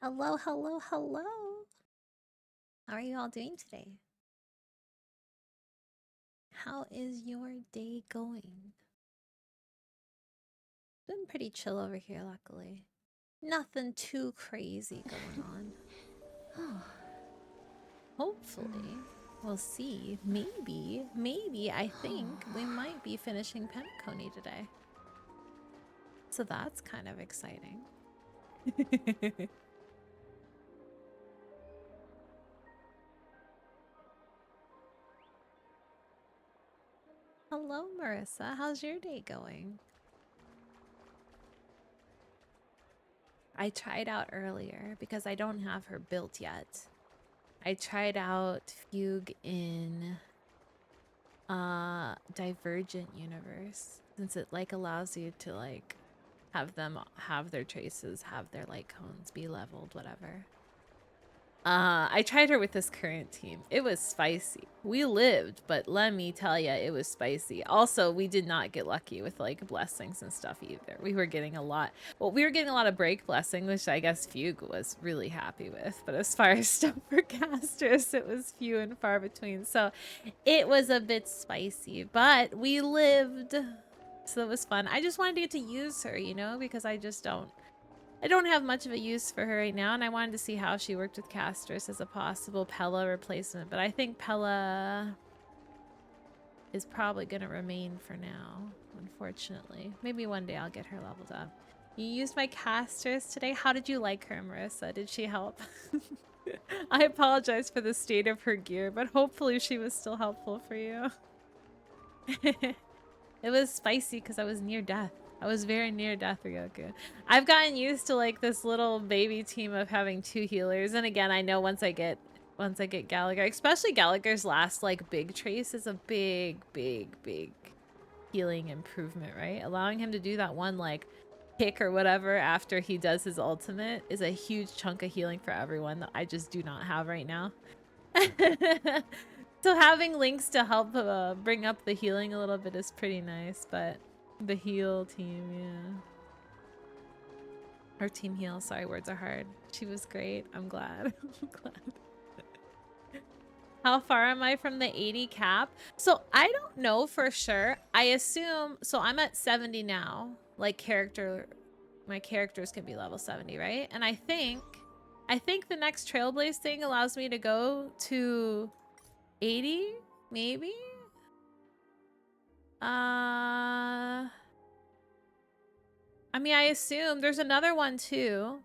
Hello, hello, hello. How are you all doing today? How is your day going? Been pretty chill over here, luckily. Nothing too crazy going on. Hopefully, we'll see. Maybe, I think we might be finishing Penacony today. So that's kind of exciting. Hello, Marissa. How's your day going? I tried out earlier because I don't have her built yet. I tried out Fugue in Divergent Universe since it like allows you to like have them have their traces, have their light cones be leveled, whatever. I tried her with this current team. It was spicy. We lived, but let me tell you, it was spicy. Also, we did not get lucky with like blessings and stuff either. We were getting a lot. Well, we were getting a lot of break blessing, which I guess Fugue was really happy with. But as far as stuff for casters, it was few and far between. So it was a bit spicy, but we lived. So it was fun. I just wanted to get to use her, you know, because I don't have much of a use for her right now, and I wanted to see how she worked with casters as a possible Pella replacement, but I think Pella is probably going to remain for now, unfortunately. Maybe one day I'll get her leveled up. You used my casters today? How did you like her, Marissa? Did she help? I apologize for the state of her gear, but hopefully she was still helpful for you. It was spicy because I was near death. I was very near death, Ryoku. I've gotten used to like this little baby team of having 2 healers, and again, I know once I get Gallagher, especially Gallagher's last like big trace is a big healing improvement, right? Allowing him to do that one like kick or whatever after he does his ultimate is a huge chunk of healing for everyone that I just do not have right now. So having links to help bring up the healing a little bit is pretty nice, but the heal team, yeah. Our team heal, sorry, words are hard. She was great. I'm glad. I'm glad. How far am I from the 80 cap? So I don't know for sure. I assume, so I'm at 70 now. Like my characters can be level 70, right? And I think the next Trailblaze thing allows me to go to 80, maybe? I mean, I assume there's another one too,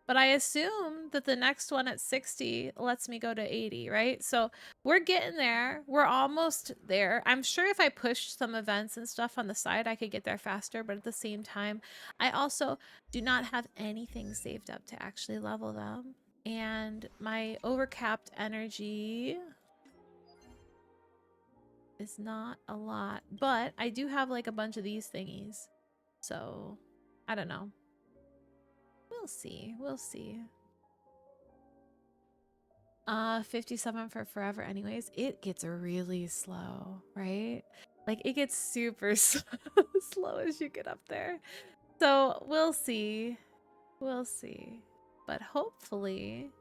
but I assume that the next one at 60 lets me go to 80, right? So we're getting there. We're almost there. I'm sure if I push some events and stuff on the side, I could get there faster, but at the same time, I also do not have anything saved up to actually level them. And my overcapped energy is not a lot, but I do have like a bunch of these thingies. So, I don't know. We'll see. We'll see. 57 for forever anyways. It gets really slow, right? Like it gets super slow as you get up there. So, we'll see. We'll see. But hopefully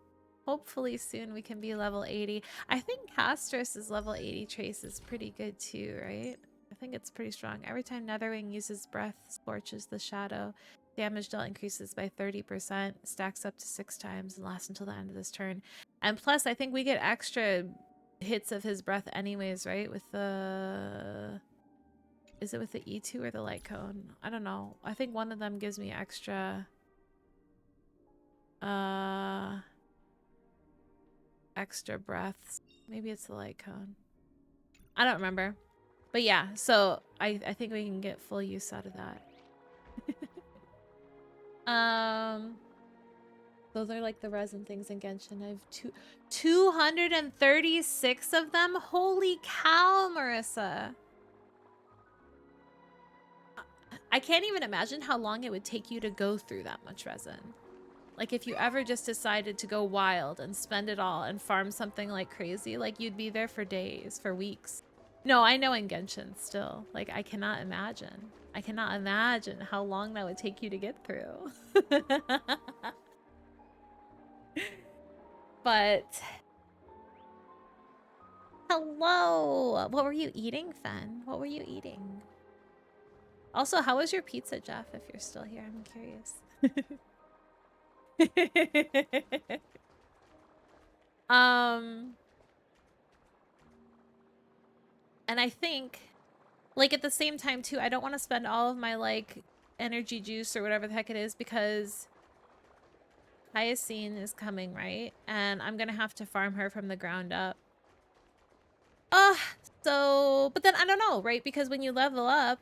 soon we can be level 80. I think Castrus's level 80 trace is pretty good too, right? I think it's pretty strong. Every time Netherwing uses breath, scorches the shadow. Damage dealt increases by 30%, stacks up to 6 times, and lasts until the end of this turn. And plus, I think we get extra hits of his breath anyways, right? With the... Is it with the E2 or the light cone? I don't know. I think one of them gives me extra... extra breaths. Maybe it's the light cone. I don't remember. But yeah, so I think we can get full use out of that. Those are like the resin things in Genshin. I have 236 of them. Holy cow, Marissa. I can't even imagine how long it would take you to go through that much resin. Like if you ever just decided to go wild and spend it all and farm something like crazy, like you'd be there for days, for weeks. No, I know in Genshin still. Like I cannot imagine. I cannot imagine how long that would take you to get through. But hello. What were you eating, Fen? What were you eating? Also, how was your pizza, Jeff? If you're still here, I'm curious. And I think, like, at the same time too, I don't want to spend all of my like energy juice or whatever the heck it is, because Hyacine is coming, right? And I'm gonna have to farm her from the ground up. So, but then I don't know, right? Because when you level up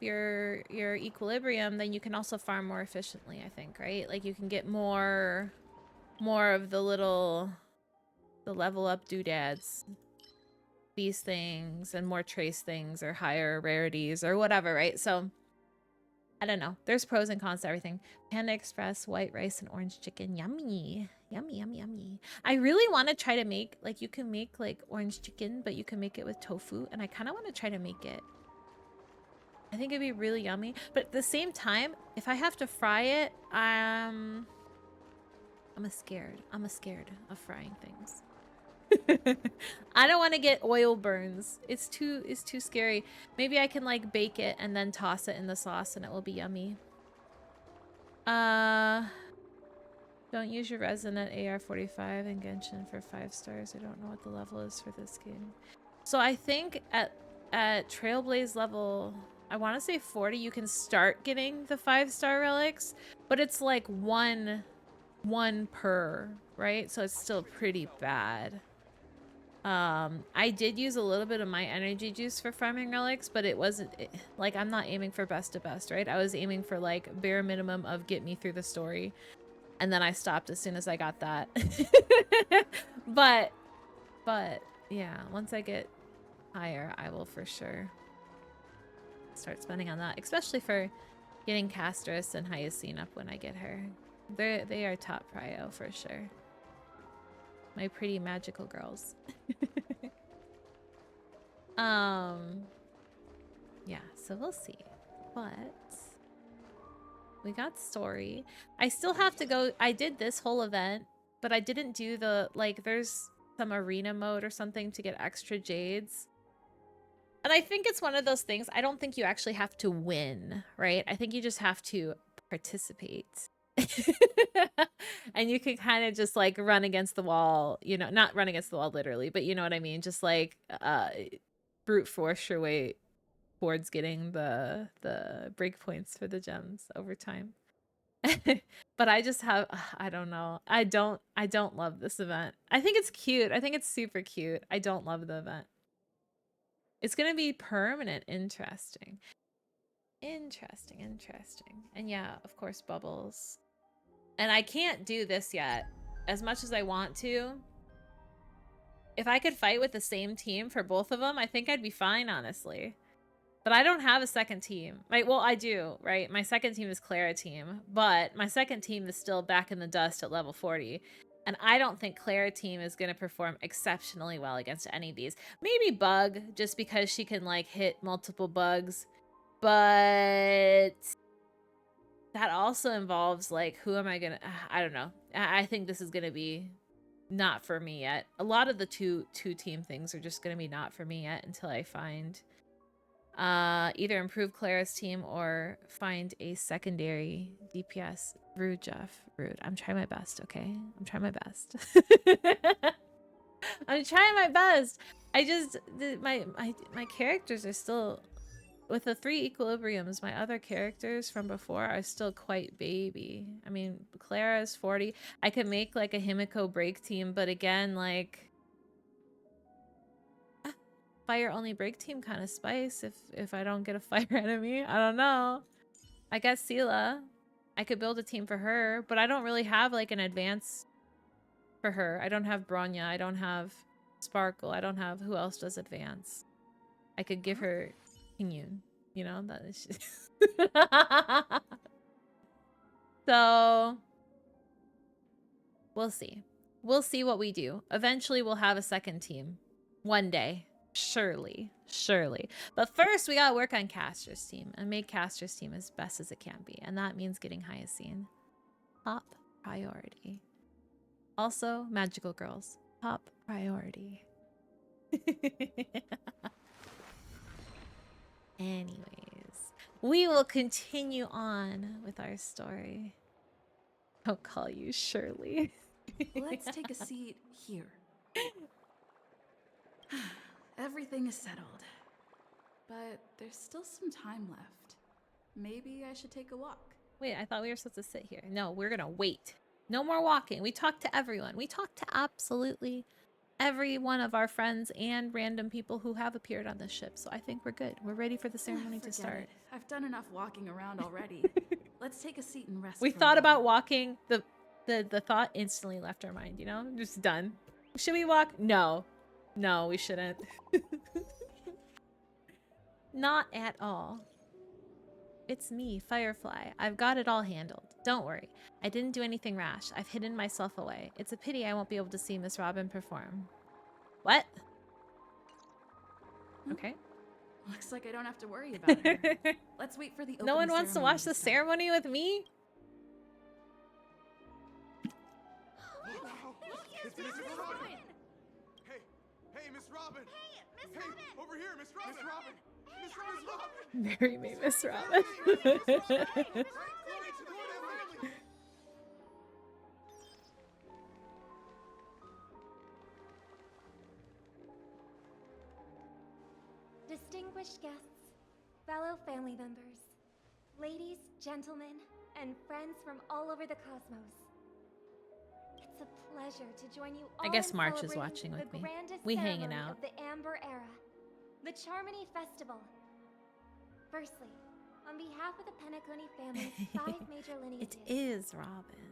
your equilibrium, then you can also farm more efficiently, I think, right? Like you can get more of the level up doodads, these things, and more trace things or higher rarities or whatever, right? So I don't know. There's pros and cons to everything. Panda Express, white rice, and orange chicken. Yummy. Yummy, yummy, yummy. I really want to try to make, like, you can make, like, orange chicken, but you can make it with tofu. And I kind of want to try to make it. I think it'd be really yummy. But at the same time, if I have to fry it, I'm scared. I'm scared of frying things. I don't want to get oil burns. It's too scary. Maybe I can like bake it and then toss it in the sauce and it will be yummy. Don't use your resin at AR-45 and Genshin for 5 stars. I don't know what the level is for this game. So I think at Trailblaze level, I want to say 40, you can start getting the 5-star relics, but it's like one per, right? So it's still pretty bad. I did use a little bit of my energy juice for farming relics, but it wasn't like, I'm not aiming for best to best, right? I was aiming for like bare minimum of get me through the story, and then I stopped as soon as I got that. but yeah, once I get higher, I will for sure start spending on that, especially for getting Castris and Hyacine up when I get her. They are top prio for sure. My pretty magical girls. Yeah, so we'll see. But we got story. I still have to go. I did this whole event, but I didn't do the, like, there's some arena mode or something to get extra jades. And I think it's one of those things, I don't think you actually have to win, right? I think you just have to participate. And you can kind of just like run against the wall, you know, not run against the wall literally, but you know what I mean? Just like brute force your way towards getting the breakpoints for the gems over time. But I just have, I don't know. I don't love this event. I think it's cute. I think it's super cute. I don't love the event. It's gonna be permanent interesting. Interesting. And yeah, of course, bubbles. And I can't do this yet, as much as I want to. If I could fight with the same team for both of them, I think I'd be fine, honestly. But I don't have a second team. Well, I do, right? My second team is Clara team, but my second team is still back in the dust at level 40. And I don't think Clara team is going to perform exceptionally well against any of these. Maybe Bug, just because she can, like, hit multiple bugs. But that also involves, like, who am I gonna... I don't know. I think this is gonna be not for me yet. A lot of the two team things are just gonna be not for me yet until I find either improve Clara's team or find a secondary DPS. Rude, Jeff. Rude. I'm trying my best, okay? I'm trying my best. I'm trying my best. I just... My characters are still... With the 3 equilibriums, my other characters from before are still quite baby. I mean, Clara is 40. I could make like a Himiko break team, but again, like... Fire only break team kind of spice if I don't get a fire enemy. I don't know. I got Sela. I could build a team for her, but I don't really have like an advance for her. I don't have Bronya. I don't have Sparkle. I don't have... Who else does advance? I could give her Pingyun. You know, that is just... So we'll see. We'll see what we do. Eventually we'll have a second team. One day. Surely. But first we gotta work on Caster's team and make Caster's team as best as it can be. And that means getting Hyacine. Top priority. Also, magical girls. Top priority. Anyways, we will continue on with our story. I'll call you Shirley. Let's take a seat here. Everything is settled. But there's still some time left. Maybe I should take a walk. Wait, I thought we were supposed to sit here. No, we're gonna wait. No more walking. We talked to everyone. We talked to absolutely every one of our friends and random people who have appeared on this ship. So I think we're good. We're ready for the ceremony to start. It. I've done enough walking around already. Let's take a seat and rest. We thought about walking. The thought instantly left our mind, you know? Just done. Should we walk? No. No, we shouldn't. Not at all. It's me, Firefly. I've got it all handled. Don't worry. I didn't do anything rash. I've hidden myself away. It's a pity I won't be able to see Miss Robin perform. What? Okay. Looks like I don't have to worry about her. Let's wait for the opening. No one wants to watch the ceremony with me? It's Miss Robin! Hey, Miss Robin! Hey, Miss Robin! Over here, Miss Robin! Miss Robin! Miss Robin! Marry me, Miss Robin. Distinguished guests, fellow family members, ladies, gentlemen, and friends from all over the cosmos. It's a pleasure to join you all. I guess in March is celebrating watching with the me. grandest We hanging ceremony out. of the Amber Era, the Charmony Festival. Firstly, on behalf of the Penacony family's 5 major lineages. It is Robin.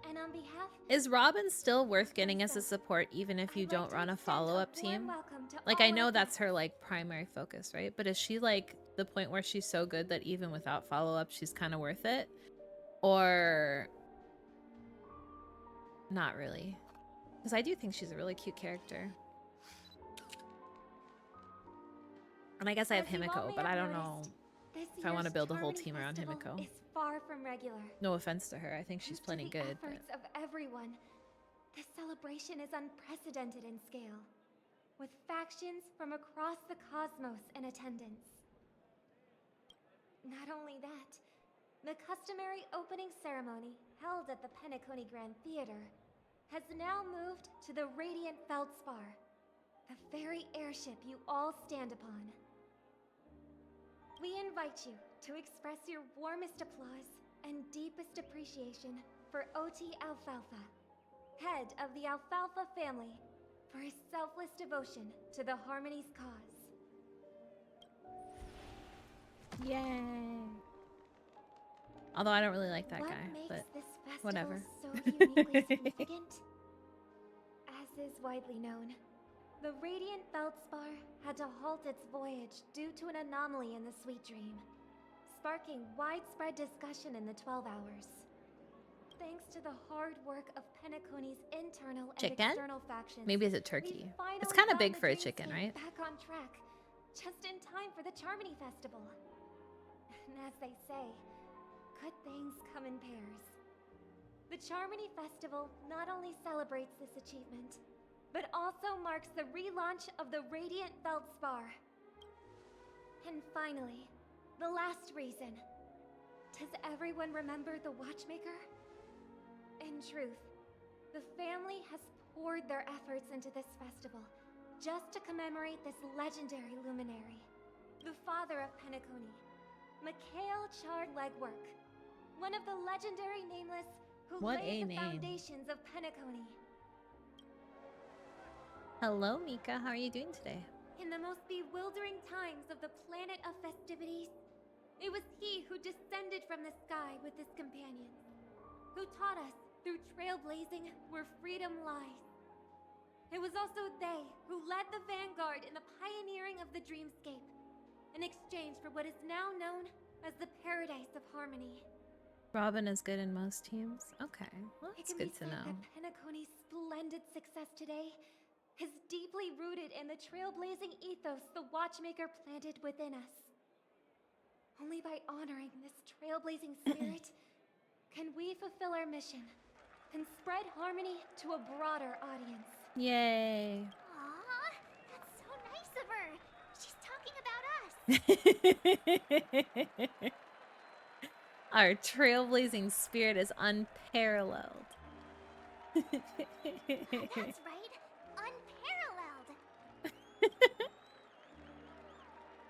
And on behalf Is Robin still worth getting as a support even if you don't run a follow-up team? Like, I know that's her, like, primary focus, right? But is she, like, the point where she's so good that even without follow-up, she's kind of worth it? Or not really? Because I do think she's a really cute character. And I guess I have Himiko, but I don't know if I want to build a whole team around Himiko. Is far from regular. No offense to her, I think she's plenty good. But efforts of everyone, this celebration is unprecedented in scale, with factions from across the cosmos in attendance. Not only that, the customary opening ceremony held at the Penacony Grand Theater has now moved to the Radiant Feldspar, the very airship you all stand upon. We invite you to express your warmest applause and deepest appreciation for Oti Alfalfa, head of the Alfalfa family, for his selfless devotion to the Harmony's cause. Yay! Although I don't really like that What guy, makes but this festival whatever. so uniquely significant? As is widely known, the Radiant Feldspar had to halt its voyage due to an anomaly in the Sweet Dream, sparking widespread discussion in the 12 hours. Thanks to the hard work of Penacony's internal and external factions, maybe it's a turkey. It's kind of big for a chicken, right? Back on track, just in time for the Charmony Festival. And as they say, good things come in pairs. The Charmony Festival not only celebrates this achievement, but also marks the relaunch of the Radiant Feldspar. And finally, the last reason. Does everyone remember the Watchmaker? In truth, the family has poured their efforts into this festival just to commemorate this legendary luminary, the father of Penacony, Mikhail Chard Legwork, one of the legendary Nameless who laid the foundations of Penacony. Hello, Mika. How are you doing today? In the most bewildering times of the planet of festivities, it was he who descended from the sky with his companions, who taught us through trailblazing where freedom lies. It was also they who led the vanguard in the pioneering of the dreamscape, in exchange for what is now known as the Paradise of Harmony. Robin is good in most teams? Okay, well, that's good to know. That Penacony's splendid success today is deeply rooted in the trailblazing ethos the Watchmaker planted within us. Only by honoring this trailblazing spirit can we fulfill our mission and spread harmony to a broader audience? Yay. Aw, that's so nice of her. She's talking about us. Our trailblazing spirit is unparalleled. That's right. Unparalleled.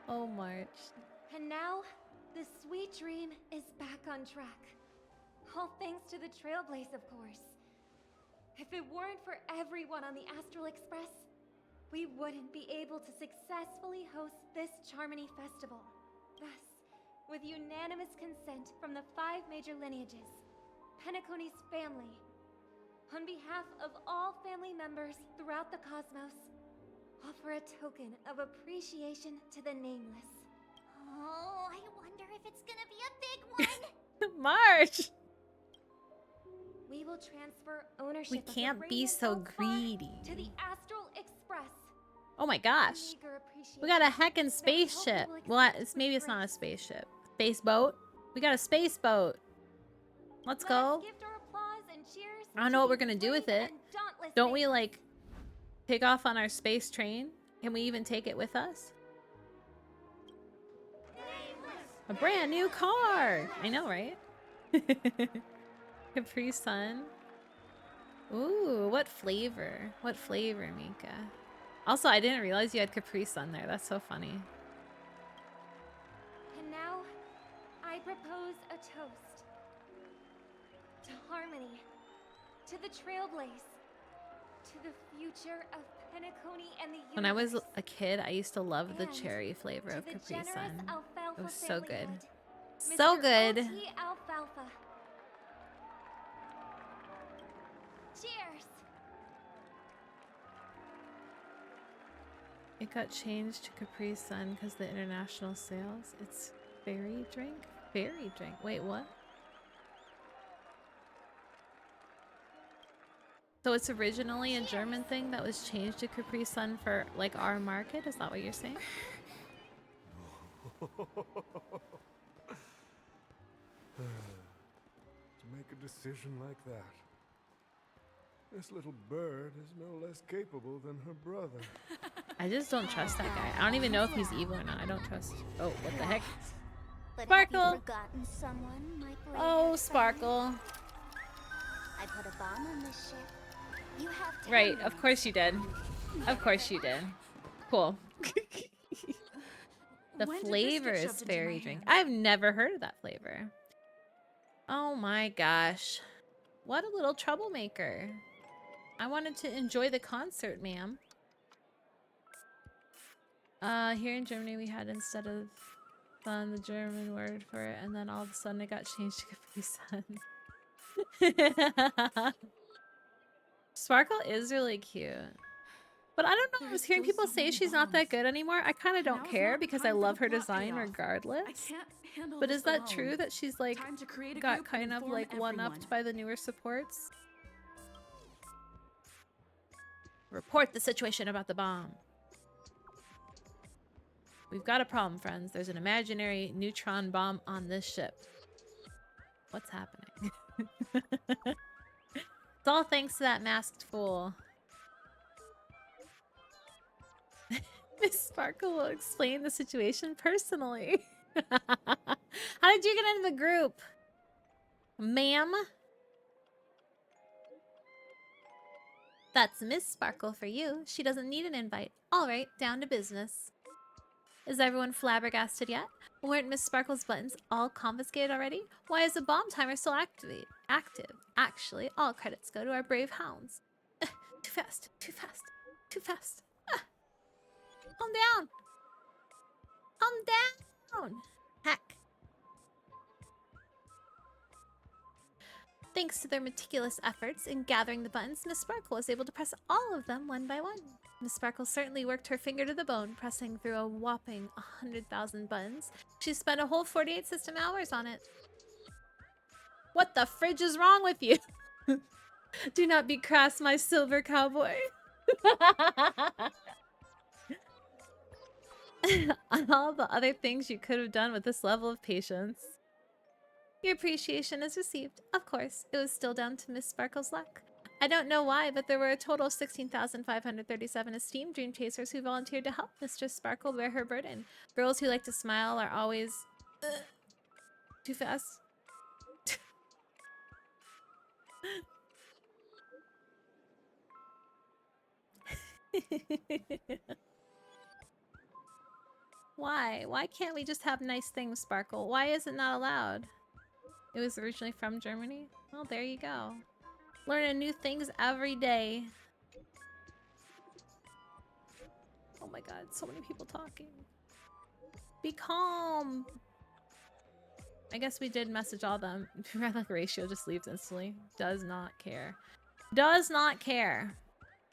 Oh, March. And now, the sweet dream is back on track. All thanks to the Trailblaze, of course. If it weren't for everyone on the Astral Express, we wouldn't be able to successfully host this Charmony Festival. Thus, with unanimous consent from the 5 major lineages, Penacony's family, on behalf of all family members throughout the cosmos, offer a token of appreciation to the Nameless. Oh, I wonder if it's gonna be a big one. March! We will transfer ownership We of the can't be Radiant so Gold Bar greedy. to the Astral Express. Oh my gosh. Meager appreciation We got a heckin' that we hope spaceship. you will Well, accept it's with maybe it's not a grace. spaceship. Space boat? We got a space boat. Let's Let us go. gift our applause and cheers I don't to know what these we're gonna do brave with it. and dauntless Don't we, Nameless. like, take off on our space train? Can we even take it with us? A brand new car! I know, right? Capri Sun. Ooh, what flavor? What flavor, Mika? Also, I didn't realize you had Capri Sun there. That's so funny. And now, I propose a toast to harmony, to the Trailblaze, to the future of Penacony and the universe. When I was a kid, I used to love the And cherry flavor to of the Capri generous Sun. alfalfa It was so good. familyhood, So Mr. good. O.T. Alfalfa. Cheers. It got changed to Capri Sun because the international sales. It's fairy drink? Fairy drink. Wait, what? So it's originally a German thing that was changed to Capri Sun for, like, our market? Is that what you're saying? To make a decision like that. This little bird is no less capable than her brother. I just don't trust that guy. I don't even know if he's evil or not. I don't trust. Oh, what the heck? But Sparkle. have you forgotten someone, my brave Oh, friend? Sparkle. I put a bomb on this ship. You have 10 Right, of minutes. course you did. Of course you did. Cool. The When did this flavor get is shoved into fairy my drink. hands? I've never heard of that flavor. Oh my gosh. What a little troublemaker. I wanted to enjoy the concert, ma'am. Here in Germany we had instead of sun the German word for it, and then all of a sudden it got changed to Capri Sun. Sparkle is really cute. But I don't know, I was There's hearing still people so say many she's not that bombs. good anymore. I kind of don't Now's care not the because I time for love the her plot design payoff. regardless. I can't handle But this is that alone. true that she's like Time to create a got group kind and of inform like one-upped everyone. by the newer supports? Report the situation about the bomb. We've got a problem, friends. There's an imaginary neutron bomb on this ship. What's happening? It's all thanks to that masked fool. Miss Sparkle will explain the situation personally. How did you get into the group? Ma'am? That's Miss Sparkle for you. She doesn't need an invite. All right, down to business. Is everyone flabbergasted yet? Weren't Miss Sparkle's buttons all confiscated already? Why is the bomb timer still active? Actually, all credits go to our brave hounds. Too fast, too fast, too fast. Calm down. Calm down. Heck. Thanks to their meticulous efforts in gathering the buttons, Miss Sparkle was able to press all of them one by one. Miss Sparkle certainly worked her finger to the bone, pressing through a whopping 100,000 buttons. She spent a whole 48 system hours on it. What the fridge is wrong with you? Do not be crass, my silver cowboy. All the other things you could have done with this level of patience. Your appreciation is received. Of course, it was still down to Miss Sparkle's luck. I don't know why, but there were a total of 16,537 esteemed dream chasers who volunteered to help Mistress Sparkle bear her burden. Girls who like to smile are always... too fast. Why? Why can't we just have nice things, Sparkle? Why is it not allowed? It was originally from Germany? Well, there you go. Learning new things every day. Oh my god, so many people talking. Be calm! I guess we did message all them. Like Ratio just leaves instantly. Does not care. Does not care.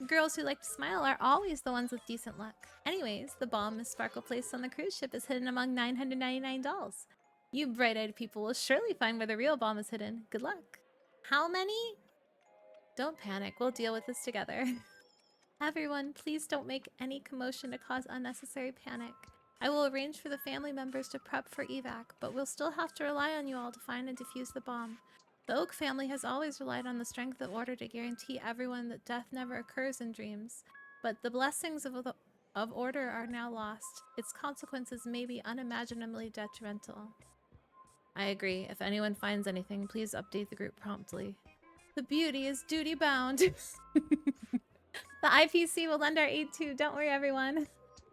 Girls who like to smile are always the ones with decent luck. Anyways, the bomb Miss Sparkle placed on the cruise ship is hidden among 999 dolls. You bright-eyed people will surely find where the real bomb is hidden. Good luck. How many? Don't panic. We'll deal with this together. Everyone, please don't make any commotion to cause unnecessary panic. I will arrange for the family members to prep for evac, but we'll still have to rely on you all to find and defuse the bomb. The Oak family has always relied on the strength of order to guarantee everyone that death never occurs in dreams. But the blessings of order are now lost. Its consequences may be unimaginably detrimental. I agree. If anyone finds anything, please update the group promptly. The beauty is duty-bound. The IPC will lend our aid too. Don't worry, everyone.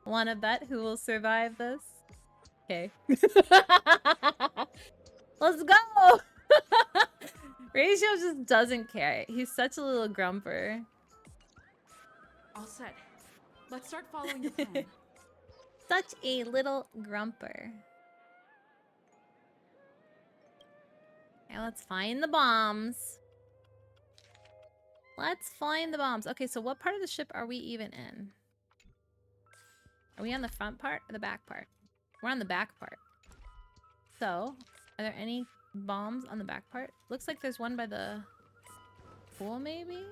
Wanna bet who will survive this? Okay. Let's go! Ratio just doesn't care. He's such a little grumper. All set. Let's start following the plan. Such a little grumper. Okay, let's find the bombs. Let's find the bombs. Okay, so what part of the ship are we even in? Are we on the front part or the back part? We're on the back part. So, are there any bombs on the back part? Looks like there's one by the pool, maybe?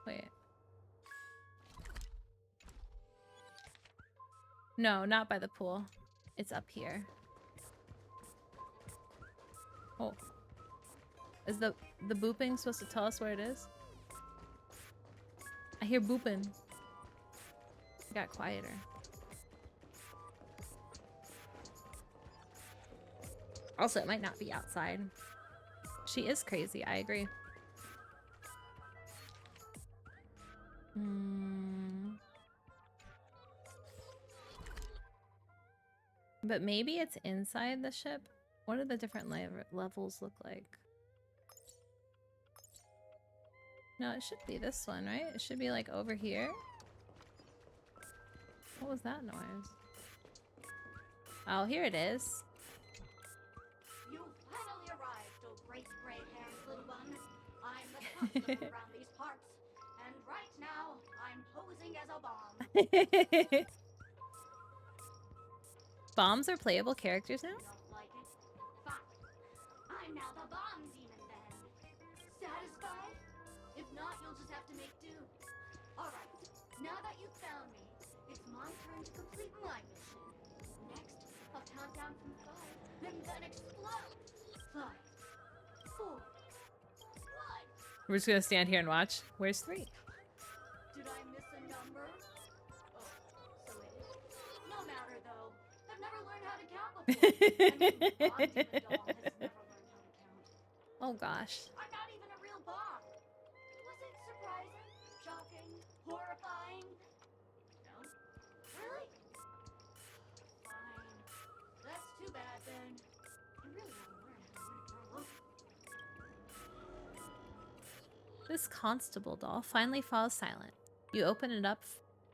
Wait. No, not by the pool. It's up here. Oh. Is the booping supposed to tell us where it is? I hear booping. It got quieter. Also, it might not be outside. She is crazy, I agree. But maybe it's inside the ship? What do the different levels look like? No, it should be this one, right? It should be like over here. What was that noise? Oh, here it is. You finally arrived, oh great gray-haired little one. I'm the constable around these parts, and right now I'm posing as a bomb. Bombs are playable characters now? Don't like it? Fine. I'm now the bomb demon then. Satisfied? If not, you'll just have to make do. Alright, now that you've found me, it's my turn to complete my mission. Next, I'll count down from 5 and then explode. 5, 4, 1. We're just gonna stand here and watch. Where's 3? Did I miss a number? Oh, so it is. No matter though. I've never learned how to count before. I mean, Bomb Demon Doll has never learned how to count. Oh gosh. I'm not even a real bomb. Was it surprising, shocking, horrifying? No? Really? Fine. That's too bad then. I really haven't learned how to grow up. This constable doll finally falls silent. You open it up,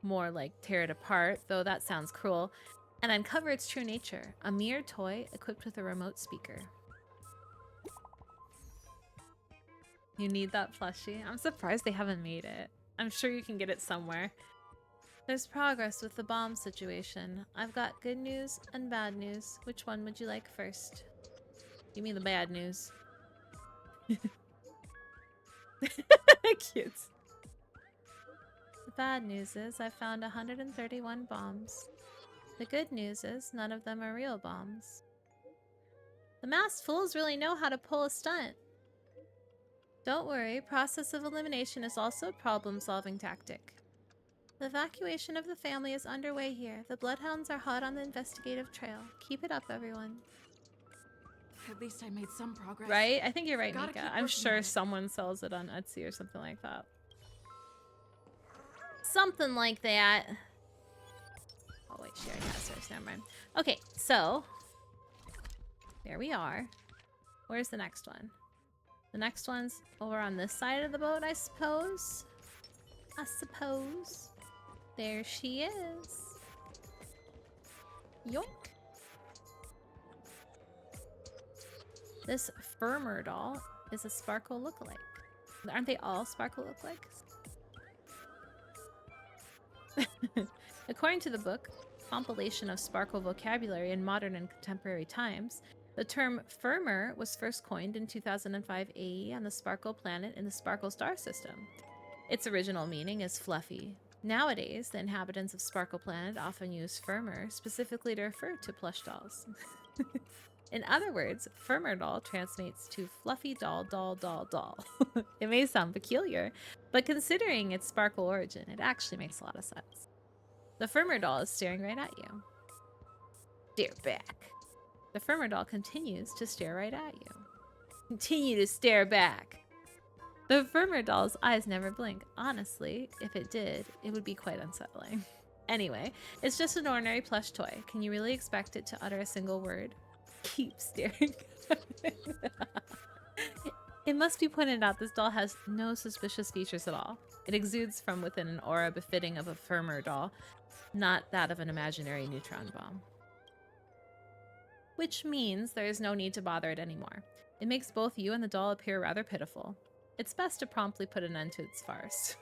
more like tear it apart, though that sounds cruel, and uncover its true nature, a mere toy equipped with a remote speaker. You need that plushie? I'm surprised they haven't made it. I'm sure you can get it somewhere. There's progress with the bomb situation. I've got good news and bad news. Which one would you like first? Give me the bad news. Cute. The bad news is I found 131 bombs. The good news is none of them are real bombs. The masked fools really know how to pull a stunt. Don't worry, process of elimination is also a problem-solving tactic. The evacuation of the family is underway here. The bloodhounds are hot on the investigative trail. Keep it up, everyone. At least I made some progress. Right? I think you're right, Gotta Mika. keep I'm working sure at it. someone sells it on Etsy or something like that. Something like that. Oh, wait, she already has hers. Never mind. Okay, so... there we are. Where's the next one? The next one's over on this side of the boat, I suppose. There she is. Yoink. This Firmer doll is a Sparkle lookalike. Aren't they all Sparkle lookalikes? According to the book, Compilation of Sparkle Vocabulary in Modern and Contemporary Times, the term Firmer was first coined in 2005 AE on the Sparkle planet in the Sparkle star system. Its original meaning is fluffy. Nowadays, the inhabitants of Sparkle Planet often use Firmer specifically to refer to plush dolls. In other words, Firmer doll translates to fluffy doll, doll, doll, doll. It may sound peculiar, but considering its Sparkle origin, it actually makes a lot of sense. The Firmer doll is staring right at you. Stare back. The Firmer doll continues to stare right at you. Continue to stare back. The Firmer doll's eyes never blink. Honestly, if it did, it would be quite unsettling. Anyway, it's just an ordinary plush toy. Can you really expect it to utter a single word? Keep staring. It must be pointed out this doll has no suspicious features at all. It exudes from within an aura befitting of a Firmer doll, not that of an imaginary neutron bomb. Which means there is no need to bother it anymore. It makes both you and the doll appear rather pitiful. It's best to promptly put an end to its farce.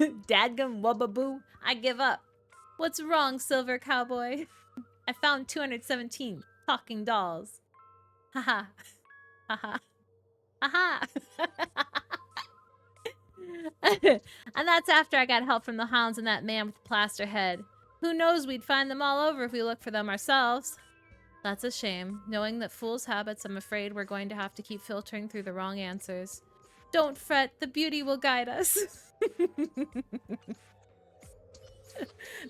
Dadgum wubbaboo, I give up. What's wrong, Silver Cowboy? I found 217 talking dolls. Haha. Haha. Haha. And that's after I got help from the hounds and that man with the plaster head. Who knows, we'd find them all over if we looked for them ourselves. That's a shame. Knowing that fool's habits, I'm afraid we're going to have to keep filtering through the wrong answers. Don't fret, the beauty will guide us.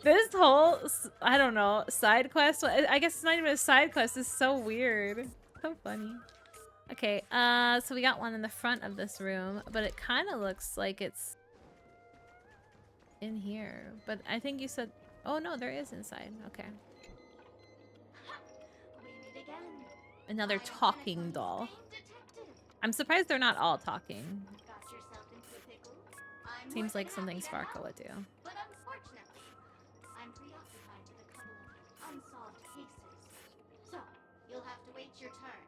This whole, I don't know, side quest, I guess it's not even a side quest, it's so weird. So funny. Okay, so we got one in the front of this room, but it kind of looks like it's in here. But I think you said, oh no, there is inside. Okay. We meet again. Another I'm talking Penacone's doll. famed detective. I'm surprised they're not all talking. Got yourself into a pickle? I'm Seems more like than something happy to Sparkle help. would do. But unfortunately, I'm preoccupied with a couple of unsolved cases. So, you'll have to wait your turn.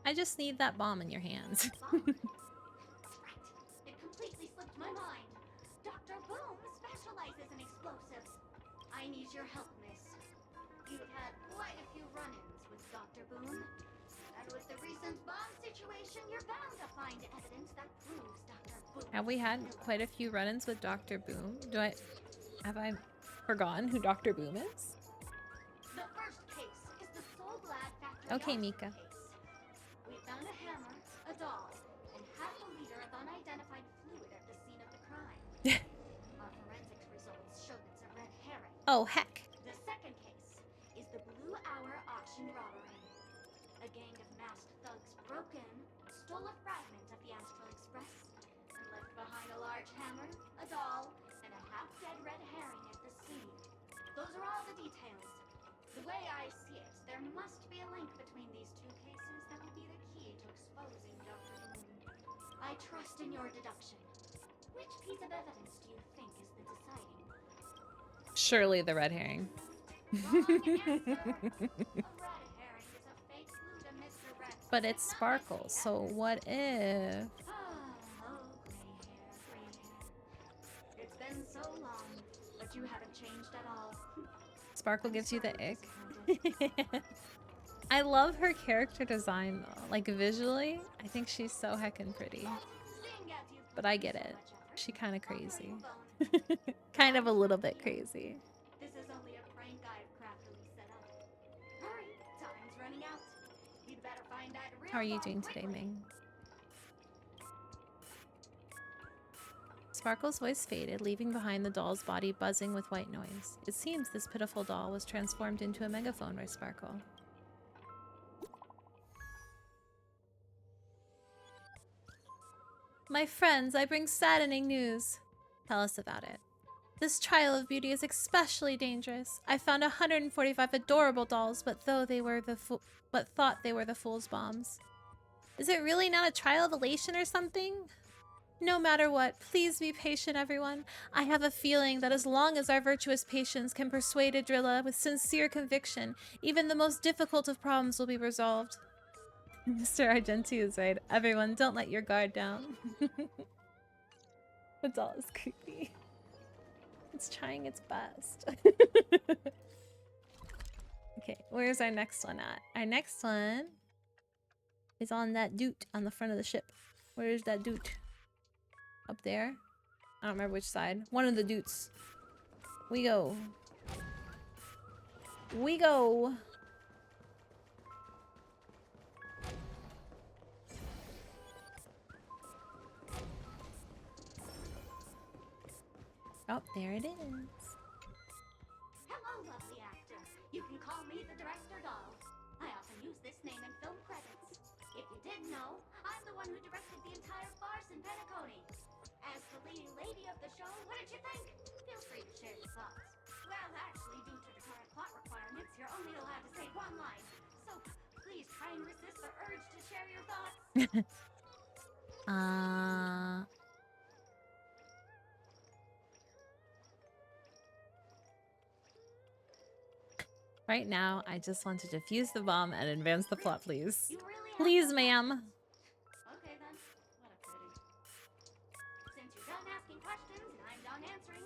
I just need that bomb in your hands. Bomb? That's right. It completely slipped my mind. Dr. Boom specializes in explosives. I need your help, miss. You've had quite a few run-ins with Dr. Boom. And with the recent bomb situation, you're bound to find evidence that proves Dr. Boom. Have we had quite a few run-ins with Dr. Boom? Have I forgotten who Dr. Boom is? The first case is the Soul Glad Factory Okay, arson Mika. case. We found a hammer, a doll, and half a liter of unidentified fluid at the scene of the crime. Our forensics results show it's a red herring. Oh, heck. The second case is the Blue Hour auction robbery. A gang of masked thugs broke in, stole a fragment of the Astral Express, and left behind a large hammer, a doll, and a half-dead red herring at the scene. Those are all the details. The way I see it, there must be a link between these two cases that will be the key to exposing Dr. Boom. I trust in your deduction. Which piece of evidence do you think is the deciding? Surely the red herring. Wrong answer. A red herring is a fake clue to Mr. Red. But it's Sparkle, so what if... Oh, gray hair. It's been so long, but you haven't changed at all. Sparkle gives you the Sorry, ick? disappointed. I love her character design though. Like visually, I think she's so heckin' pretty. Seeing as you've But I get put so it. much effort, She kinda I'll play crazy. you a bone. Kind of a little bit crazy. This is only a prank I've craftily set up. Hurry, time's running out. You'd better find that real How are you bomb doing today, quickly. Ming? Sparkle's voice faded, leaving behind the doll's body buzzing with white noise. It seems this pitiful doll was transformed into a megaphone by Sparkle. My friends, I bring saddening news. Tell us about it. This trial of beauty is especially dangerous. I found 145 adorable dolls, but thought they were the fool's bombs. Is it really not a trial of elation or something? No matter what, please be patient, everyone. I have a feeling that as long as our virtuous patience can persuade Adrilla with sincere conviction, even the most difficult of problems will be resolved. Mr. Argenti is right. Everyone, don't let your guard down. The doll is creepy. It's trying its best. Okay, where's our next one at? Our next one is on that doot on the front of the ship. Where is that doot? Up there? I don't remember which side. One of the doots. We go. We go. Oh, there it is. Hello, lovely actor. You can call me the director doll. I often use this name in film credits. If you didn't know, I'm the one who directed the entire farce in Penacony. As the leading lady of the show, what did you think? Feel free to share your thoughts. Well, actually, due to the current plot requirements, you're only allowed to say one line. So please try and resist the urge to share your thoughts. Right now, I just want to defuse the bomb and advance the plot, please. You really have Please, those ma'am. Okay then, what a pity. Since you're done asking questions and I'm done answering,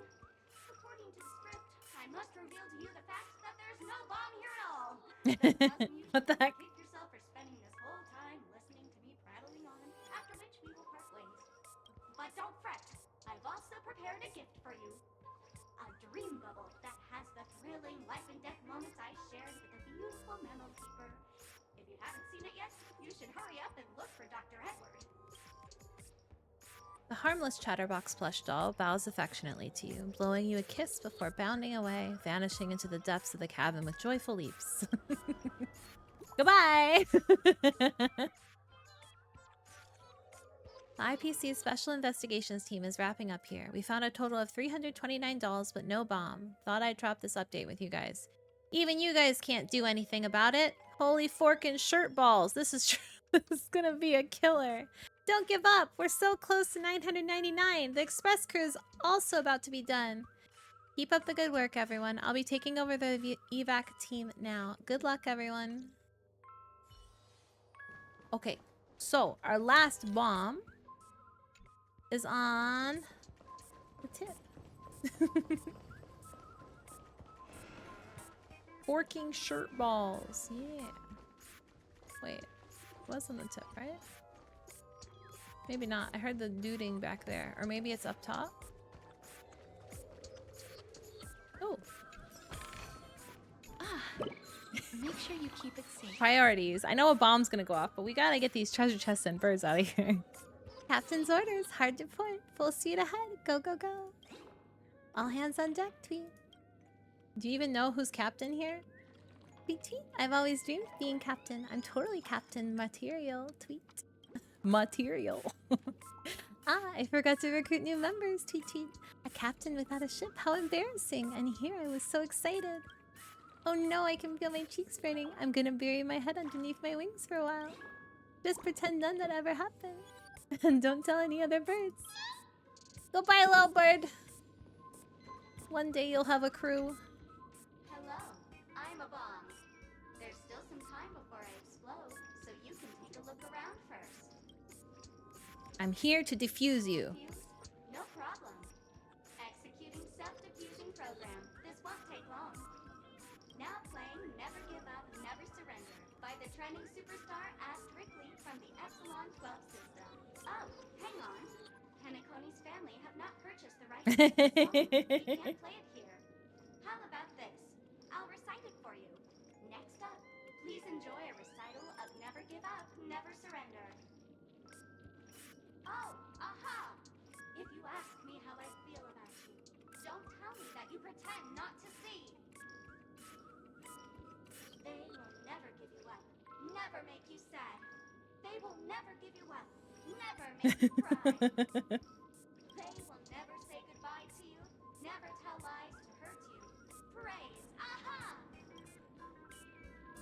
according to the script, I must reveal to you the fact that there's no bomb here at all. What the heck? Kick yourself for spending this whole time listening to me prattling on, after which we will part ways. But don't fret, I've also prepared a gift for you. A dream bubble that has the thrilling life and death moments I shared with the beautiful memo keeper. If you haven't seen it yet, you should hurry up and look for Dr. Edward. The harmless Chatterbox plush doll bows affectionately to you, blowing you a kiss before bounding away, vanishing into the depths of the cabin with joyful leaps. Goodbye! The IPC's Special Investigations team is wrapping up here. We found a total of 329 dolls, but no bomb. Thought I'd drop this update with you guys. Even you guys can't do anything about it. Holy fork and shirt balls. This is this is gonna be a killer. Don't give up. We're so close to 999. The express crew is also about to be done. Keep up the good work, everyone. I'll be taking over the evac team now. Good luck, everyone. Okay, so our last bomb is on the tip. Forking shirt balls. Yeah. Wait, it was on the tip, right? Maybe not. I heard the duding back there. Or maybe it's up top. Oh. Make sure you keep it safe. Priorities. I know a bomb's gonna go off, but we gotta get these treasure chests and birds out of here. Captain's orders. Hard to port. Full speed ahead. Go, go, go. All hands on deck, tweet. Do you even know who's captain here? Tweet, tweet. I've always dreamed of being captain. I'm totally captain material. Tweet. Material. I forgot to recruit new members. Tweet, tweet. A captain without a ship. How embarrassing. And here I was so excited. Oh no, I can feel my cheeks burning. I'm gonna bury my head underneath my wings for a while. Just pretend none that ever happened. And don't tell any other birds. Goodbye, little bird. One day you'll have a crew. Hello, I'm a bomb. There's still some time before I explode, so you can take a look around first. I'm here to defuse you. Defuse? No problem. Executing self-diffusing program. This won't take long. Now playing Never Give Up, Never Surrender by the trending superstar Astrictly from the Epsilon 12 system. Oh, hang on. Penacony's family have not purchased the rights You can't play it here. How about this? I'll recite it for you. Next up, please enjoy a recital of Never Give Up, Never Surrender. Oh, aha! If you ask me how I feel about you, don't tell me that you pretend not to see. They will never give you up, never make you sad. They will never give you up, never make you cry. They will never say goodbye to you, never tell lies to hurt you. Praise, aha!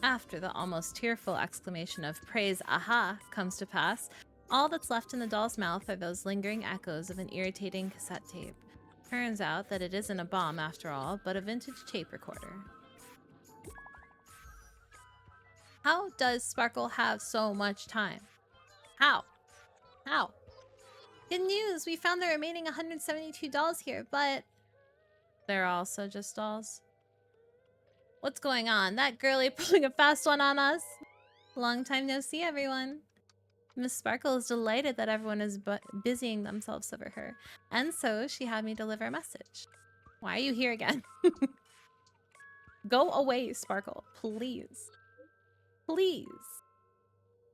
After the almost tearful exclamation of praise aha comes to pass, all that's left in the doll's mouth are those lingering echoes of an irritating cassette tape. Turns out that it isn't a bomb after all, but a vintage tape recorder. How does Sparkle have so much time? How? How? Good news! We found the remaining 172 dolls here, but they're also just dolls. What's going on? That girlie pulling a fast one on us? Long time no see, everyone. Miss Sparkle is delighted that everyone is busying themselves over her, and so she had me deliver a message. Why are you here again? Go away, Sparkle, please. Please.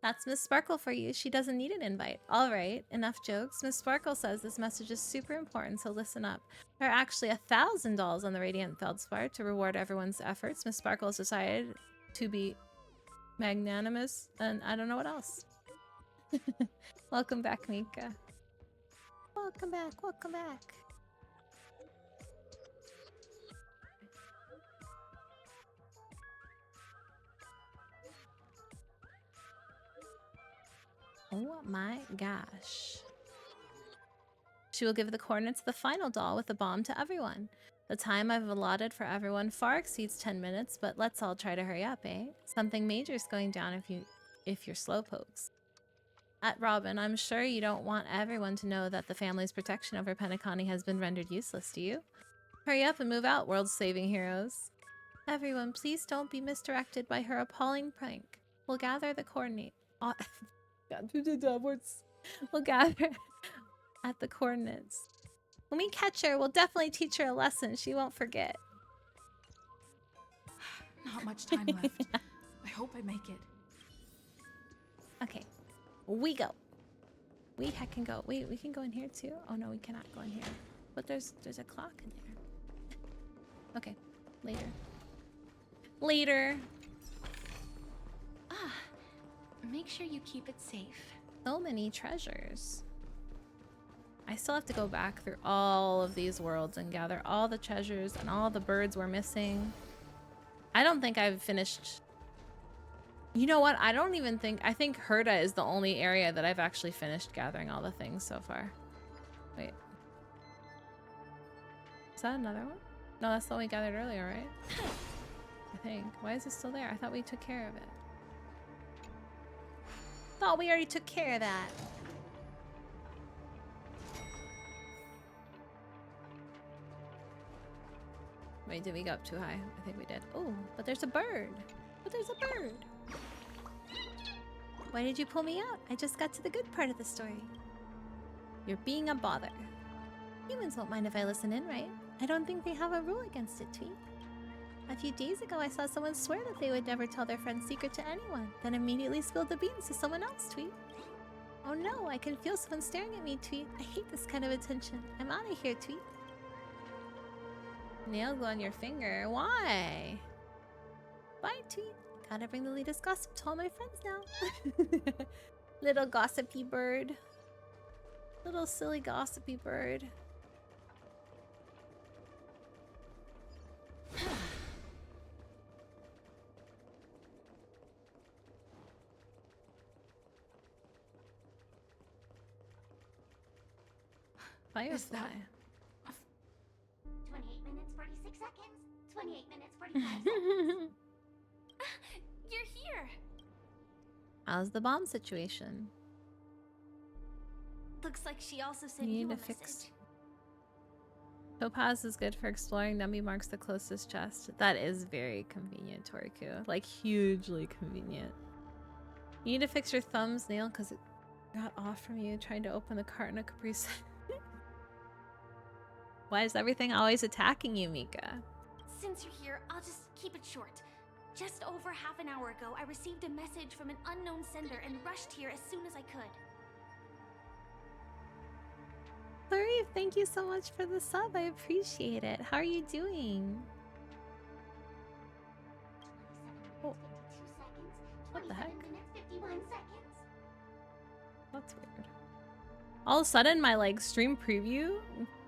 That's Miss Sparkle for you. She doesn't need an invite. All right, enough jokes. Miss Sparkle says this message is super important, so listen up. There are actually 1,000 dolls on the Radiant Feldspar to reward everyone's efforts. Miss Sparkle has decided to be magnanimous, and I don't know what else. Welcome back, Mika. Welcome back, welcome back. Oh my gosh. She will give the coordinates of the final doll with the bomb to everyone. The time I've allotted for everyone far exceeds 10 minutes, but let's all try to hurry up, eh? Something major is going down if you're slowpokes. At Robin, I'm sure you don't want everyone to know that the family's protection over Penacony has been rendered useless, do you? Hurry up and move out, world-saving heroes. Everyone, please don't be misdirected by her appalling prank. We'll gather the coordinate. We'll gather at the coordinates. When we catch her, we'll definitely teach her a lesson she won't forget. Not much time left. I hope I make it. Okay, we go. We heckin' go. Wait, we can go in here too? Oh no, we cannot go in here. But there's a clock in there. Okay, later. Later. Ah, make sure you keep it safe. So many treasures. I still have to go back through all of these worlds and gather all the treasures and all the birds we're missing. I don't think I've finished... You know what? I think Herda is the only area that I've actually finished gathering all the things so far. Wait. Is that another one? No, that's the one we gathered earlier, right? I think. Why is it still there? I thought we took care of it. Thought we already took care of that. Wait, did we go up too high? I think we did. Oh, but there's a bird. But there's a bird. Why did you pull me out? I just got to the good part of the story. You're being a bother. Humans won't mind if I listen in, right? I don't think they have a rule against it, Tweet. A few days ago, I saw someone swear that they would never tell their friend's secret to anyone, then immediately spilled the beans to someone else, Tweet. Oh no, I can feel someone staring at me, Tweet. I hate this kind of attention. I'm out of here, Tweet. Nail glue on your finger. Why? Bye, Tweet. Gotta bring the latest gossip to all my friends now. Little gossipy bird. Little silly gossipy bird. Firefly. 28 minutes, 46 seconds. 28 minutes, 45 seconds. You're here! How's the bomb situation? Looks like she also sent You you need a to fix- message. Topaz is good for exploring. Numby marks the closest chest. That is very convenient, Toriku. Like, hugely convenient. You need to fix your thumb's nail because it got off from you trying to open the carton of Capri Sun. Why is everything always attacking you, Mika? Since you're here, I'll just keep it short. Just over half an hour ago, I received a message from an unknown sender and rushed here as soon as I could. Larry, thank you so much for the sub. I appreciate it. How are you doing? Oh. What the heck? That's weird. All of a sudden, my like stream preview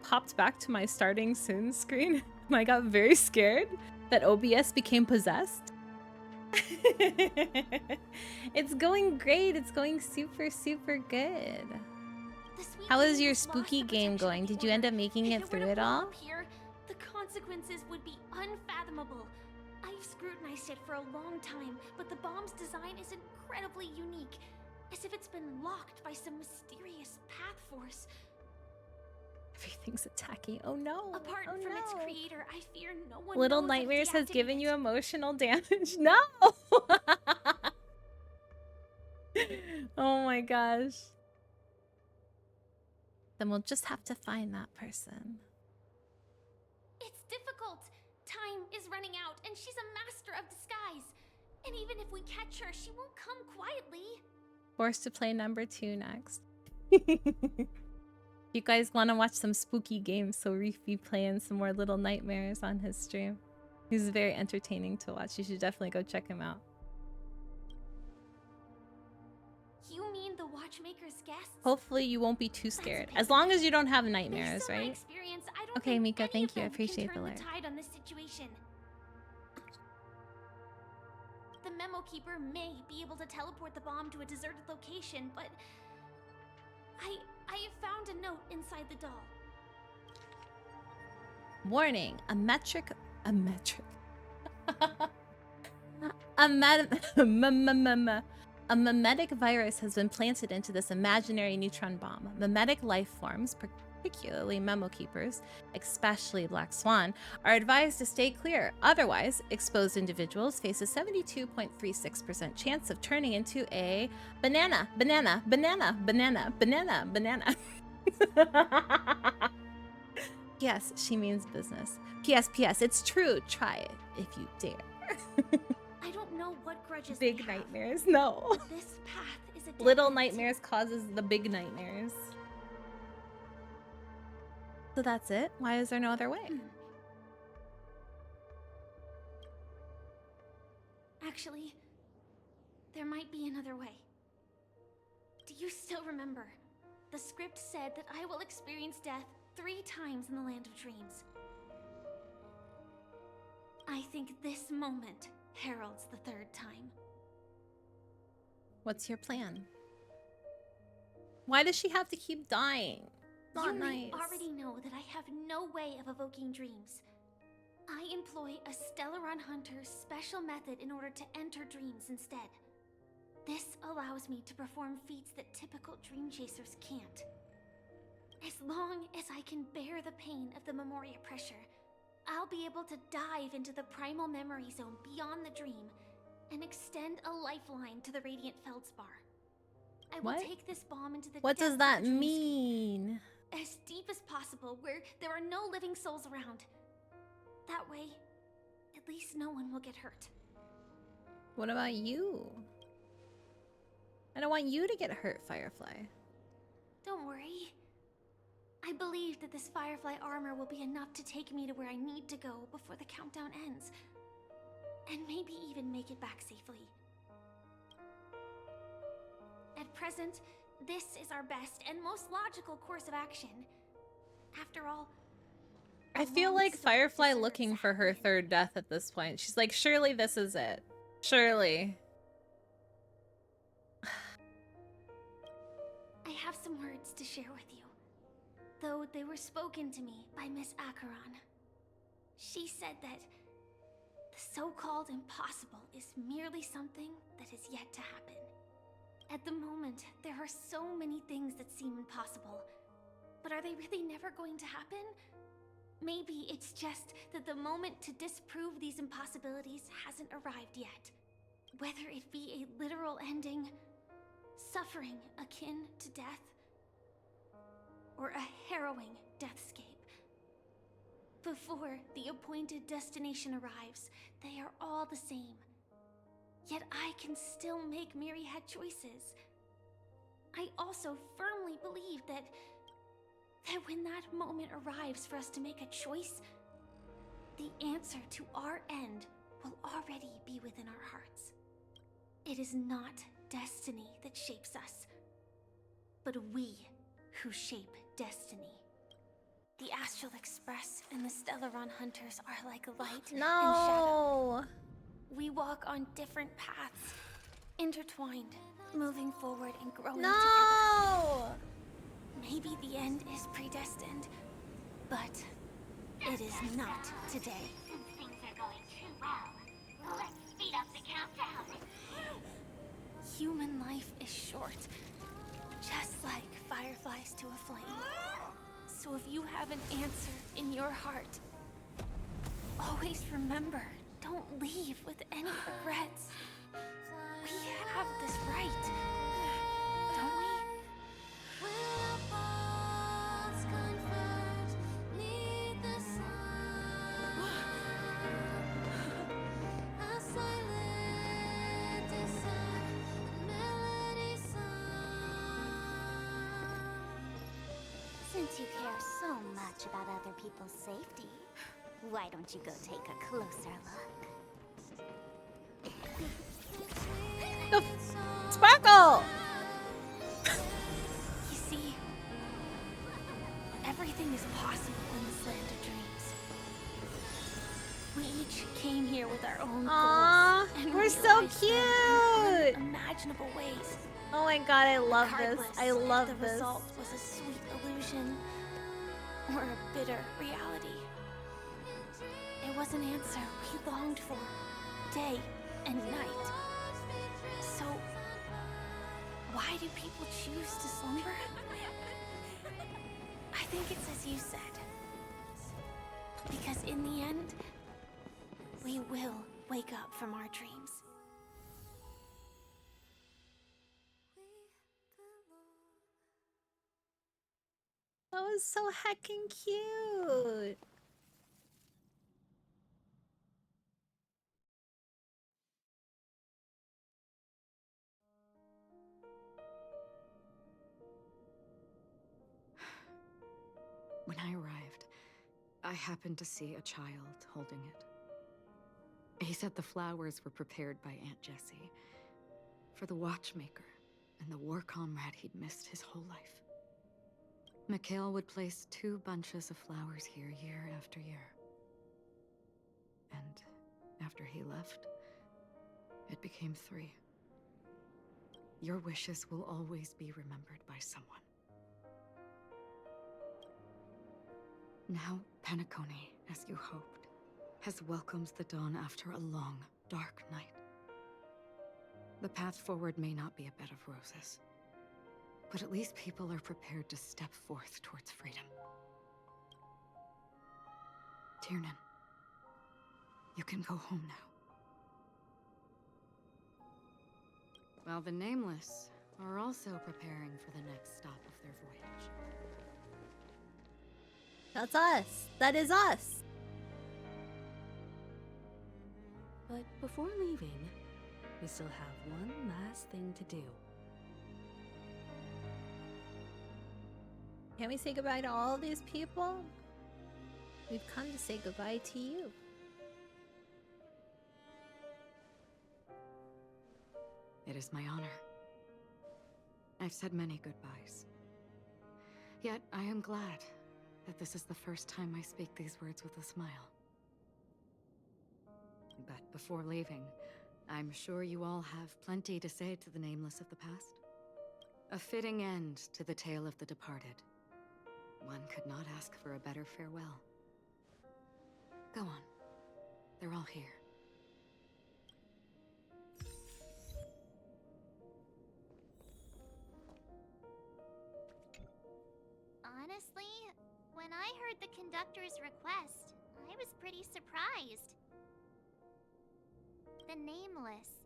popped back to my starting soon screen. And I got very scared that OBS became possessed. It's going great. It's going super, super good. How is your spooky game going? Did you end up making it through it all? Here, the consequences would be unfathomable. I've scrutinized it for a long time, but the bomb's design is incredibly unique, as if it's been locked by some mysterious path force. Everything's attacking. Oh no. Apart oh, from no. its creator, I fear no one Little knows how to Nightmares has deactivate given it. you emotional damage. No! Oh my gosh. Then we'll just have to find that person. It's difficult. Time is running out, and she's a master of disguise. And even if we catch her, she won't come quietly. Forced to play number 2 next. You guys want to watch some spooky games, so Reef be playing some more Little Nightmares on his stream. He's very entertaining to watch. You should definitely go check him out. You mean the watchmaker's guests? Hopefully you won't be too scared. As long as you don't have nightmares, Based on my right? experience, I don't Okay, think Mika, any thank of you. I them appreciate can the turn alert. the tide on this situation. The memo keeper may be able to teleport the bomb to a deserted location, but I have found a note inside the doll. Warning, a metric a memetic virus has been planted into this imaginary neutron bomb. Memetic life forms, particularly memo keepers, especially Black Swan, are advised to stay clear. Otherwise, exposed individuals face a 72.36% chance of turning into a banana. Yes, she means business. P.S. It's true. Try it if you dare. I don't know what grudges Big they have, nightmares. No. but this path is a dead Little end. nightmares causes the big nightmares. So that's it? Why is there no other way? Actually, there might be another way. Do you still remember? The script said that I will experience death 3 times in the Land of Dreams. I think this moment heralds the 3rd time. What's your plan? Why does she have to keep dying? Not You nice. may already know that I have no way of evoking dreams. I employ a Stellaron Hunter's special method in order to enter dreams instead. This allows me to perform feats that typical dream chasers can't. As long as I can bear the pain of the Memoria pressure, I'll be able to dive into the primal memory zone beyond the dream and extend a lifeline to the Radiant Feldspar. I will What? take this bomb into the What depths does of that the dreamscape, mean? as deep as possible, where there are no living souls around. That way, at least no one will get hurt. What about you? I don't want you to get hurt, Firefly. Don't worry. I believe that this Firefly armor will be enough to take me to where I need to go before the countdown ends. And maybe even make it back safely. At present, this is our best and most logical course of action. After all, I feel like Firefly looking for her 3rd death at this point. She's like, surely this is it. Surely. I have some words to share with you, though they were spoken to me by Miss Acheron. She said that the so-called impossible is merely something that is yet to happen. At the moment, there are so many things that seem impossible, but are they really never going to happen? Maybe it's just that the moment to disprove these impossibilities hasn't arrived yet. Whether it be a literal ending, suffering akin to death, or a harrowing deathscape, before the appointed destination arrives, they are all the same. Yet I can still make myriad choices. I also firmly believe that when that moment arrives for us to make a choice, the answer to our end will already be within our hearts. It is not destiny that shapes us, but we who shape destiny. The Astral Express and the Stellaron Hunters are like light and shadow. No. We walk on different paths, intertwined, moving forward and growing together. No. Maybe the end is predestined, but it is not today. Since things are going too well, let's speed up the countdown. Human life is short, just like fireflies to a flame. So if you have an answer in your heart, always remember, don't leave with any regrets. We have this right, don't we? Since you care so much about other people's safety, why don't you go take a closer look? Sparkle. You see, everything is possible in this land of dreams. We each came here with our own Aw, goals, and we're so realized them in cute. unimaginable ways. Oh my god, I love this. Regardless I love if the this. result was a sweet illusion or a bitter reality. It was an answer we longed for, day and night. So, why do people choose to slumber? I think it's as you said. Because in the end, we will wake up from our dreams. That was so heckin' cute. When I arrived, I happened to see a child holding it. He said the flowers were prepared by Aunt Jessie for the watchmaker and the war comrade he'd missed his whole life. Mikhail would place 2 bunches of flowers here year after year. And after he left, it became 3. Your wishes will always be remembered by someone. Now, Penacony, as you hoped, has welcomed the dawn after a long, dark night. The path forward may not be a bed of roses, but at least people are prepared to step forth towards freedom. Tiernan, you can go home now. While the Nameless are also preparing for the next stop of their voyage. That's us. That is us. But before leaving, we still have one last thing to do. Can we say goodbye to all these people? We've come to say goodbye to you. It is my honor. I've said many goodbyes. Yet I am glad that this is the first time I speak these words with a smile. But before leaving, I'm sure you all have plenty to say to the Nameless of the past. A fitting end to the tale of the departed. One could not ask for a better farewell. Go on. They're all here. Honestly, when I heard the conductor's request, I was pretty surprised. The Nameless.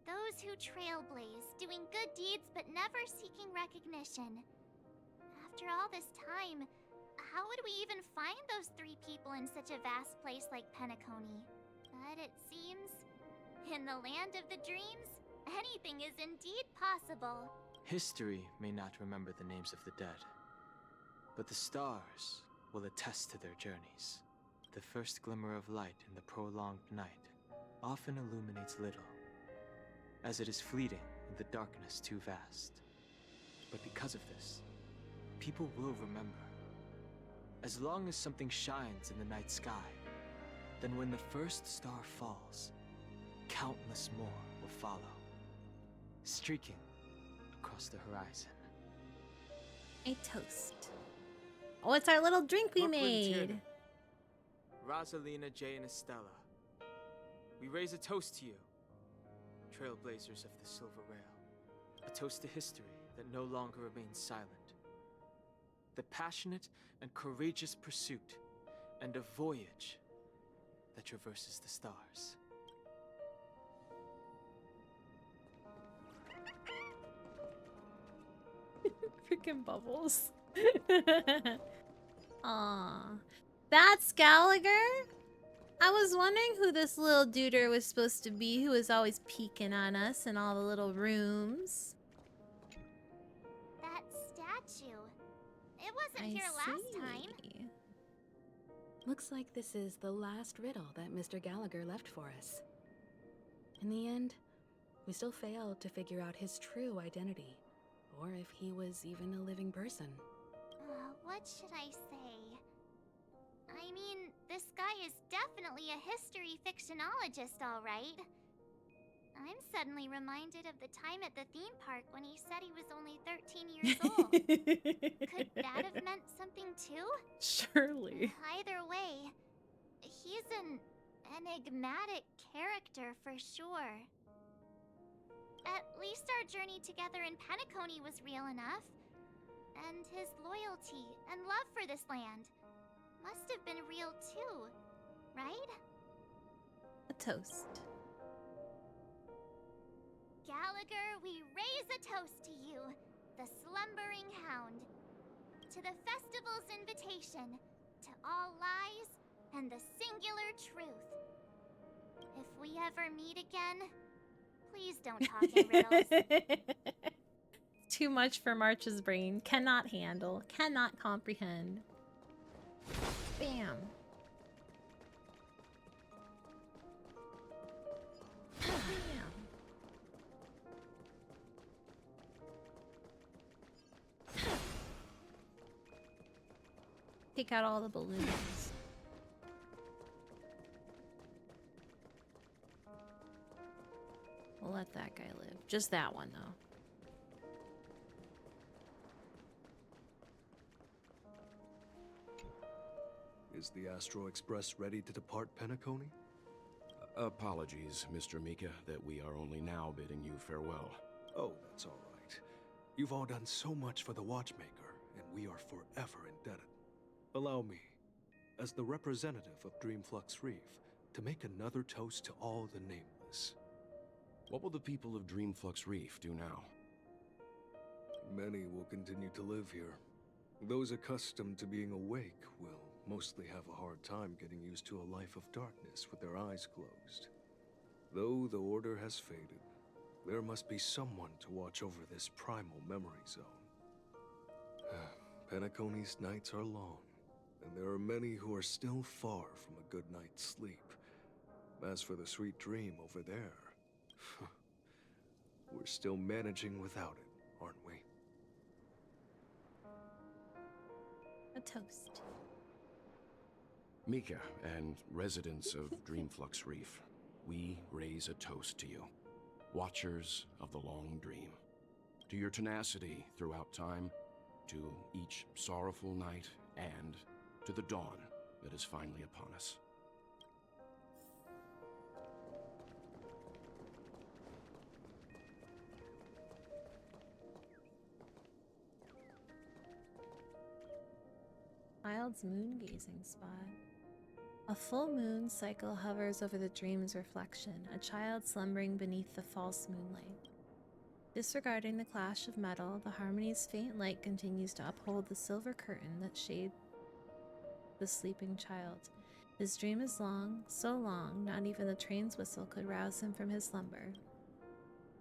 Those who trailblaze, doing good deeds but never seeking recognition. After all this time, how would we even find those 3 people in such a vast place like Penacony? But it seems, in the land of the dreams, anything is indeed possible. History may not remember the names of the dead, but the stars will attest to their journeys. The first glimmer of light in the prolonged night often illuminates little, as it is fleeting in the darkness too vast. But because of this, people will remember. As long as something shines in the night sky, then when the first star falls, countless more will follow, streaking across the horizon. A toast. Oh, it's our little drink we Brooklyn made. Tiernan, Rosalina, Jay, and Estella. We raise a toast to you, trailblazers of the Silver Rail. A toast to history that no longer remains silent. The passionate and courageous pursuit, and a voyage that traverses the stars. Freaking bubbles. Aw. That's Gallagher? I was wondering who this little duder was supposed to be who was always peeking on us in all the little rooms. That statue. It wasn't here last time. Looks like this is the last riddle that Mr. Gallagher left for us. In the end, we still failed to figure out his true identity, or if he was even a living person. What should I say? I mean, this guy is definitely a history fictionologist, all right. I'm suddenly reminded of the time at the theme park when he said he was only 13 years old. Could that have meant something too? Surely. Either way, he's an enigmatic character for sure. At least our journey together in Penacony was real enough. And his loyalty and love for this land must have been real too, right? A toast. Gallagher, we raise a toast to you, the slumbering hound. To the festival's invitation, to all lies and the singular truth. If we ever meet again, please don't talk in riddles. Too much for March's brain. Cannot handle. Cannot comprehend. Bam. Bam. Take out all the balloons. We'll let that guy live. Just that one, though. Is the Astro Express ready to depart Penacony? Apologies, Mr. Mika, that we are only now bidding you farewell. Oh, that's all right. You've all done so much for the Watchmaker, and we are forever indebted. Allow me, as the representative of Dreamflux Reef, to make another toast to all the nameless. What will the people of Dreamflux Reef do now? Many will continue to live here. Those accustomed to being awake will mostly have a hard time getting used to a life of darkness with their eyes closed. Though the order has faded, there must be someone to watch over this primal memory zone. Penacony's nights are long, and there are many who are still far from a good night's sleep. As for the sweet dream over there, we're still managing without it, aren't we? A toast. Mika and residents of Dreamflux Reef, we raise a toast to you, watchers of the long dream, to your tenacity throughout time, to each sorrowful night, and to the dawn that is finally upon us. Child's moon gazing spot. A full moon cycle hovers over the dream's reflection, a child slumbering beneath the false moonlight. Disregarding the clash of metal, the harmony's faint light continues to uphold the silver curtain that shades the sleeping child. His dream is long, so long, not even the train's whistle could rouse him from his slumber.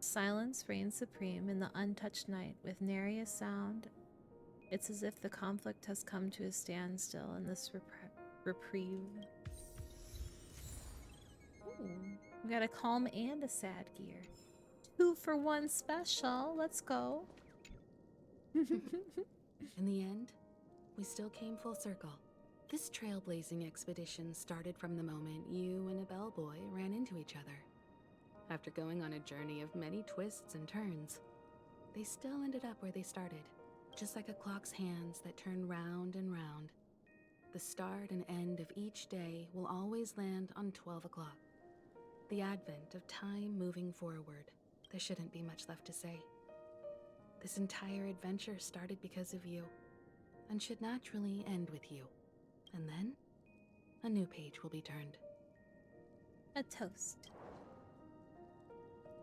Silence reigns supreme in the untouched night, with nary a sound. It's as if the conflict has come to a standstill in this reprieve. Ooh, we got a calm and a sad gear. 2-for-1 special. Let's go. In the end, we still came full circle. This trailblazing expedition started from the moment you and a bellboy ran into each other. After going on a journey of many twists and turns, they still ended up where they started, just like a clock's hands that turn round and round. The start and end of each day will always land on 12 o'clock. The advent of time moving forward. There shouldn't be much left to say. This entire adventure started because of you, and should naturally end with you. And then, a new page will be turned. A toast.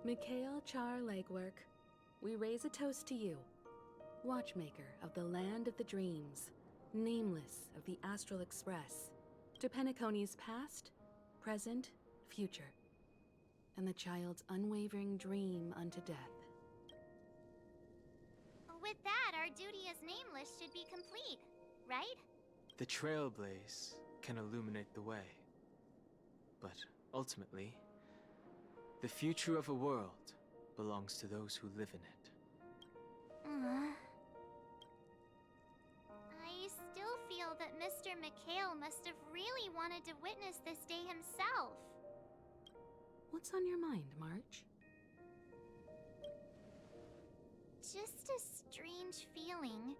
Mikhail Char Legwork, we raise a toast to you, watchmaker of the land of the dreams, nameless of the Astral Express, to Penacony's past, present, future, and the child's unwavering dream unto death. With that, our duty as nameless should be complete, right? The trailblaze can illuminate the way. But ultimately, the future of a world belongs to those who live in it. I still feel that Mr. Mikhail must have really wanted to witness this day himself. What's on your mind, March? Just a strange feeling.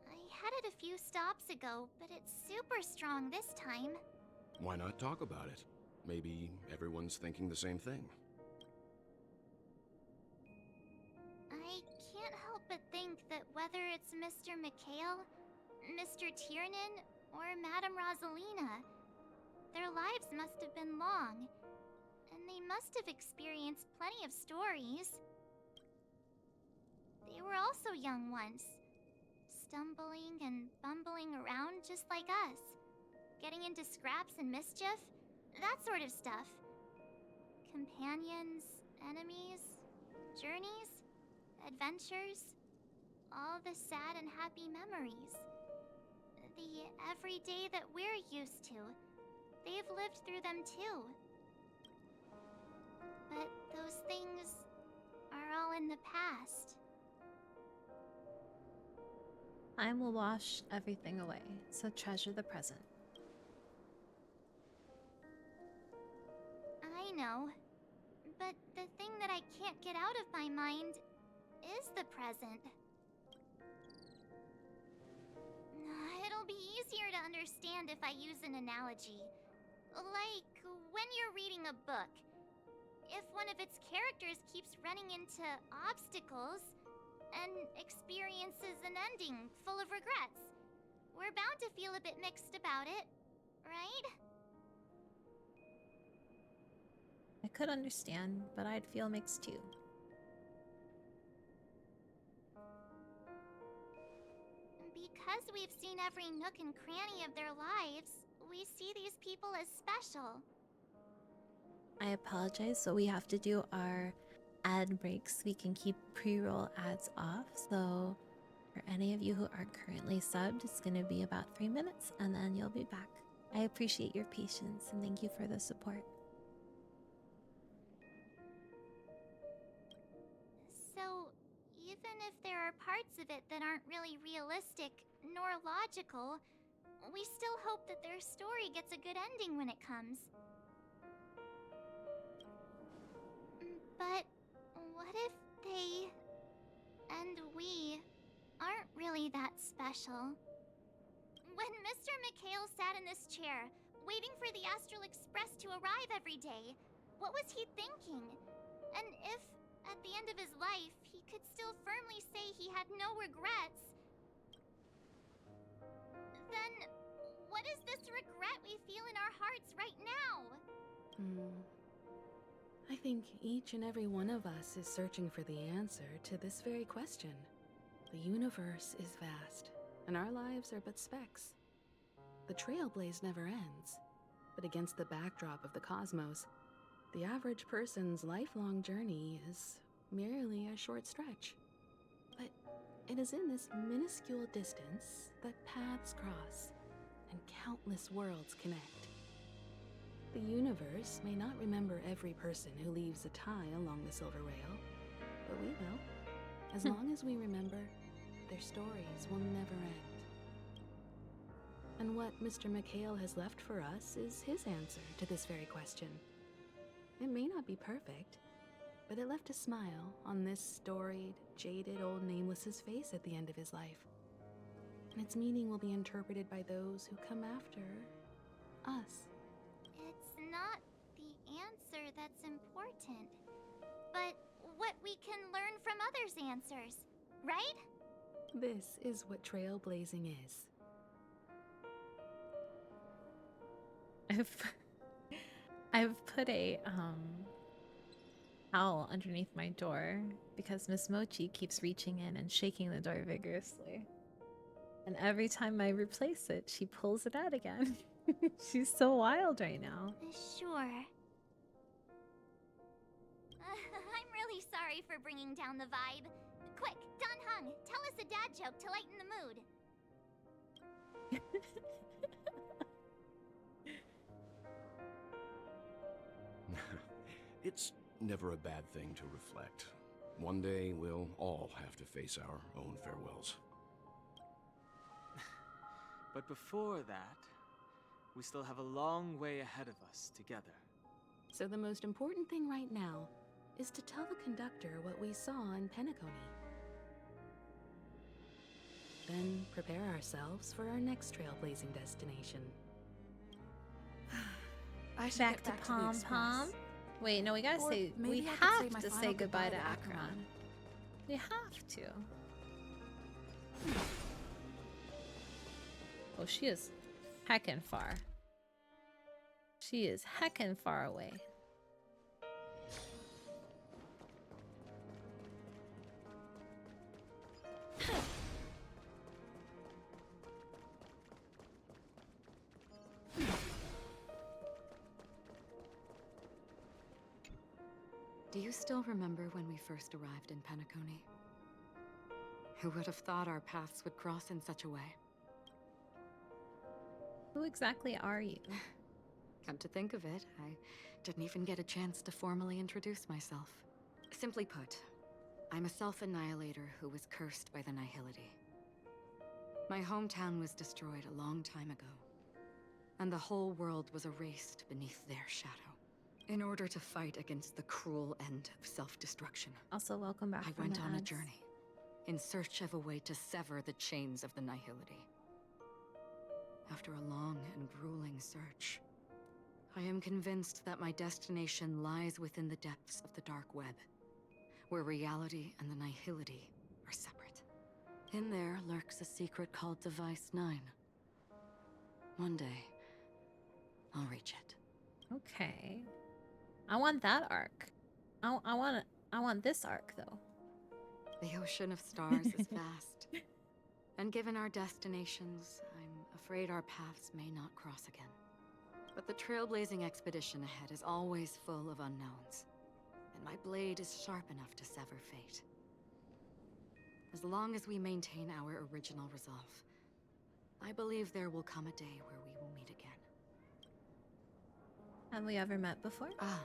I had it a few stops ago, but it's super strong this time. Why not talk about it? Maybe everyone's thinking the same thing. I can't help but think that whether it's Mr. Mikhail, Mr. Tiernan, or Madame Rosalina, their lives must have been long, and they must have experienced plenty of stories. They were also young once, stumbling and bumbling around just like us, getting into scraps and mischief, that sort of stuff. Companions, enemies, journeys, adventures, all the sad and happy memories. The everyday that we're used to, they've lived through them too. But those things are all in the past. Time will wash everything away, so treasure the present. I know, but the thing that I can't get out of my mind is the present. It'll be easier to understand if I use an analogy. Like when you're reading a book. If one of its characters keeps running into obstacles and experiences an ending full of regrets, we're bound to feel a bit mixed about it, right? I could understand, but I'd feel mixed too. Because we've seen every nook and cranny of their lives, we see these people as special. I apologize, so we have to do our ad breaks. We can keep pre-roll ads off, so for any of you who are currently subbed, it's going to be about 3 minutes, and then you'll be back. I appreciate your patience, and thank you for the support. So, even if there are parts of it that aren't really realistic nor logical, we still hope that their story gets a good ending when it comes. But what if they and we aren't really that special? When Mr. Mikhail sat in this chair, waiting for the Astral Express to arrive every day, what was he thinking? And if, at the end of his life, he could still firmly say he had no regrets, then what is this regret we feel in our hearts right now? I think each and every one of us is searching for the answer to this very question. The universe is vast, and our lives are but specks. the trailblaze never ends. But against the backdrop of the cosmos, the average person's lifelong journey is merely a short stretch. But it is in this minuscule distance that paths cross and countless worlds connect. The universe may not remember every person who leaves a tie along the Silver Rail, but we will. As long as we remember, their stories will never end. And what Mr. McHale has left for us is his answer to this very question. It may not be perfect, but it left a smile on this storied, jaded old Nameless's face at the end of his life. And its meaning will be interpreted by those who come after us. It's not the answer that's important, but what we can learn from others' answers, right? This is what trailblazing is. I've put a towel underneath my door because Miss Mochi keeps reaching in and shaking the door vigorously. And every time I replace it, she pulls it out again. She's so wild right now. Sure. I'm really sorry for bringing down the vibe. Quick, Don Hung, tell us a dad joke to lighten the mood. It's never a bad thing to reflect. One day, we'll all have to face our own farewells. But before that, we still have a long way ahead of us together. So the most important thing right now is to tell the conductor what we saw in Penacony. Then prepare ourselves for our next trailblazing destination. I should Back get to back Pom the Pom. Express. Wait, no, we gotta Or say, maybe we I could have say my to final say goodbye to Acheron. Acheron. We have to. Oh, she is heckin' far. She is heckin' far away. Do you still remember when we first arrived in Penacony? Who would have thought our paths would cross in such a way? Who exactly are you? Come to think of it, I didn't even get a chance to formally introduce myself. Simply put, I'm a self-annihilator who was cursed by the Nihility. My hometown was destroyed a long time ago, and the whole world was erased beneath their shadow. In order to fight against the cruel end of self-destruction, Also, welcome back. I from went the on a ads. journey, in search of a way to sever the chains of the Nihility. After a long and grueling search, I am convinced that my destination lies within the depths of the dark web, where reality and the Nihility are separate. In there lurks a secret called Device 9. One day, I'll reach it. Okay. I want that arc. I want this arc though. The ocean of stars is vast, and given our destinations, I'm afraid our paths may not cross again. But the trailblazing expedition ahead is always full of unknowns, and my blade is sharp enough to sever fate. As long as we maintain our original resolve, I believe there will come a day where we will meet again. Have we ever met before? Ah.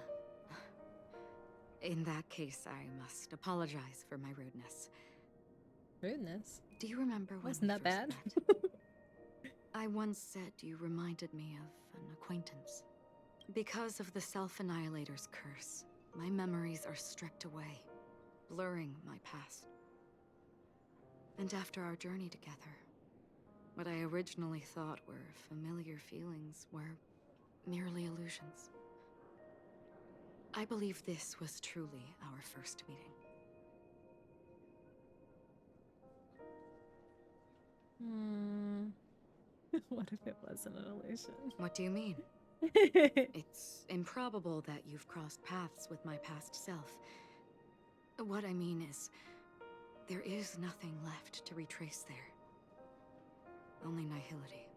In that case, I must apologize for my rudeness. Rudeness? Do you remember when Wasn't we that first bad? met? I once said you reminded me of an acquaintance. Because of the Self-Annihilator's curse, my memories are stripped away, blurring my past. And after our journey together, what I originally thought were familiar feelings were merely illusions. I believe this was truly our first meeting. What if it wasn't an illusion? What do you mean? It's improbable that you've crossed paths with my past self. What I mean is, there is nothing left to retrace there. Only nihility.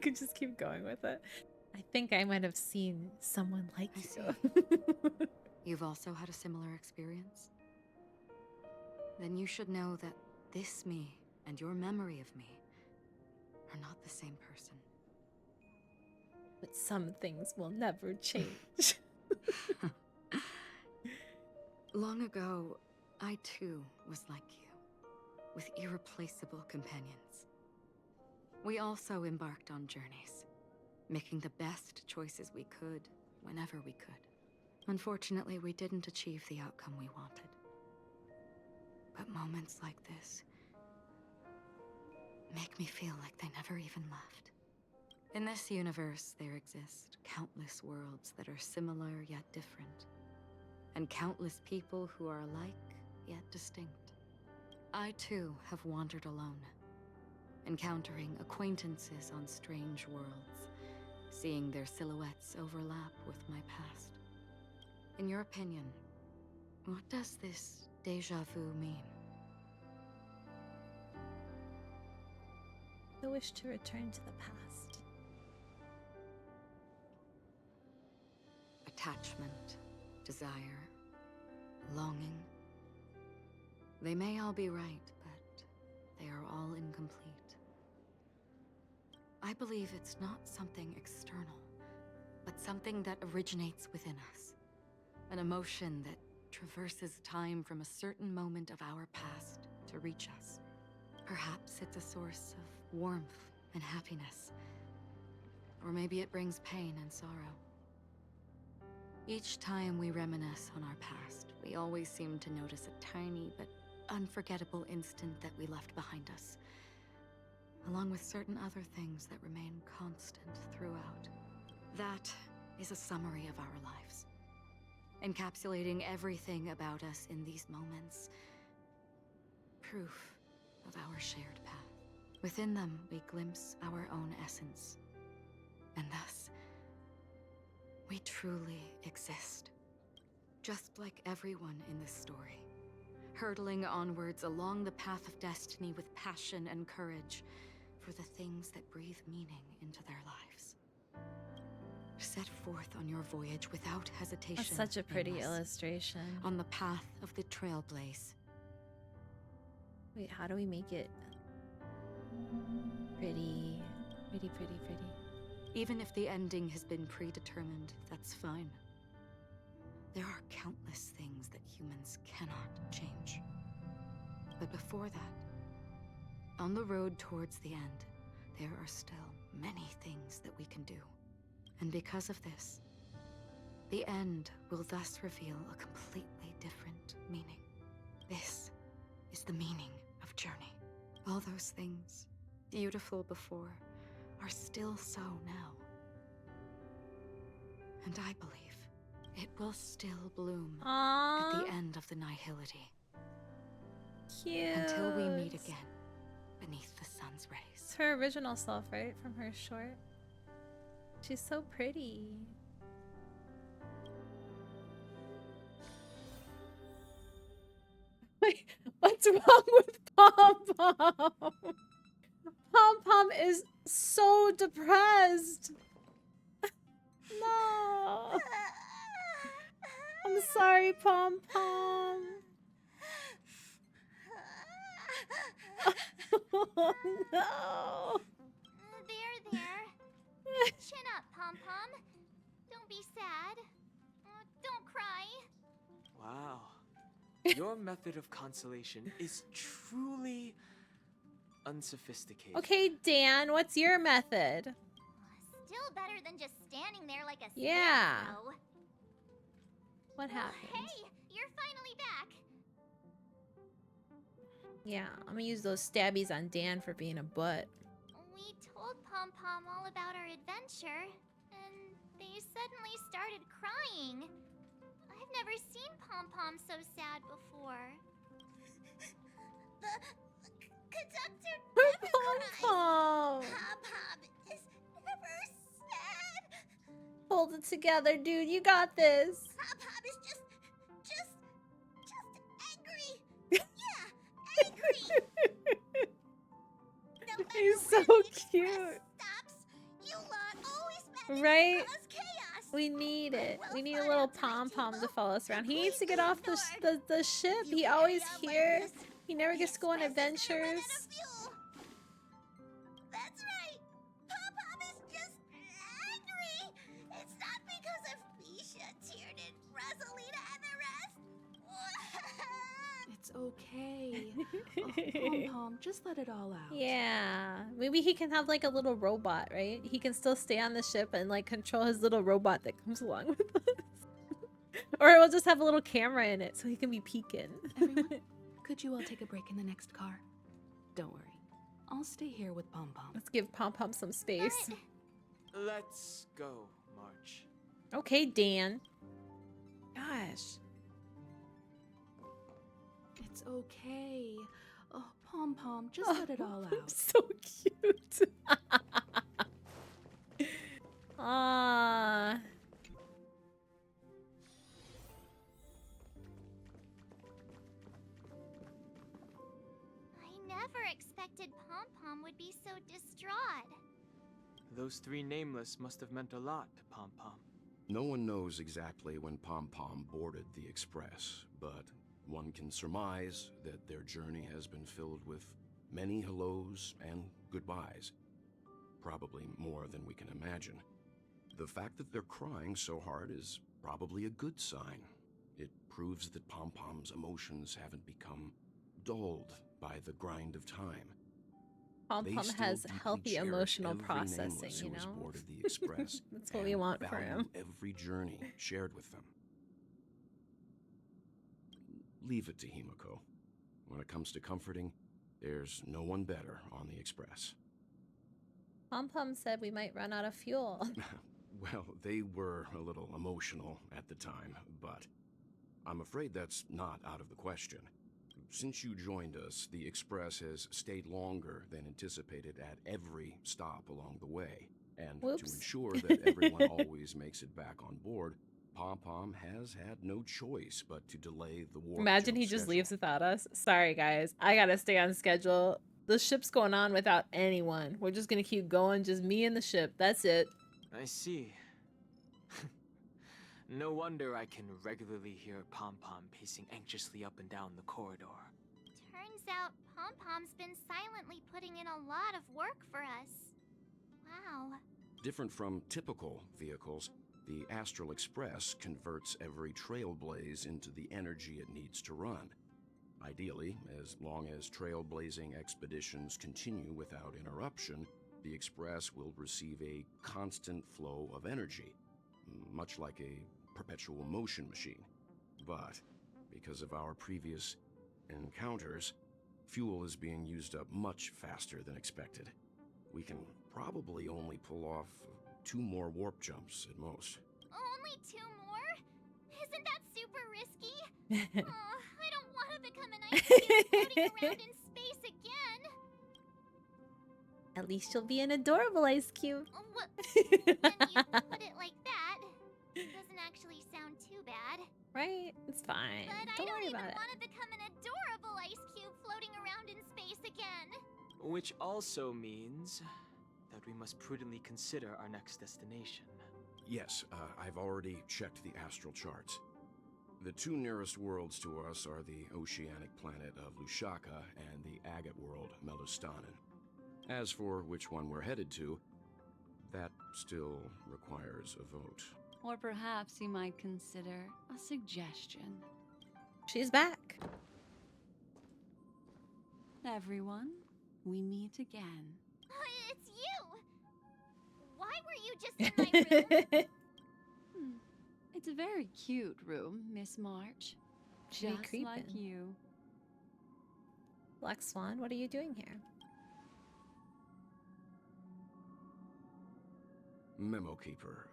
could just keep going with it. I think I might have seen someone like I you. see. You've also had a similar experience? Then you should know that this me and your memory of me are not the same person. But some things will never change. Long ago, I too was like you, with irreplaceable companions. We also embarked on journeys, making the best choices we could, whenever we could. Unfortunately, we didn't achieve the outcome we wanted. But moments like this make me feel like they never even left. In this universe, there exist countless worlds that are similar yet different, and countless people who are alike yet distinct. I too have wandered alone, encountering acquaintances on strange worlds, seeing their silhouettes overlap with my past. In your opinion, what does this déjà vu mean? I wish to return to the past. Attachment, desire, longing. They may all be right, but they are all incomplete. I believe it's not something external, but something that originates within us. An emotion that traverses time from a certain moment of our past to reach us. Perhaps it's a source of warmth and happiness. Or maybe it brings pain and sorrow. Each time we reminisce on our past, we always seem to notice a tiny but unforgettable instant that we left behind us, along with certain other things that remain constant throughout. That is a summary of our lives, encapsulating everything about us in these moments. Proof of our shared path. Within them, we glimpse our own essence, and thus, we truly exist. Just like everyone in this story, hurtling onwards along the path of destiny with passion and courage for the things that breathe meaning into their lives. Set forth on your voyage without hesitation. That's such a pretty nameless, illustration. on the path of the Trailblaze. Wait, how do we make it pretty? Pretty, pretty, pretty. Even if the ending has been predetermined, that's fine. There are countless things that humans cannot change. But before that, on the road towards the end, there are still many things that we can do. And because of this, the end will thus reveal a completely different meaning. This is the meaning of journey. All those things, beautiful before, are still so now. And I believe it will still bloom Aww. at the end of the nihility. Cute. Until we meet again beneath the sun's rays. It's her original self, right? From her short. She's so pretty. Wait, what's wrong with Pom Pom? Pom Pom is so depressed. No. I'm sorry, Pom Pom. Oh, no. There. Chin up, Pom Pom. Don't be sad. Don't cry. Wow. Your method of consolation is truly unsophisticated. Okay, Dan, what's your method? Still better than just standing there like a Yeah. scarecrow. What happened? Hey, you're finally back. Yeah, I'm gonna use those stabbies on Dan for being a butt. We told Pom Pom all about our adventure, and they suddenly started crying. I've never seen Pom Pom so sad before. The conductor never cries. Pom Pom! Pom Pom is never sad. Hold it together, dude. You got this. Pom Pom is just angry. Yeah, angry. No matter He's so when the cute. express stops, Right? Cause chaos. We need it. Well We need a thought little out tonight, pom-pom to Hugo. follow us around. He needs to get Queenly off the ship. If you He carry always on like here. this, He never the gets to go on Express is gonna run out of adventures. fuel. That's right. Pom-Pom is just angry. It's not because of Misha, Tiernan, Rosalina, and the rest. It's okay. Oh, Pom-Pom, just let it all out. Yeah. Maybe he can have like a little robot, right? He can still stay on the ship and like control his little robot that comes along with us. Or we'll just have a little camera in it so he can be peeking. Everyone, could you all take a break in the next car? Don't worry. I'll stay here with Pom-Pom. Let's give Pom-Pom some space. Let's go, March. Okay, Dan. Gosh. It's okay. Oh, Pom-Pom, just let it all out. So cute. Ah. I never expected Pom-Pom would be so distraught. Those three nameless must have meant a lot to Pom Pom. No one knows exactly when Pom Pom boarded the Express, but one can surmise that their journey has been filled with many hellos and goodbyes. Probably more than we can imagine. The fact that they're crying so hard is probably a good sign. It proves that Pom Pom's emotions haven't become dulled by the grind of time. Pom-Pom has deeply healthy cherish emotional every processing, nameless you who has know? boarded the Express. That's what we and want for value him. every journey shared with them. Leave it to Himiko. When it comes to comforting, there's no one better on the Express. Pom-Pom said we might run out of fuel. Well, they were a little emotional at the time, but I'm afraid that's not out of the question. Since you joined us, the Express has stayed longer than anticipated at every stop along the way. And Whoops. to ensure that everyone always makes it back on board, Pom-Pom has had no choice but to delay the warp Imagine jump he just schedule. leaves without us. Sorry, guys. I gotta stay on schedule. The ship's going on without anyone. We're just gonna keep going, just me and the ship. That's it. I see. No wonder I can regularly hear Pom Pom pacing anxiously up and down the corridor. Turns out Pom-Pom's been silently putting in a lot of work for us. Wow. Different from typical vehicles, the Astral Express converts every trailblaze into the energy it needs to run. Ideally, as long as trailblazing expeditions continue without interruption, the Express will receive a constant flow of energy, much like a perpetual motion machine. But because of our previous encounters, fuel is being used up much faster than expected. We can probably only pull off 2 more warp jumps at most. Only 2 more? Isn't that super risky? Oh, I don't want to become an ice cube floating around in space again. At least you'll be an adorable ice cube. When you put it like that, it doesn't actually sound too bad. Right? It's fine. But Don't I worry don't even about it. want to become an adorable ice cube floating around in space again. Which also means that we must prudently consider our next destination. Yes, I've already checked the astral charts. The 2 nearest worlds to us are the oceanic planet of Lushaka and the agate world, Melustanen. As for which one we're headed to, that still requires a vote. Or perhaps you might consider a suggestion. She's back. Everyone, we meet again. It's you! Why were you just in my room? It's a very cute room, Miss March. She Just creepin'. like you. Black Swan, what are you doing here? Memo Keeper,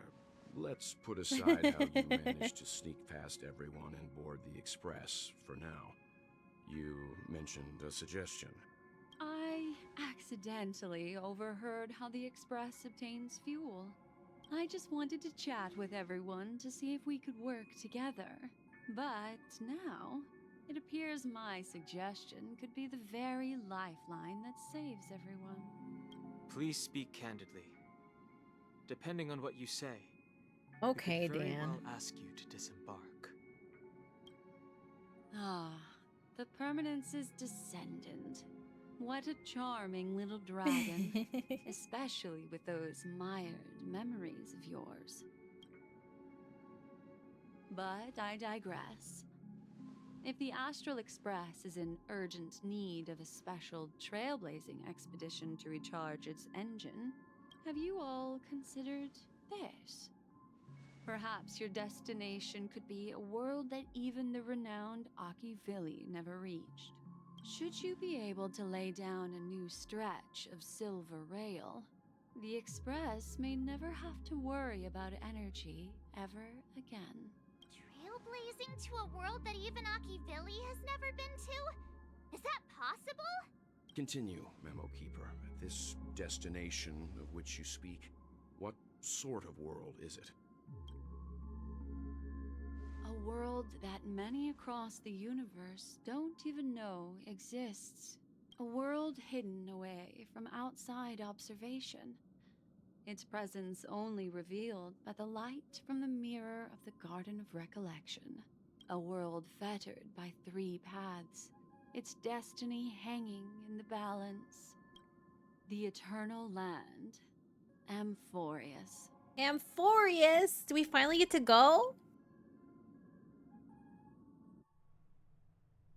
let's put aside how you managed to sneak past everyone and board the Express for now. You mentioned a suggestion. I accidentally overheard how the Express obtains fuel. I just wanted to chat with everyone to see if we could work together. But now, it appears my suggestion could be the very lifeline that saves everyone. Please speak candidly. depending on what you say, Okay, we could very Dan. well ask you to disembark. Ah, the Permanence's descendant. What a charming little dragon, especially with those mired memories of yours. But I digress. If the Astral Express is in urgent need of a special trailblazing expedition to recharge its engine, have you all considered this? Perhaps your destination could be a world that even the renowned Akivili never reached. Should you be able to lay down a new stretch of Silver Rail, the Express may never have to worry about energy ever again. Trailblazing to a world that even Akivili has never been to? Is that possible? Continue, Memo Keeper. This destination of which you speak, what sort of world is it? A world that many across the universe don't even know exists. A world hidden away from outside observation. Its presence only revealed by the light from the mirror of the Garden of Recollection. A world fettered by 3 paths, its destiny hanging in the balance. The Eternal Land, Amphorius. Amphorius! Do we finally get to go?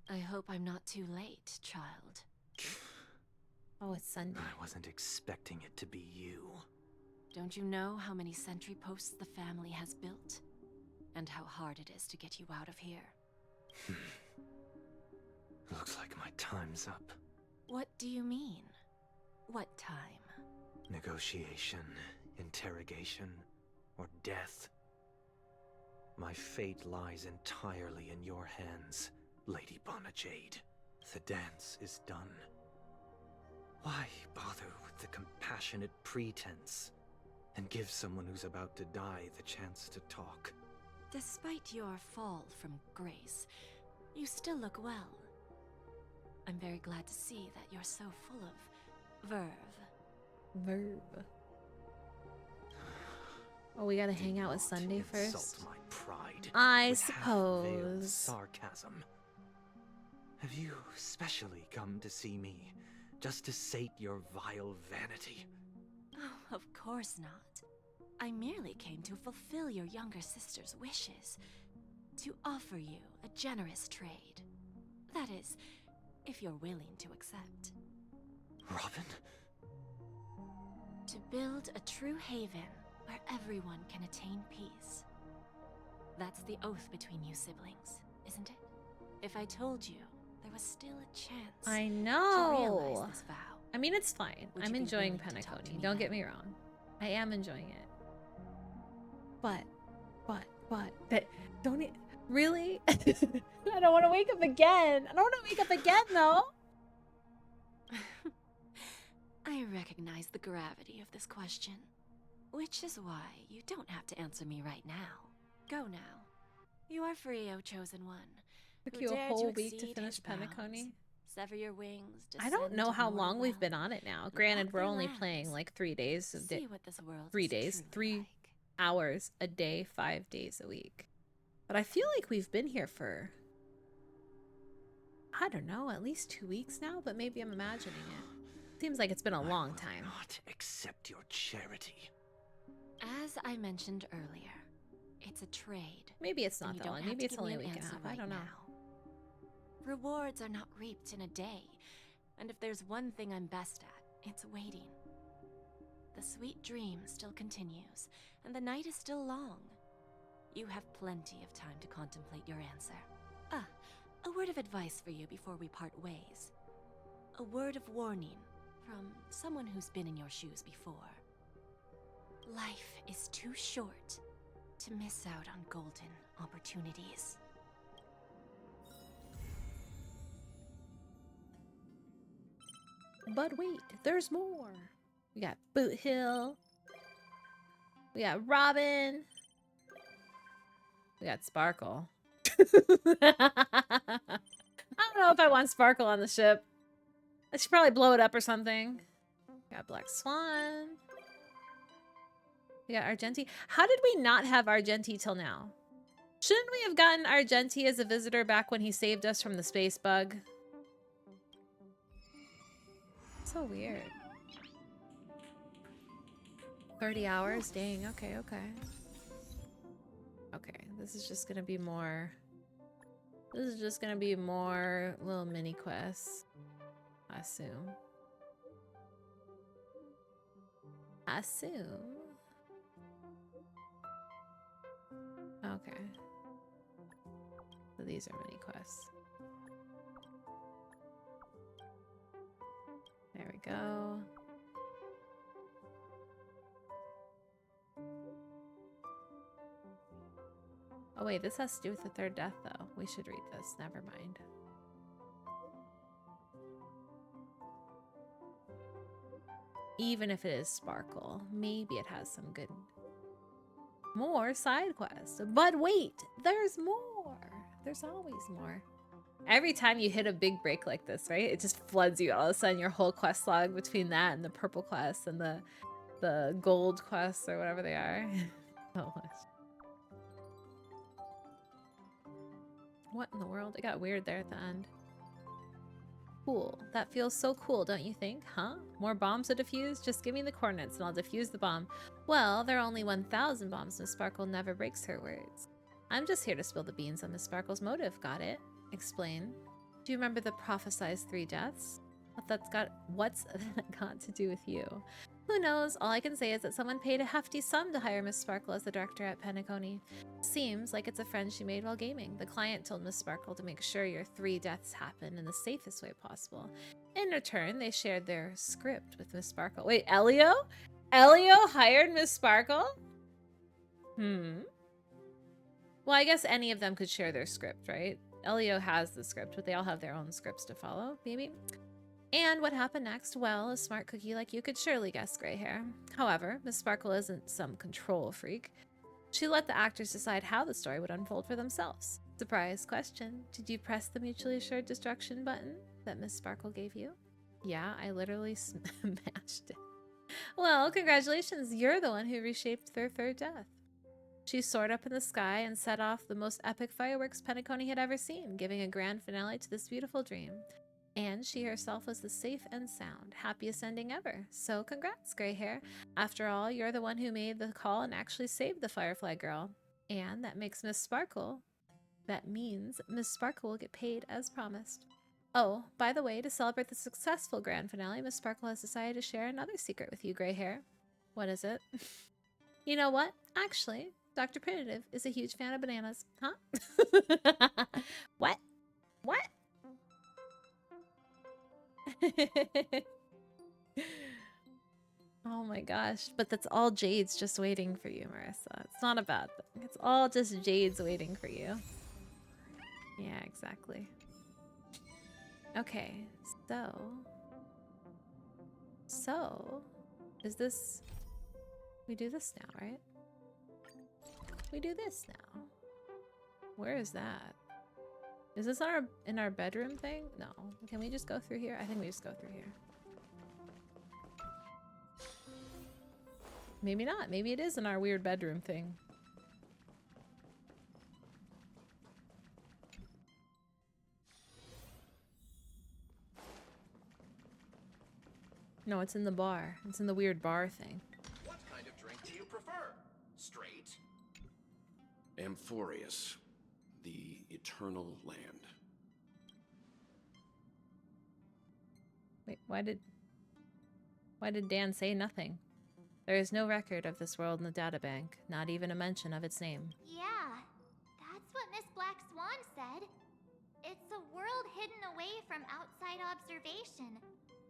I hope I'm not too late, child. Oh, it's Sunday. I wasn't expecting it to be you. Don't you know how many sentry posts the family has built? And how hard it is to get you out of here? Looks like my time's up. What do you mean? What time? Negotiation, interrogation, or death. My fate lies entirely in your hands, Lady Bonajade. The dance is done. Why bother with the compassionate pretense and give someone who's about to die the chance to talk? Despite your fall from grace, you still look well. I'm very glad to see that you're so full of verve. Oh, we gotta hang out with Sunday Insult first? my pride I with half-veiled suppose. sarcasm. Have you specially come to see me just to sate your vile vanity? Oh, of course not. I merely came to fulfill your younger sister's wishes. To offer you a generous trade. That is, if you're willing to accept. Robin? To build a true haven where everyone can attain peace. That's the oath between you siblings, isn't it? If I told you there was still a chance I to know. realize this vow. I mean, it's fine. Would I'm you be enjoying willing to talk to Penacony. me Don't then? get me wrong. I am enjoying it. But, that don't it really? I don't want to wake up again. I don't want to wake up again though. I recognize the gravity of this question, which is why you don't have to answer me right now. Go now. You are free, O Chosen One. Took who you a dared whole to week to exceed finish his bounds, Penacony? Sever your wings. I don't descend know to how mortal long we've realm, been on it now. and Granted, walk we're their only lands. playing like 3 days a day. See what this world 3 is days, truly 3 like. hours a day, 5 days a week. But I feel like we've been here for, I don't know, at least 2 weeks now, but maybe I'm imagining it. Seems like it's been a long time. Not accept your charity. As I mentioned earlier, it's a trade. Maybe it's and not you that don't long. have Maybe to it's give me only a an week and a answer half. I right don't know. now. Rewards are not reaped in a day, and if there's one thing I'm best at, it's waiting. The sweet dream still continues, and the night is still long. You have plenty of time to contemplate your answer. Ah, a word of advice for you before we part ways. A word of warning from someone who's been in your shoes before. Life is too short to miss out on golden opportunities. But wait, there's more. We got Boot Hill. We got Robin. We got Sparkle. I don't know if I want Sparkle on the ship. I should probably blow it up or something. Got Black Swan. We got Argenti. How did we not have Argenti till now? Shouldn't we have gotten Argenti as a visitor back when he saved us from the space bug? So weird. 30 hours? Dang, okay, okay. Okay, this is just gonna be more... This is just gonna be more little mini quests, I assume. I assume. Okay. So these are mini quests. There we go. Oh wait, this has to do with the third death though. We should read this, never mind. Even if it is Sparkle, maybe it has some good... More side quests. But wait, there's more. There's always more. Every time you hit a big break like this, right? It just floods you. All of a sudden, your whole quest log between that and the purple quests and the gold quests or whatever they are. So much. What in the world? It got weird there at the end. Cool. That feels so cool, don't you think? Huh? More bombs to defuse? Just give me the coordinates and I'll defuse the bomb. Well, there are only 1,000 bombs. Miss Sparkle never breaks her words. I'm just here to spill the beans on Miss Sparkle's motive. Got it? Explain. Do you remember the prophesized 3 deaths? What's that got to do with you? Who knows? All I can say is that someone paid a hefty sum to hire Miss Sparkle as the director at Penacony. Seems like it's a friend she made while gaming. The client told Miss Sparkle to make sure your 3 deaths happen in the safest way possible. In return, they shared their script with Miss Sparkle. Wait, Elio? Elio hired Miss Sparkle? Well, I guess any of them could share their script, right? Elio has the script, but they all have their own scripts to follow, maybe? And what happened next? Well, a smart cookie like you could surely guess gray hair. However, Miss Sparkle isn't some control freak. She let the actors decide how the story would unfold for themselves. Surprise question. Did you press the mutually assured destruction button that Miss Sparkle gave you? Yeah, I literally smashed it. Well, congratulations. You're the one who reshaped their 3rd death. She soared up in the sky and set off the most epic fireworks Penacony had ever seen, giving a grand finale to this beautiful dream. And she herself was the safe and sound, happiest ending ever. So congrats, gray hair. After all, you're the one who made the call and actually saved the Firefly girl. And that makes Miss Sparkle. That means Miss Sparkle will get paid as promised. Oh, by the way, to celebrate the successful grand finale, Miss Sparkle has decided to share another secret with you, gray hair. What is it? You know what? Actually, Dr. Primitive is a huge fan of bananas. Huh? What? What? Oh my gosh, but that's all Jade's just waiting for you, Marissa. It's not a bad thing. It's all just Jade's waiting for you. Yeah, exactly. Okay, so is this... We do this now, right? We do this now. Where is that? Is this in our bedroom thing? No. Can we just go through here? I think we just go through here. Maybe not. Maybe it is in our weird bedroom thing. No, it's in the bar. It's in the weird bar thing. What kind of drink do you prefer? Straight? Amphorius, the eternal land. Wait, why did Dan say nothing? There is no record of this world in the databank, not even a mention of its name. Yeah, that's what Miss Black Swan said. It's a world hidden away from outside observation,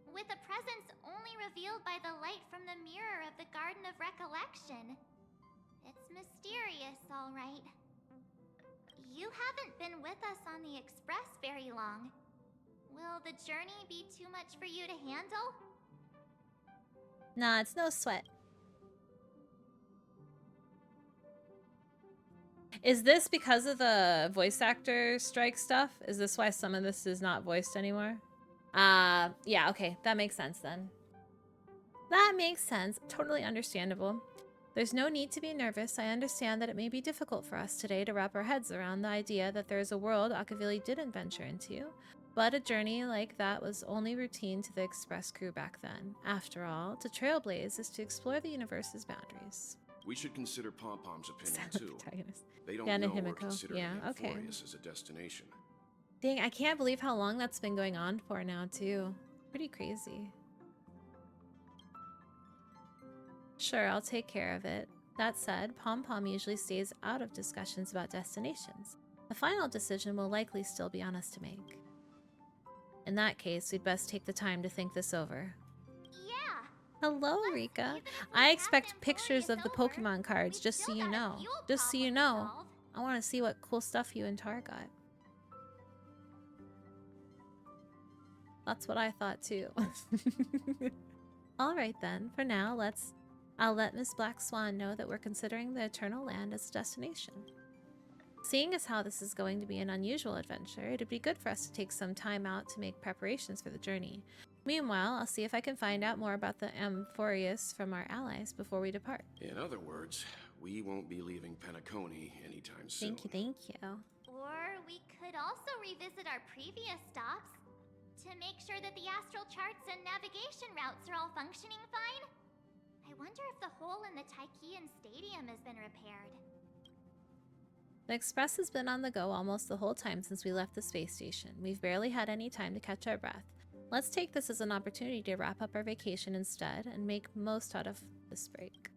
with a presence only revealed by the light from the mirror of the Garden of Recollection. It's mysterious, all right. You haven't been with us on the Express very long. Will the journey be too much for you to handle? Nah, it's no sweat. Is this because of the voice actor strike stuff? Is this why some of this is not voiced anymore? Yeah, okay. That makes sense then. That makes sense. Totally understandable. There's no need to be nervous. I understand that it may be difficult for us today to wrap our heads around the idea that there is a world Akavili didn't venture into, but a journey like that was only routine to the Express crew back then. After all, to trailblaze is to explore the universe's boundaries. We should consider Pom-Pom's opinion Sound like too. protagonist. They don't Yeah, know we're Nahimiko. considering Yeah, okay. Amphorius as a destination. Dang, I can't believe how long that's been going on for now, too. Pretty crazy. Sure, I'll take care of it. That said, Pom-Pom usually stays out of discussions about destinations. The final decision will likely still be on us to make. In that case, we'd best take the time to think this over. Yeah. Hello, Rika. I expect pictures of the Pokemon cards, just so you know. Just so you know. I want to see what cool stuff you and Tar got. That's what I thought too. Alright then, for now, I'll let Miss Black Swan know that we're considering the Eternal Land as a destination. Seeing as how this is going to be an unusual adventure, it'd be good for us to take some time out to make preparations for the journey. Meanwhile, I'll see if I can find out more about the Amphorius from our allies before we depart. In other words, we won't be leaving Penacony anytime soon. Thank you. Or we could also revisit our previous stops to make sure that the astral charts and navigation routes are all functioning fine. I wonder if the hole in the Taikian Stadium has been repaired. The Express has been on the go almost the whole time since we left the space station. We've barely had any time to catch our breath. Let's take this as an opportunity to wrap up our vacation instead and make most out of this break.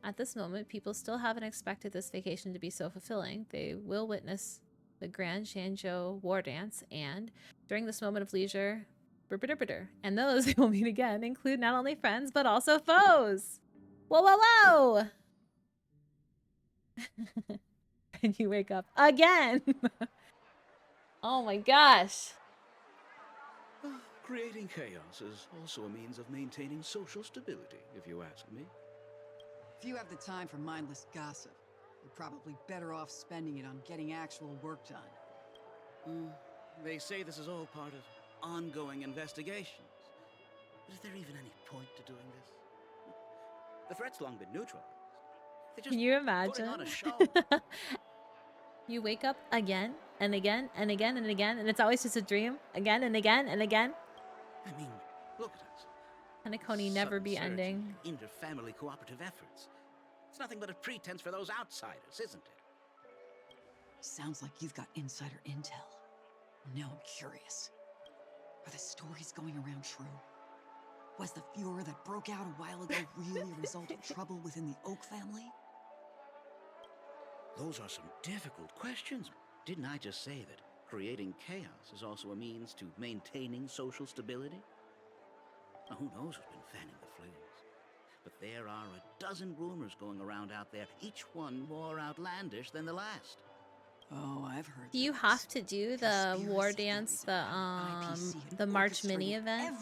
At this moment, people still haven't expected this vacation to be so fulfilling. They will witness the Grand Shanzhou War Dance, and during this moment of leisure, and those they will meet again include not only friends, but also foes! Whoa, whoa, whoa! And you wake up again! Oh my gosh! Creating chaos is also a means of maintaining social stability, if you ask me. If you have the time for mindless gossip, you're probably better off spending it on getting actual work done. They say this is all part of ongoing investigations. But is there even any point to doing this? The threat's long been neutralized. Can you imagine? Putting on a show. You wake up again and again and again and again, and it's always just a dream again and again and again. I mean, look at us. Penacony never be ending. Inter-family cooperative efforts. It's nothing but a pretense for those outsiders, isn't it? Sounds like you've got insider intel. Now I'm curious. Are the stories going around true? Was the furor that broke out a while ago really a result of trouble within the Oak family? Those are some difficult questions. Didn't I just say that creating chaos is also a means to maintaining social stability? Now, who knows who's been fanning the flames? But there are a dozen rumors going around out there, each one more outlandish than the last. Oh, I've heard. Do you have to do the war dance, the March mini event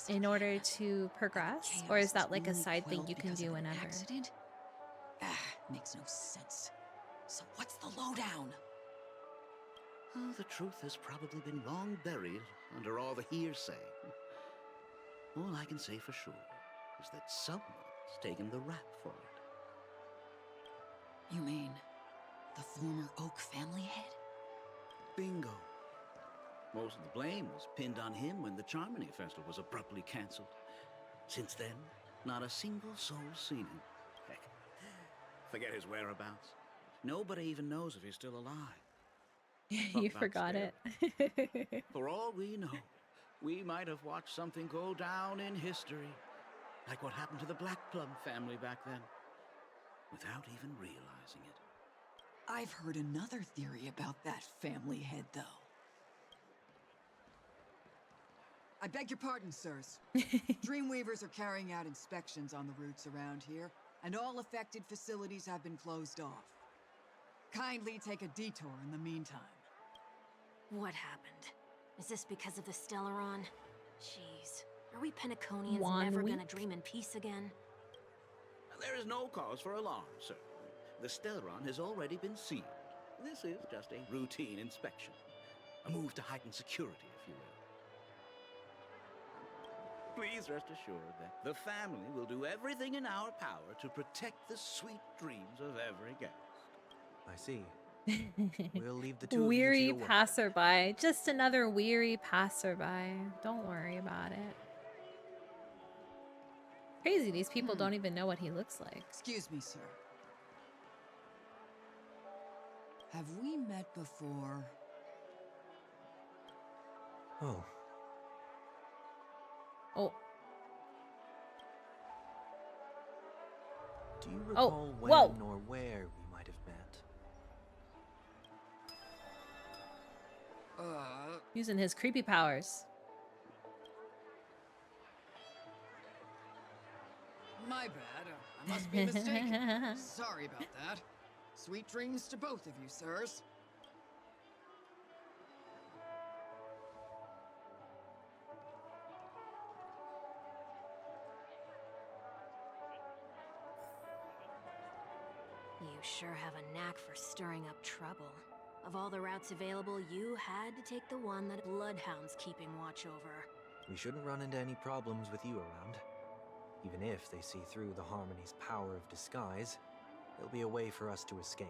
in order to progress, or is that like a side thing you can do whenever? Accident? Makes no sense. So what's the lowdown? Oh, the truth has probably been long buried under all the hearsay. All I can say for sure is that someone's taken the rap for it. You mean the former Oak family head? Bingo. Most of the blame was pinned on him when the Charmony Festival was abruptly cancelled. Since then, not a single soul's seen him. Heck, forget his whereabouts. Nobody even knows if he's still alive. You forgot it. For all we know, we might have watched something go down in history, like what happened to the Black Plum family back then, without even realizing it. I've heard another theory about that family head, though. I beg your pardon, sirs. Dreamweavers are carrying out inspections on the routes around here, and all affected facilities have been closed off. Kindly take a detour in the meantime. What happened? Is this because of the Stellaron? Jeez. Are we Penaconians never gonna dream in peace again? There is no cause for alarm, sir. The Stellaron has already been sealed. This is just a routine inspection. A move to heighten security, if you will. Please rest assured that the family will do everything in our power to protect the sweet dreams of every guest. I see. We'll leave the two of you to Weary your work. passerby. Just another weary passerby. Don't worry about it. Crazy, these people don't even know what he looks like. Excuse me, sir. Have we met before? Oh. Oh. Do you recall when whoa. or where we might have met? Using his creepy powers. My bad. I must be mistaken. Sorry about that. Sweet dreams to both of you, sirs. You sure have a knack for stirring up trouble. Of all the routes available, you had to take the one that Bloodhound's keeping watch over. We shouldn't run into any problems with you around. Even if they see through the Harmony's power of disguise, there'll be a way for us to escape.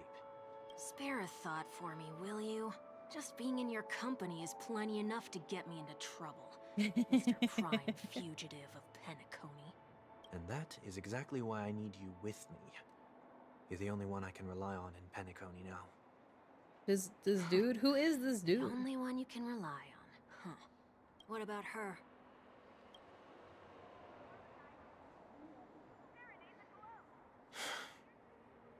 Spare a thought for me, will you? Just being in your company is plenty enough to get me into trouble. Mr. Prime Fugitive of Penacony. And that is exactly why I need you with me. You're the only one I can rely on in Penacony now. This dude? Who is this dude? The only one you can rely on, huh? What about her?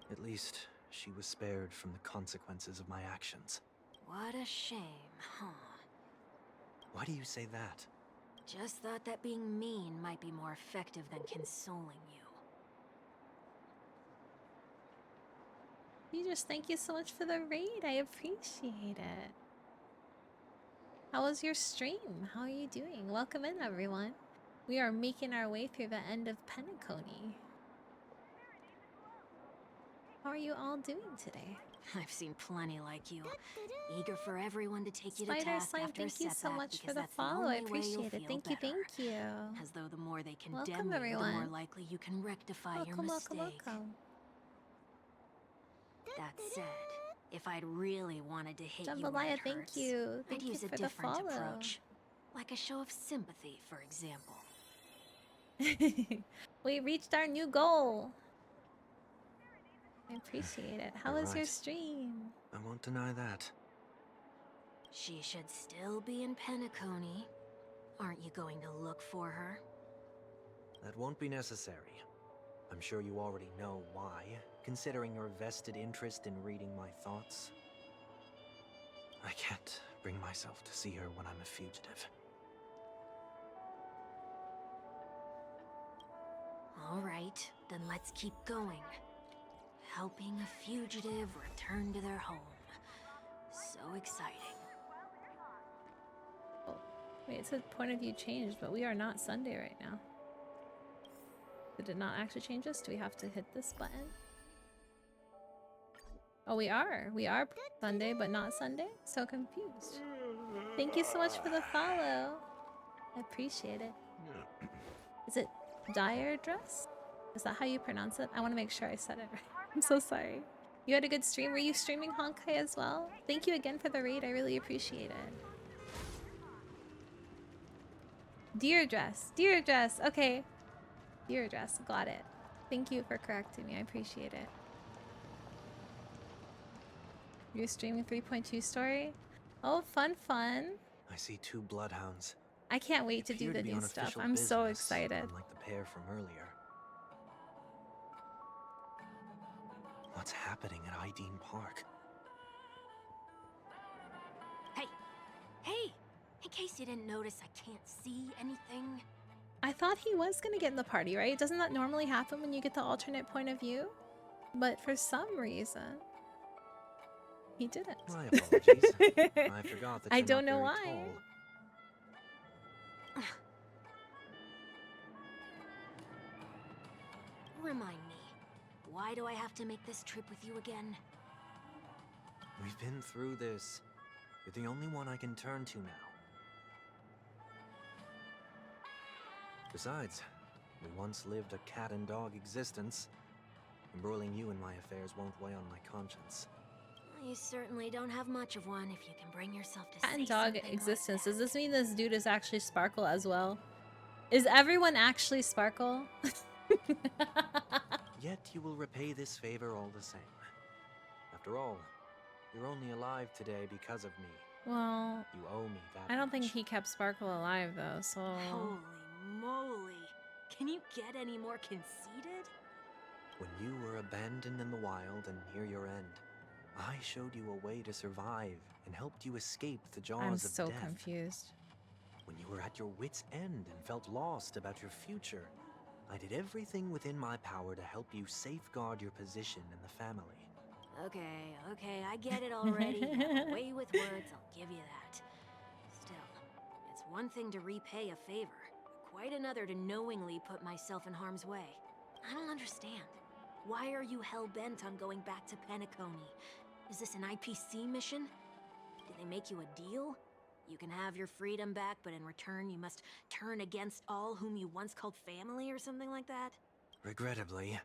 At least, she was spared from the consequences of my actions. What a shame, huh? Why do you say that? Just thought that being mean might be more effective than consoling you. Thank you so much for the raid. I appreciate it. How was your stream? How are you doing? Welcome in, everyone. We are making our way through the end of Penacony. How are you all doing today? I've seen plenty like you. Eager for everyone to take you to Spider task Slime, after a thank you so setback, much for because the that's follow. I only way you'll appreciate it. feel Thank you, better. thank you. As though the more they condemn Welcome, you, the everyone. more likely you can rectify your mistake. Welcome. That said, if I'd really wanted to hit you where Jambalaya, it thank hurts, you. I'd Thank you use a for the different follow. approach. Like a show of sympathy, for example. We reached our new goal. I appreciate it. How You're was your right. stream? I won't deny that. She should still be in Penacony. Aren't you going to look for her? That won't be necessary. I'm sure you already know why, considering your vested interest in reading my thoughts. I can't bring myself to see her when I'm a fugitive. All right, then let's keep going. Helping a fugitive return to their home. So exciting. Oh, wait, it said point of view changed, but we are not Sunday right now. Did it not actually change us? Do we have to hit this button? Oh, we are. We are Sunday, but not Sunday? So confused. Thank you so much for the follow. I appreciate it. Is it Dire Dress? Is that how you pronounce it? I want to make sure I said it right. I'm so sorry. You had a good stream. Were you streaming Honkai as well? Thank you again for the raid. I really appreciate it. Deer Dress. Deer Dress. Okay. Deer Dress. Got it. Thank you for correcting me. I appreciate it. You're streaming 3.2 story? Oh, fun. I see 2 bloodhounds. I can't wait to do Appear the to be new on stuff. official I'm so business, excited. unlike the pair from earlier. What's happening at Ideen Park? Hey! In case you didn't notice, I can't see anything. I thought he was gonna get in the party, right? Doesn't that normally happen when you get the alternate point of view? But for some reason, he didn't. My apologies. I forgot that I you're don't not know very why. tall. Remind me, why do I have to make this trip with you again? We've been through this. You're the only one I can turn to now. Besides, we once lived a cat and dog existence. Embroiling you in my affairs won't weigh on my conscience. You certainly don't have much of one if you can bring yourself to Cat say and dog something existence. like Does this mean this dude is actually Sparkle as well? Is everyone actually Sparkle? Yet you will repay this favor all the same. After all, you're only alive today because of me. Well, you owe me that. I don't think he kept Sparkle alive though, so... Holy moly. Can you get any more conceited? When you were abandoned in the wild and near your end, I showed you a way to survive and helped you escape the jaws I'm of so death. confused. When you were at your wit's end and felt lost about your future, I did everything within my power to help you safeguard your position in the family. Okay, I get it already. You have a way with words, I'll give you that. Still, it's one thing to repay a favor, but quite another to knowingly put myself in harm's way. I don't understand. Why are you hell-bent on going back to Penacony? Is this an IPC mission? Did they make you a deal? You can have your freedom back, but in return you must turn against all whom you once called family or something like that? Regrettably,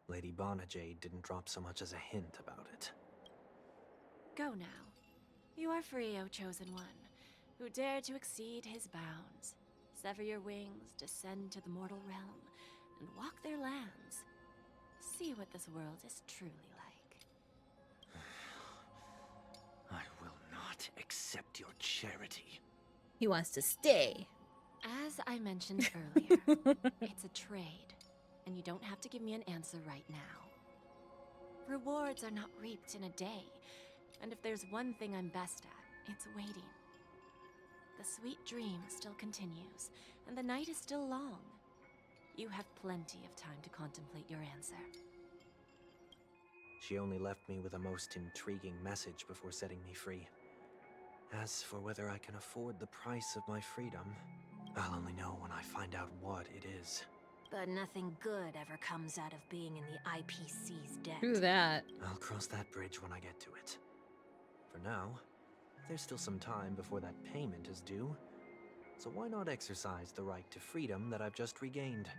Lady Bonajade didn't drop so much as a hint about it. Go now. You are free, O Chosen One, who dare to exceed his bounds. Sever your wings, descend to the mortal realm, and walk their lands. See what this world is truly like. I will not accept your charity. He wants to stay. As I mentioned earlier, it's a trade, and you don't have to give me an answer right now. Rewards are not reaped in a day, and if there's one thing I'm best at, it's waiting. The sweet dream still continues, and the night is still long. You have plenty of time to contemplate your answer. She only left me with a most intriguing message before setting me free. As for whether I can afford the price of my freedom, I'll only know when I find out what it is. But nothing good ever comes out of being in the IPC's debt. True that. I'll cross that bridge when I get to it. For now, there's still some time before that payment is due. So why not exercise the right to freedom that I've just regained?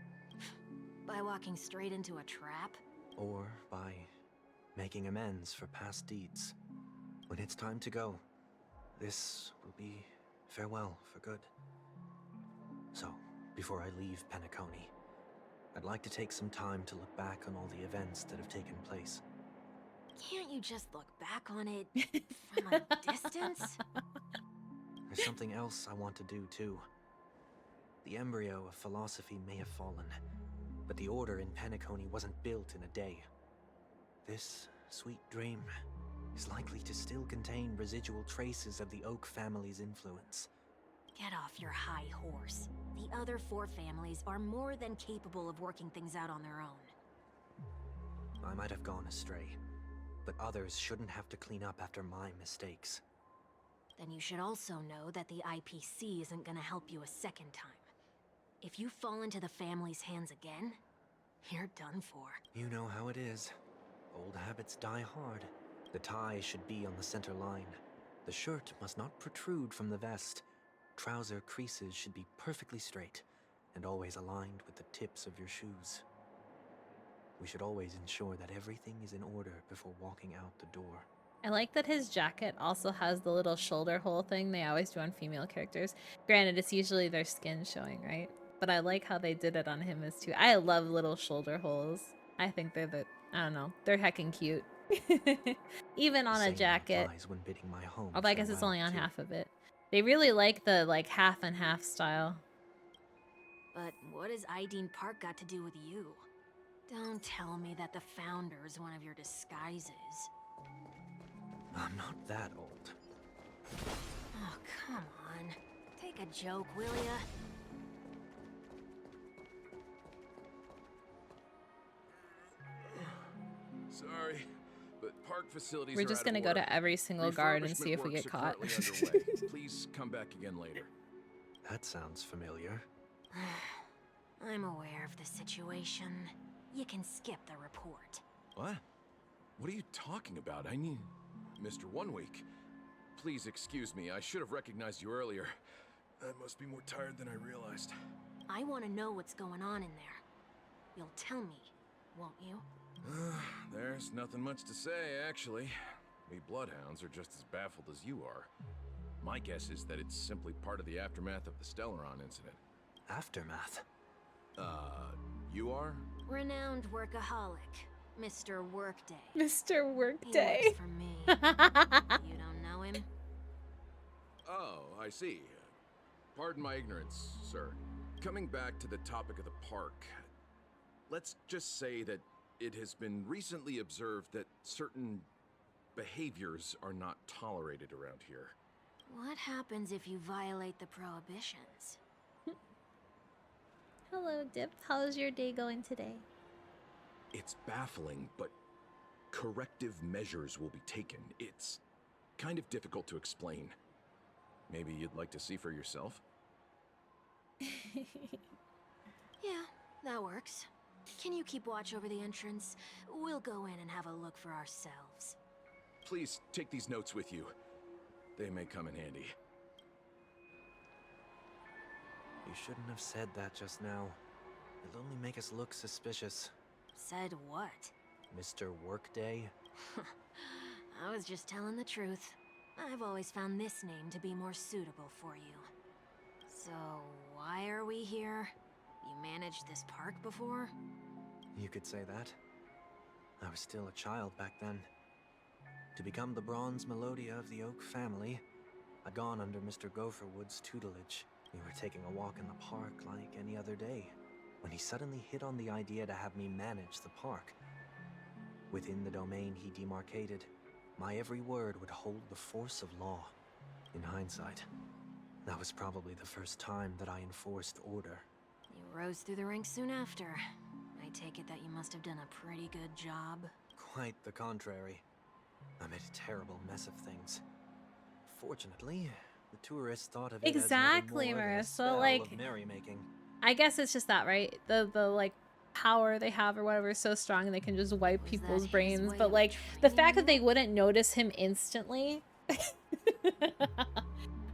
By walking straight into a trap? Or by making amends for past deeds. When it's time to go, this will be farewell for good. So, before I leave Penacony, I'd like to take some time to look back on all the events that have taken place. Can't you just look back on it from a distance? There's something else I want to do too. The embryo of philosophy may have fallen, but the order in Penacony wasn't built in a day. This sweet dream is likely to still contain residual traces of the Oak family's influence. Get off your high horse. The other 4 families are more than capable of working things out on their own. I might have gone astray, but others shouldn't have to clean up after my mistakes. Then you should also know that the IPC isn't gonna help you a second time. If you fall into the family's hands again, you're done for. You know how it is. Old habits die hard. The tie should be on the center line. The shirt must not protrude from the vest. Trouser creases should be perfectly straight, and always aligned with the tips of your shoes. We should always ensure that everything is in order before walking out the door. I like that his jacket also has the little shoulder hole thing they always do on female characters. Granted, it's usually their skin showing, right? But I like how they did it on him as too. I love little shoulder holes. I think they're I don't know, they're heckin' cute. Even on a jacket. When bidding my home Although I guess it's only on too. half of it. They really like the half and half style. But what has Ideen Park got to do with you? Don't tell me that the Founder's one of your disguises. I'm not that old. Oh, come on. Take a joke, will ya? Sorry, but park facilities We're just gonna go to every single guard and see if we get caught. Please come back again later. That sounds familiar. I'm aware of the situation. You can skip the report. What? What are you talking about? I mean, Mr. 1 Week. Please excuse me. I should have recognized you earlier. I must be more tired than I realized. I want to know what's going on in there. You'll tell me, won't you? There's nothing much to say, actually. We bloodhounds are just as baffled as you are. My guess is that it's simply part of the aftermath of the Stellaron incident. Aftermath? You are? Renowned workaholic, Mr. Workday. Mr. He Workday. works for me. You don't know him? Oh, I see. Pardon my ignorance, sir. Coming back to the topic of the park, let's just say that it has been recently observed that certain behaviors are not tolerated around here. What happens if you violate the prohibitions? Hello, Dip. How's your day going today? It's baffling, but corrective measures will be taken. It's kind of difficult to explain. Maybe you'd like to see for yourself? Yeah, that works. Can you keep watch over the entrance? We'll go in and have a look for ourselves. Please take these notes with you. They may come in handy. You shouldn't have said that just now. It'll only make us look suspicious. Said what? Mr. Workday? I was just telling the truth. I've always found this name to be more suitable for you. So, why are we here? You managed this park before? You could say that. I was still a child back then. To become the bronze Melodia of the Oak family, I'd gone under Mr. Gopherwood's tutelage. We were taking a walk in the park like any other day, when he suddenly hit on the idea to have me manage the park. Within the domain he demarcated, my every word would hold the force of law. In hindsight, that was probably the first time that I enforced order. You rose through the ranks soon after. I take it that you must have done a pretty good job. Quite the contrary. I made a terrible mess of things. Fortunately, the tourists thought of it Exactly, as nothing more than a Marissa. spell Like, of merrymaking. I guess it's just that, right? The like power they have or whatever is so strong and they can just wipe people's brains. But like the fact that they wouldn't notice him instantly.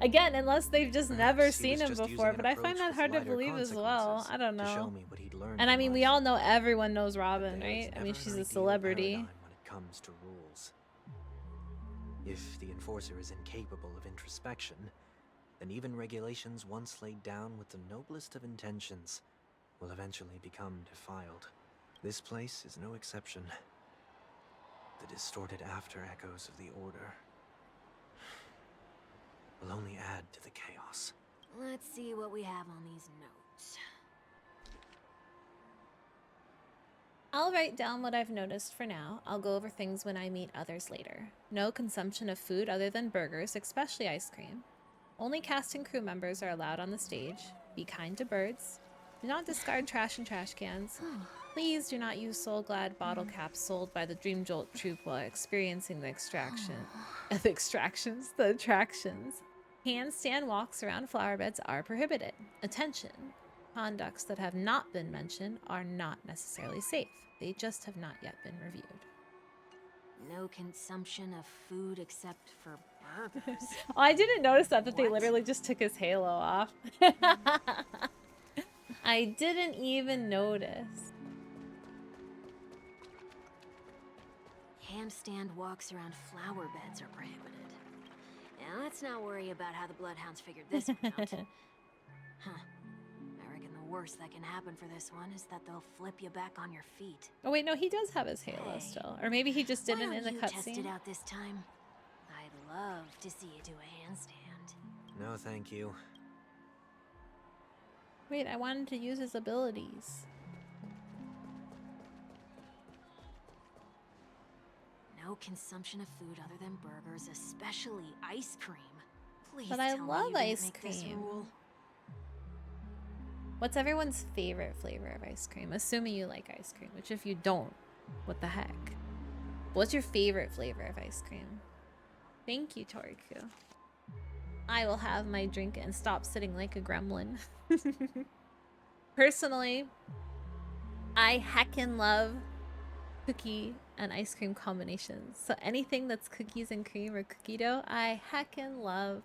Again, unless they've just never seen him before, but I find that hard to believe as well. I don't know. And I mean, we all know everyone knows Robin, right? I mean, she's a celebrity. When it comes to rules. If the enforcer is incapable of introspection, then even regulations once laid down with the noblest of intentions will eventually become defiled. This place is no exception. The distorted after echoes of the Order will only add to the chaos. Let's see what we have on these notes. I'll write down what I've noticed for now. I'll go over things when I meet others later. No consumption of food other than burgers, especially ice cream. Only cast and crew members are allowed on the stage. Be kind to birds. Do not discard trash in trash cans. Please do not use Soul Glad bottle caps sold by the Dream Jolt troupe while experiencing the attractions. Handstand walks around flower beds are prohibited. Attention. Conducts that have not been mentioned are not necessarily safe. They just have not yet been reviewed. No consumption of food except for burgers. Oh, I didn't notice that they literally just took his halo off. I didn't even notice. Handstand walks around flower beds are prohibited. Now, let's not worry about how the Bloodhounds figured this one out. Huh. I reckon the worst that can happen for this one is that they'll flip you back on your feet. Oh wait, no, he does have his halo still. Or maybe he just didn't in the Test it cutscene. out this time. I'd love to see you do a handstand. No, thank you. Wait, I wanted to use his abilities. No consumption of food other than burgers, especially ice cream. Please But I tell me love you didn't ice make this cream. rule. What's everyone's favorite flavor of ice cream? Assuming you like ice cream, which if you don't, what the heck? What's your favorite flavor of ice cream? Thank you, Toriku. I will have my drink and stop sitting like a gremlin. Personally, I heckin' love cookie and ice cream combinations. So anything that's cookies and cream or cookie dough, I heckin' love.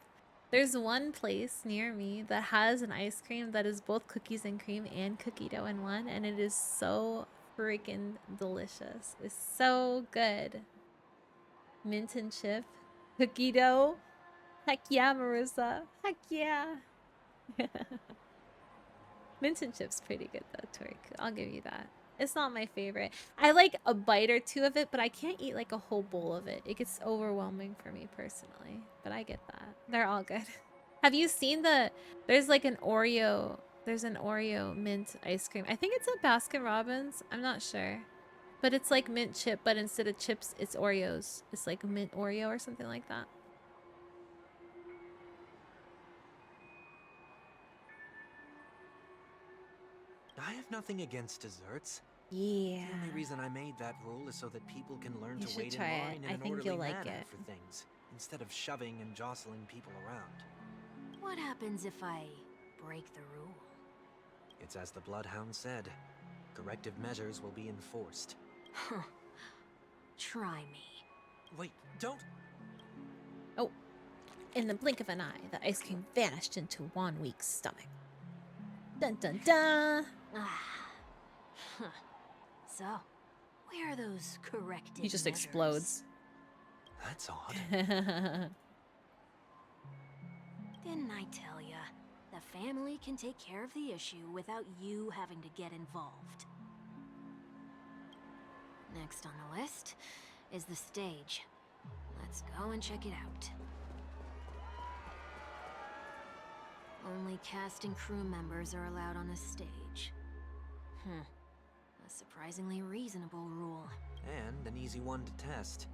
There's one place near me that has an ice cream that is both cookies and cream and cookie dough in one, and it is so freaking delicious. It's so good. Mint and chip, cookie dough. Heck yeah, Marissa. Heck yeah. Mint and chip's pretty good though, Torque. I'll give you that. It's not my favorite. I like a bite or two of it, but I can't eat like a whole bowl of it. It gets overwhelming for me personally, but I get that. They're all good. Have you seen there's like an Oreo, there's an Oreo mint ice cream. I think it's at Baskin Robbins. I'm not sure. But it's like mint chip, but instead of chips, it's Oreos. It's like mint Oreo or something like that. I have nothing against desserts. Yeah. The only reason I made that rule is so that people can learn You to should wait in try it. line in I an think orderly you'll like manner it. for things, instead of shoving and jostling people around. What happens if I break the rule? It's as the Bloodhound said. Corrective measures will be enforced. Huh. Try me. Wait, don't... Oh. In the blink of an eye, the ice cream vanished into Wan Week's stomach. Dun dun dun! Huh. So, where are those corrective He just measures? explodes. That's odd. Didn't I tell ya? The family can take care of the issue without you having to get involved. Next on the list is the stage. Let's go and check it out. Only cast and crew members are allowed on the stage. A surprisingly reasonable rule. And an easy one to test.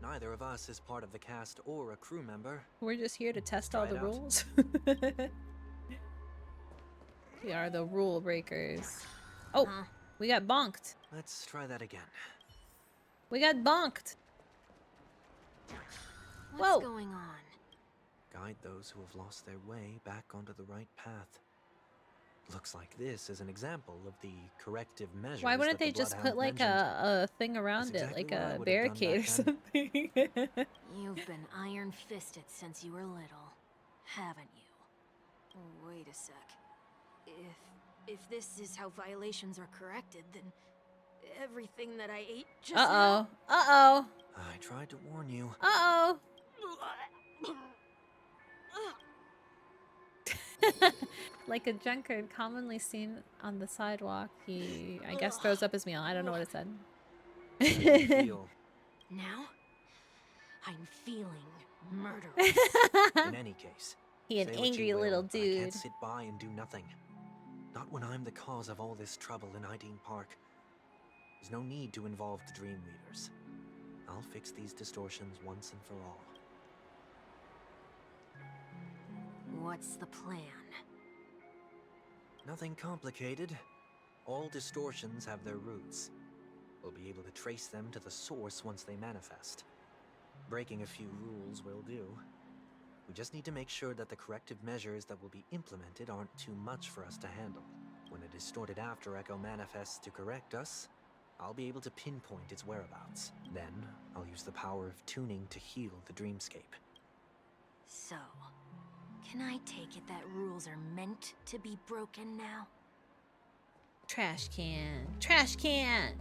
Neither of us is part of the cast or a crew member. We're just here to test all the rules. We are the rule breakers. Oh, we got bonked. Let's try that again. We got bonked. What's going on? Guide those who have lost their way back onto the right path. Looks like this is an example of the corrective measures. Why wouldn't that they the just Bloodhound put like mentioned. a thing around That's it, exactly like what I a would have done barricade or back then. something? You've been iron-fisted since you were little, haven't you? Wait a sec. If this is how violations are corrected, then everything that I ate just now... Uh-oh. I tried to warn you. Uh-oh. Like a drunkard commonly seen on the sidewalk, he, I guess, throws up his meal. I don't know what it said. Now, I'm feeling murderous. In any case, He an say what angry you will, little but I dude. can't sit by and do nothing. Not when I'm the cause of all this trouble in Ideen Park. There's no need to involve the Dream Leaders. I'll fix these distortions once and for all. What's the plan? Nothing complicated. All distortions have their roots. We'll be able to trace them to the source once they manifest. Breaking a few rules will do. We just need to make sure that the corrective measures that will be implemented aren't too much for us to handle. When a distorted after echo manifests to correct us, I'll be able to pinpoint its whereabouts. Then, I'll use the power of tuning to heal the dreamscape. So, can I take it that rules are meant to be broken now? Trash can. Trash can.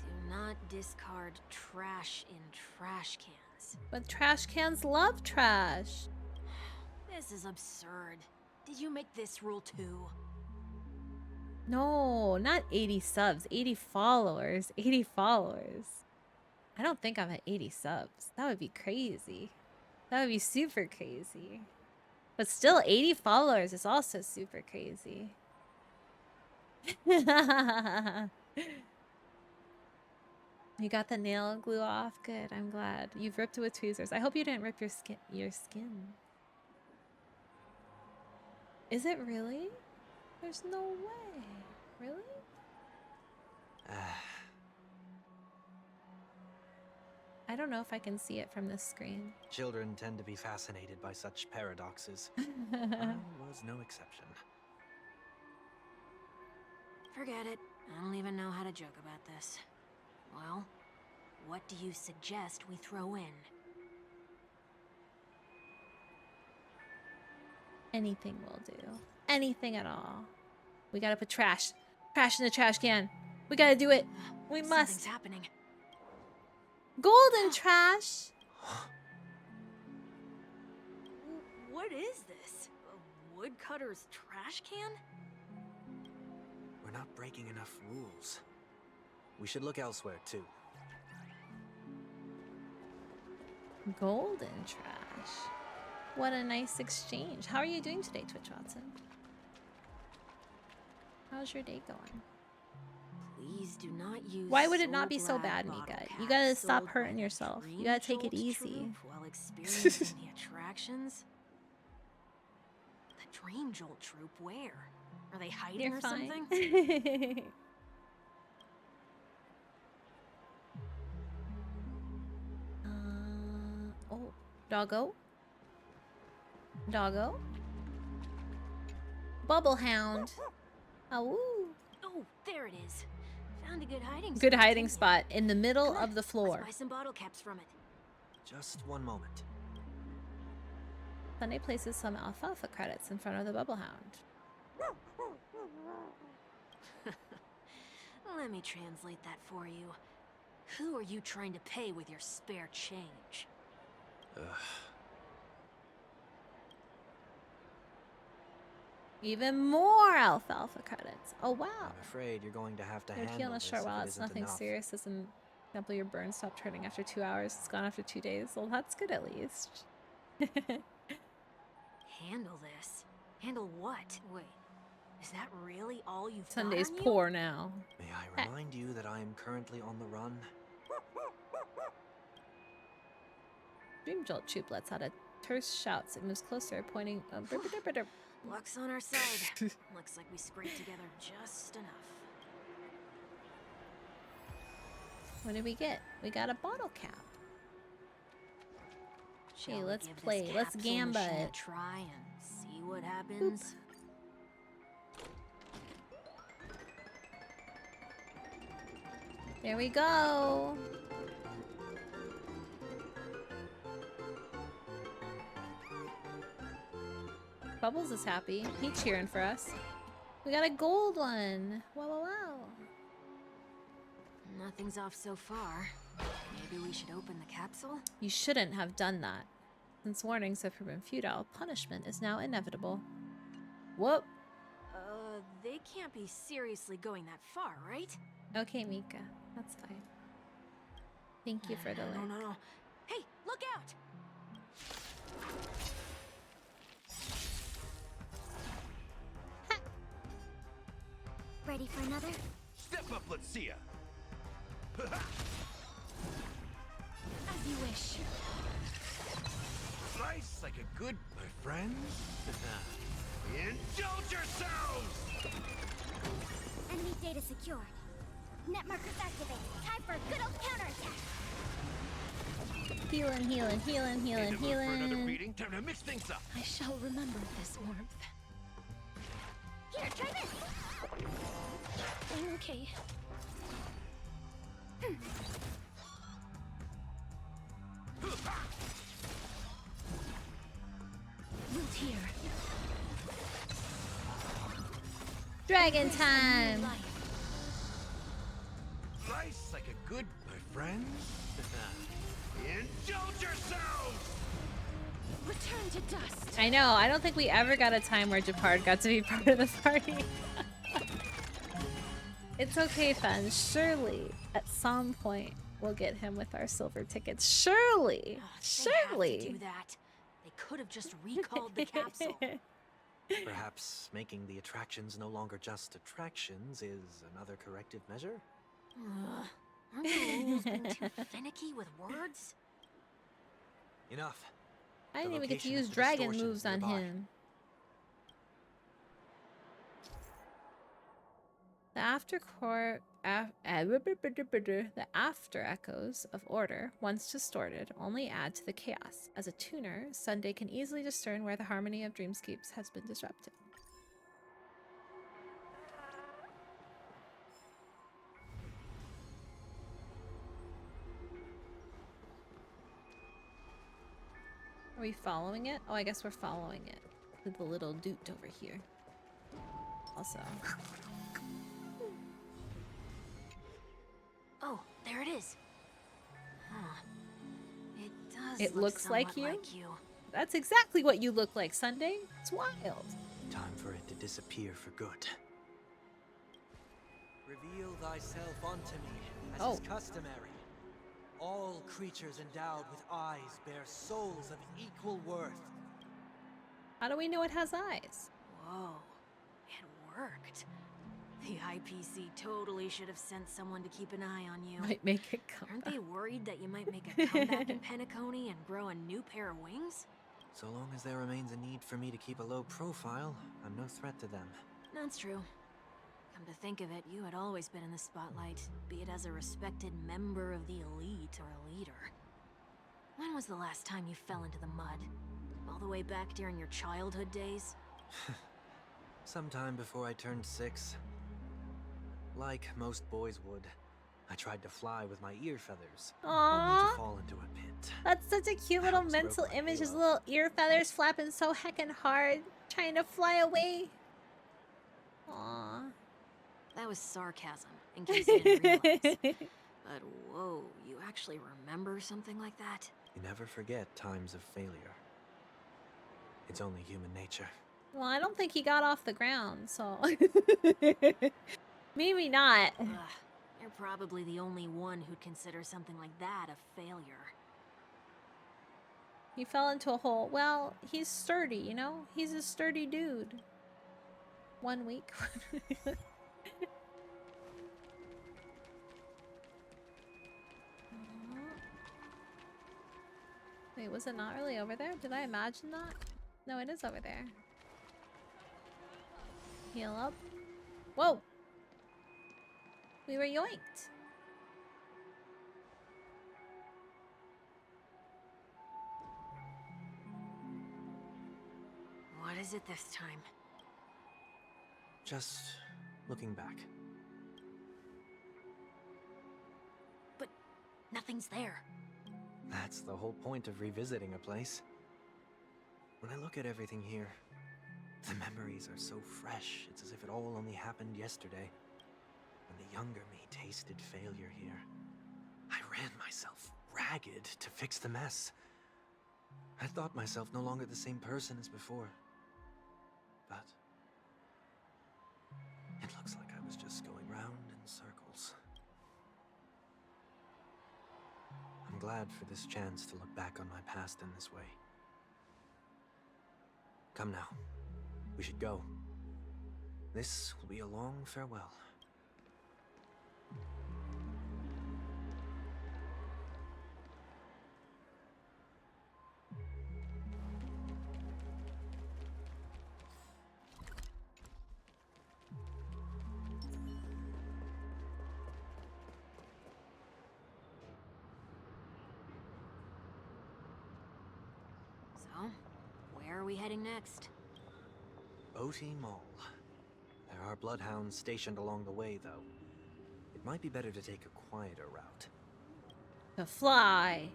Do not discard trash in trash cans. But trash cans love trash. This is absurd. Did you make this rule too? No, not 80 subs. 80 followers. 80 followers. I don't think I'm at 80 subs. That would be crazy. That would be super crazy. But still, 80 followers is also super crazy. You got the nail glue off? Good, I'm glad. You've ripped it with tweezers. I hope you didn't rip your skin. Is it really? There's no way. Really? I don't know if I can see it from this screen. Children tend to be fascinated by such paradoxes. I was no exception. Forget it. I don't even know how to joke about this. Well, What do you suggest we throw in? Anything will do. Anything at all. We gotta put trash in the trash can. We gotta do it. We must. Something's happening. Golden trash. What is this? A woodcutter's trash can? We're not breaking enough rules. We should look elsewhere, too. Golden trash. What a nice exchange. How are you doing today, Twitch Watson? How's your day going? Please do not use. Why would it not be so bad, Mika? You gotta stop hurting yourself. You gotta take it easy. While experiencing the attractions. The Dream Jolt Troop, where? Are they hiding You're or fine. something? Oh, doggo. Doggo. Bubble hound. Oh, oh, there it is. Found a good hiding spot. good hiding spot in the middle of the floor. Let's buy some bottle caps from it. Just one moment. Sunday places some alfalfa credits in front of the bubble hound. Let me translate that for you. Who are you trying to pay with your spare change? Even more alfalfa credits. Oh wow. I'm afraid you're going to have to Your handle heal in a this short if while. it It's isn't nothing enough. serious. Doesn't example your burn stopped hurting after 2 hours. It's gone after 2 days. Well, that's good at least. Handle this? Handle what? Wait, is that really all you've got Sunday's on you? poor now. May I remind you that I am currently on the run? Dream Jolt Troop lets out a terse shout. It moves closer, pointing. Luck's on our side. Looks like we scraped together just enough. What did we get? We got a bottle cap. Shall Hey, we let's give this play. Let's capsule gamba machine it. a try and see what happens. There we go. Bubbles is happy. He cheering for us. We got a gold one. Wow, wow, wow. Nothing's off so far. Maybe we should open the capsule? You shouldn't have done that. Since warnings have proven futile, punishment is now inevitable. Whoop. They can't be seriously going that far, right? Okay, Mika. That's fine. Thank you for the link. No. Hey, look out! Ready for another? Step up, let's see ya. As you wish. Slice like a good, my friends. Indulge yourselves! Enemy data secured. Net markers activated. Time for a good old counterattack. Healing, healing, healing, healing, In the mood for another healing. beating? Time to mix things up. I shall remember this warmth. Here, try this. Okay. Root here. Dragon time! Slice like a good, my friends. Indulge yourselves! Return to dust. I know, I don't think we ever got a time where Japard got to be part of the party. It's okay, Fen. Surely, at some point, we'll get him with our silver tickets. Surely! They Surely! have to do that. They could have just recalled the capsule. Perhaps making the attractions no longer just attractions is another corrective measure? Aren't the rules being too finicky with words? Enough. I didn't The even get to location use of the dragon distortion moves is on nearby. him. The the after echoes of order, once distorted, only add to the chaos. As a tuner, Sunday can easily discern where the harmony of dreamscapes has been disrupted. we following it? Oh, I guess we're following it. With the little doot over here. Also. Oh, there it is. Huh. It does It look looks like somewhat you? like you. That's exactly what you look like, Sunday. It's wild. Time for it to disappear for good. Reveal thyself unto me, as Oh. is customary. All creatures endowed with eyes bear souls of equal worth. How do we know it has eyes? Whoa. It worked. The IPC totally should have sent someone to keep an eye on you. Might make it come Aren't back. they worried that you might make a comeback in Penacony and grow a new pair of wings? So long as there remains a need for me to keep a low profile, I'm no threat to them. That's true. Come to think of it, you had always been in the spotlight, be it as a respected member of the elite or a leader. When was the last time you fell into the mud? All the way back during your childhood days? Sometime before I turned 6. Like most boys would, I tried to fly with my ear feathers, only Aww. to fall into a pit. That's such a cute little mental image. His little ear feathers flapping so heckin' hard, trying to fly away. Aww. That was sarcasm, in case you didn't realize. But whoa, you actually remember something like that? You never forget times of failure. It's only human nature. Well, I don't think he got off the ground, so maybe not. Ugh, you're probably the only one who'd consider something like that a failure. He fell into a hole. Well, he's sturdy, you know? He's a sturdy dude. 1 week. Wait, was it not really over there? Did I imagine that? No, it is over there. Heal up. Whoa! We were yoinked. What is it this time? Just looking back. But nothing's there. That's the whole point of revisiting a place. When I look at everything here, the memories are so fresh, it's as if it all only happened yesterday. When the younger me tasted failure here, I ran myself ragged to fix the mess. I thought myself no longer the same person as before. But it looks like I was just going round in circles. I'm glad for this chance to look back on my past in this way. Come now. We should go. This will be a long farewell. So, where are we heading next? Oti Mall. There are bloodhounds stationed along the way, though. It might be better to take a quieter route. To fly.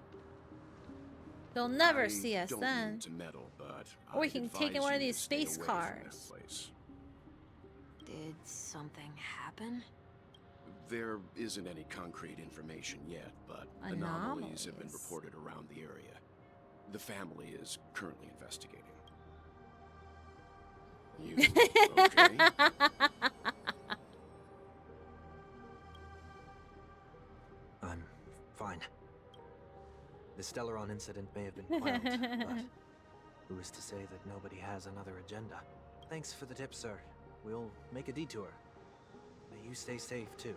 They'll never I see us don't then. mean to meddle, but Or we I'd can take in advise one of you these to stay space away from that cars. place. Did something happen? There isn't any concrete information yet, but anomalies have been Anomalies. reported around the area. The family is currently investigating. You okay? I'm fine. The Stellaron incident may have been quelled, but who is to say that nobody has another agenda? Thanks for the tip, sir. We'll make a detour. May you stay safe, too.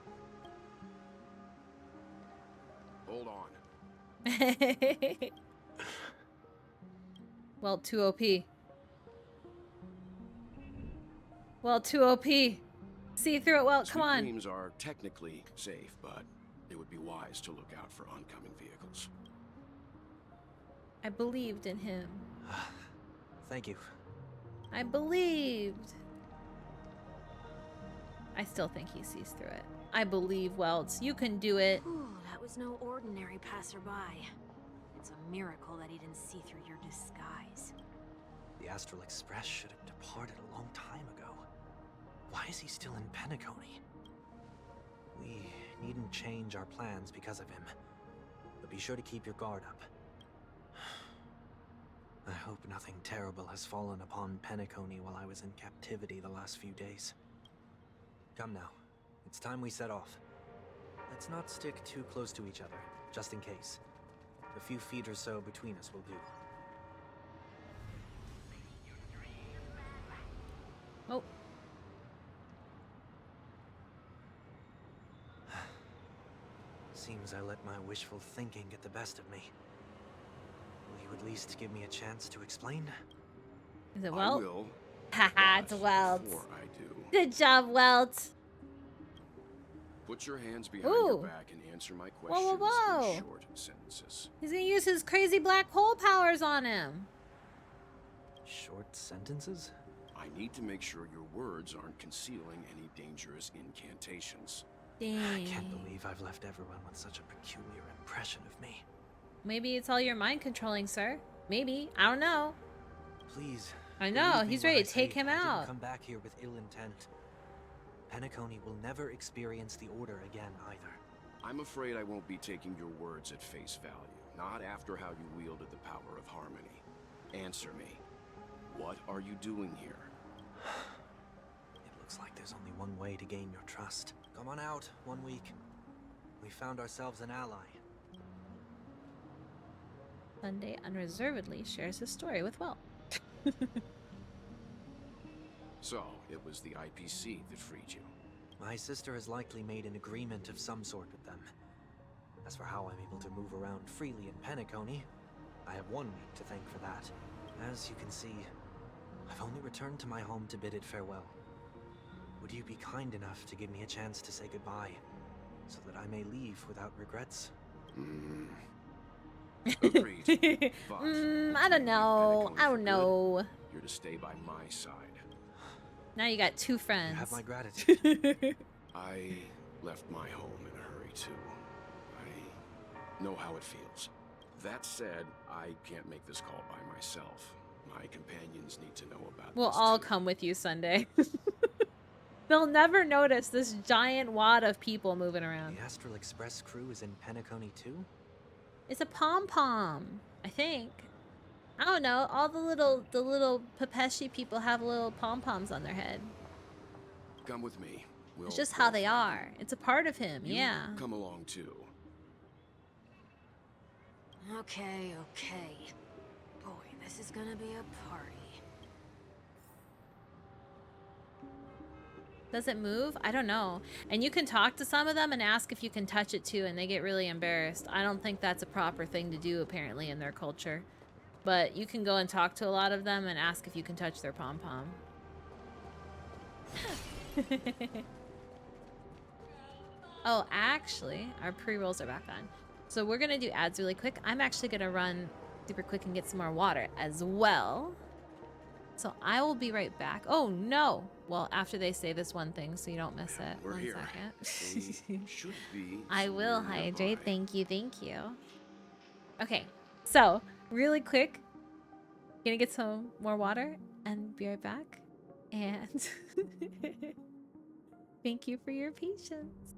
Hold on. Well, 2 OP. Well, 2 OP. See through it well. Come Sweet on. Dreams are technically safe, but it would be wise to look out for oncoming vehicles. I believed in him. Thank you. I believed. I still think he sees through it. I believe, Welts. You can do it. Ooh, that was no ordinary passerby. It's a miracle that he didn't see through your disguise. The Astral Express should have departed a long time ago. Why is he still in Penacony? We needn't change our plans because of him. But be sure to keep your guard up. I hope nothing terrible has fallen upon Penacony while I was in captivity the last few days. Come now. It's time we set off. Let's not stick too close to each other, just in case. A few feet or so between us will do. Oh. Seems I let my wishful thinking get the best of me. Will you at least give me a chance to explain? Is it Welt? I will. Haha, it's Welt. Before I do, Good job, Welt. put your hands behind Ooh. your back and answer my Whoa, questions whoa. in short sentences. He's gonna use his crazy black hole powers on him. Short sentences? I need to make sure your words aren't concealing any dangerous incantations. Dang. I can't believe I've left everyone with such a peculiar impression of me. Maybe it's all your mind controlling, sir. Maybe. I don't know. Please. I know. believe me He's when ready I to take say him I didn't out. come back here with ill intent. Penacony will never experience the Order again either. I'm afraid I won't be taking your words at face value. Not after how you wielded the power of harmony. Answer me. What are you doing here? It looks like there's only one way to gain your trust. Come on out, 1 week. We found ourselves an ally. Sunday unreservedly shares his story with Welt. So, it was the IPC that freed you. My sister has likely made an agreement of some sort with them. As for how I'm able to move around freely in Penacony, I have 1 week to thank for that. As you can see, I've only returned to my home to bid it farewell. Would you be kind enough to give me a chance to say goodbye, so that I may leave without regrets? Agreed. But I don't know. I don't know. you're to stay by my side. Now you got two friends. You have my gratitude. I left my home in a hurry too. I know how it feels. That said, I can't make this call by myself. My companions need to know about We'll this all too. come with you Sunday. They'll never notice this giant wad of people moving around. The Astral Express crew is in Penacony too? It's a pom-pom, I think. I don't know. All the little Pepeshi people have little pom-poms on their head. Come with me. It's just how they are. It's a part of him, You yeah. come along too. Okay, okay. Boy, this is gonna be a party. Does it move? I don't know. And you can talk to some of them and ask if you can touch it too, and they get really embarrassed. I don't think that's a proper thing to do, apparently, in their culture. But you can go and talk to a lot of them and ask if you can touch their pom-pom. Oh, actually, our pre-rolls are back on. So we're going to do ads really quick. I'm actually going to run super quick and get some more water as well. So I will be right back. Oh, no. Well, after they say this one thing, so you don't miss it. We're One here. second. Should be. I will somewhere hydrate. nearby. Thank you. Thank you. Okay. So, really quick. Gonna get some more water and be right back. And thank you for your patience.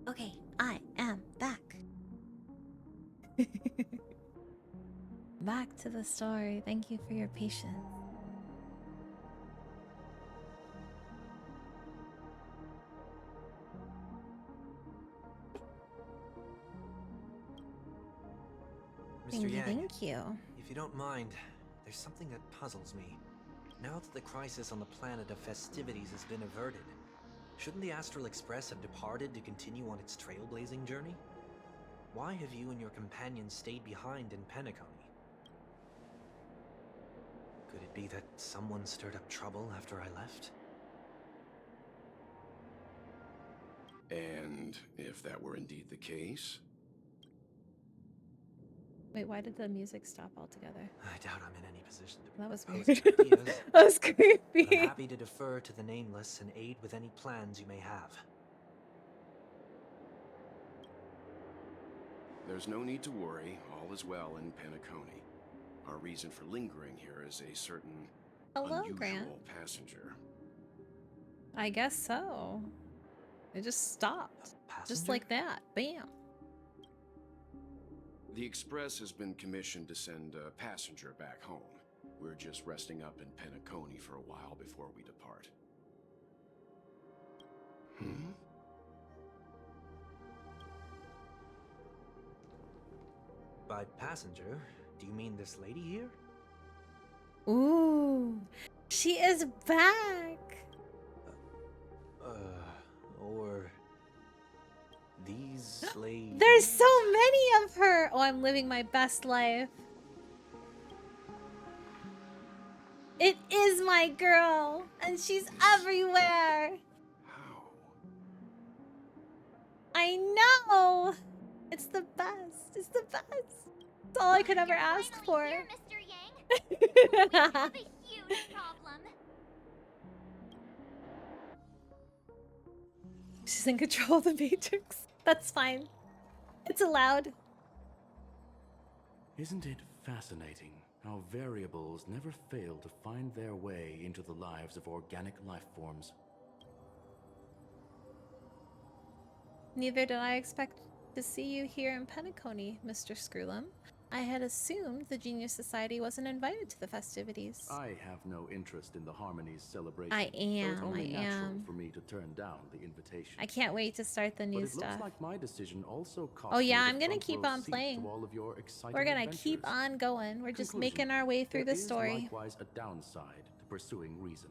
Okay, I am back. Back to the story. Thank you for your patience. Mr. Yang, Thank you. if you don't mind, there's something that puzzles me. Now that the crisis on the planet of festivities has been averted, shouldn't the Astral Express have departed to continue on its trailblazing journey? Why have you and your companions stayed behind in Penacony? Could it be that someone stirred up trouble after I left? And if that were indeed the case, Wait, why did the music stop altogether? I doubt I'm in any position to That was propose weird. any ideas. That was But creepy. I'm happy to defer to the Nameless and aid with any plans you may have. there's no need to worry. All is well in Penacony. Our reason for lingering here is a certain Hello, unusual Grant. passenger. I guess so. It just stopped. Just Passenger? like that. Bam. The Express has been commissioned to send a passenger back home. We're just resting up in Penacony for a while before we depart. By passenger, do you mean this lady here? Ooh. She is back. Or these ladies? There's so many of her. Oh, I'm living my best life. It is my girl, and she's everywhere. How? I know. It's the best. It's the best. It's all I could ever ask for. Here, Mr. Yang. We have a huge problem. She's in control of the Matrix. That's fine. It's allowed. Isn't it fascinating how variables never fail to find their way into the lives of organic life forms? Neither did I expect to see you here in Penacony, Mr. Screwlum. I had assumed the Genius Society wasn't invited to the festivities. I have no interest in the Harmony's celebration. I so it's am, only I natural am. for me to turn down the invitation. I can't wait to start the new but it stuff. looks like my decision also cost Oh me yeah, the I'm gonna front keep row on seat playing. to all of your exciting We're gonna adventures. keep on going. We're just Conclusion, making our way through there the is story. likewise a downside to pursuing reason.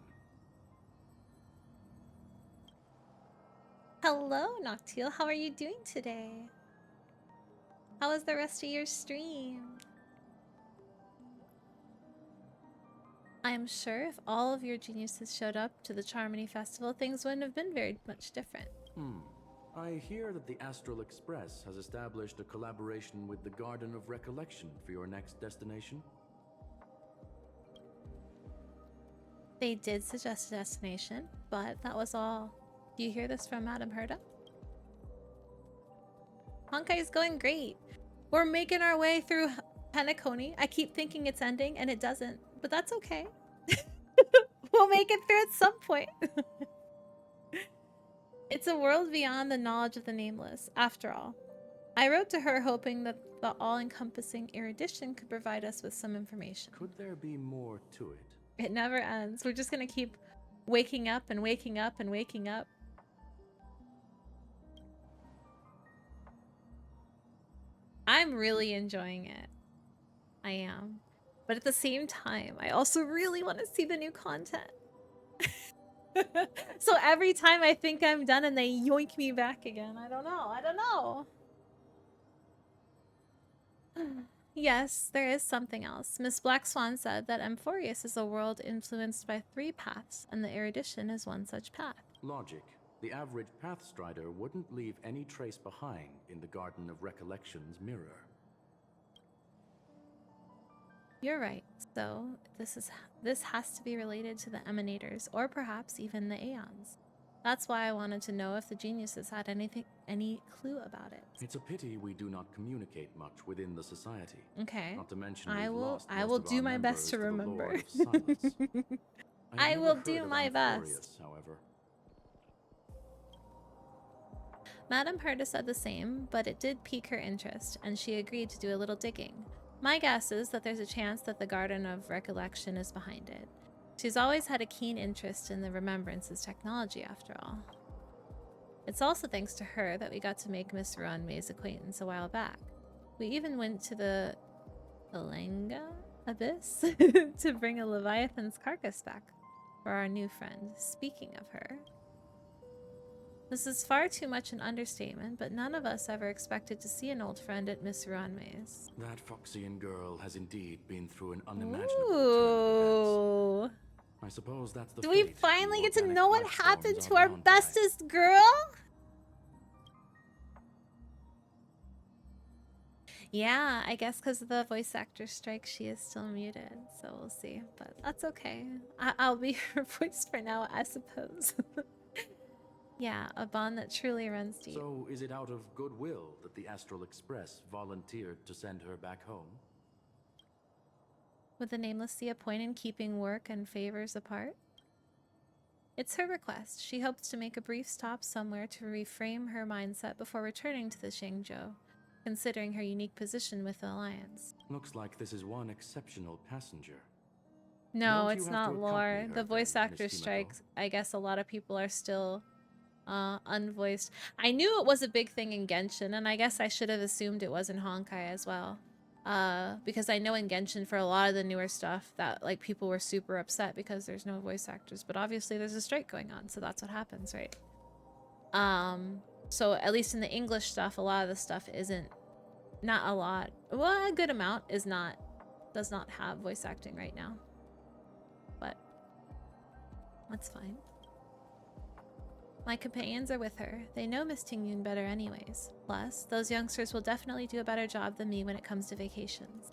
Hello, Noctil. How are you doing today? How was the rest of your stream? I'm sure if all of your geniuses showed up to the Charmony Festival, things wouldn't have been very much different. I hear that the Astral Express has established a collaboration with the Garden of Recollection for your next destination. They did suggest a destination, but that was all. Do you hear this from Madame Herda? Honkai's going great. We're making our way through Penacony. I keep thinking it's ending, and it doesn't. But that's okay. We'll make it through at some point. It's a world beyond the knowledge of the Nameless, after all. I wrote to her hoping that the all-encompassing erudition could provide us with some information. Could there be more to it? It never ends. We're just gonna keep waking up and waking up and waking up. I'm really enjoying it. I am. But at the same time, I also really want to see the new content. So every time I think I'm done and they yoink me back again, I don't know. I don't know. Yes, there is something else. Miss Black Swan said that Amphorius is a world influenced by 3 paths, and the erudition is one such path. Logic. The average Pathstrider wouldn't leave any trace behind in the Garden of Recollection's mirror. You're right. So this has to be related to the Emanators, or perhaps even the Aeons. That's why I wanted to know if the geniuses had any clue about it. It's a pity we do not communicate much within the society. Okay. Not to mention I we've will lost I most will of do our my best to members the remember. Lord of Silence. I I've will never do heard of my Amphorius, best. However. Madame Herta said the same, but it did pique her interest, and she agreed to do a little digging. My guess is that there's a chance that the Garden of Recollection is behind it. She's always had a keen interest in the Remembrance's technology, after all. It's also thanks to her that we got to make Miss Ruanmay's acquaintance a while back. We even went to the Elanga Abyss to bring a Leviathan's carcass back for our new friend. Speaking of her, this is far too much an understatement, but none of us ever expected to see an old friend at Miss Ruanmay's. That Foxian girl has indeed been through an unimaginable Ooh. turn of events. I suppose that's the Do we fate finally you get to organic know what life happened forms to are our bound by. bestest girl? Yeah, I guess because of the voice actor strike, she is still muted, so we'll see. But that's okay. I'll be her voice for now, I suppose. Yeah, a bond that truly runs deep. So, is it out of goodwill that the Astral Express volunteered to send her back home? Would the Nameless see a point in keeping work and favors apart? It's her request. She hopes to make a brief stop somewhere to reframe her mindset before returning to the Shangzhou, considering her unique position with the Alliance. Looks like this is one exceptional passenger. No, Don't you it's have not to lore. accompany her The voice then, actor Miss Himiko? strikes, I guess a lot of people are still unvoiced. I knew it was a big thing in Genshin, and I guess I should have assumed it was in Honkai as well. Because I know in Genshin for a lot of the newer stuff that like people were super upset because there's no voice actors, but obviously there's a strike going on, so that's what happens, right? So at least in the English stuff, a lot of the stuff isn't, not a lot, well, a good amount does not have voice acting right now, but that's fine. My companions are with her. They know Miss Tingyun better anyways. Plus, those youngsters will definitely do a better job than me when it comes to vacations.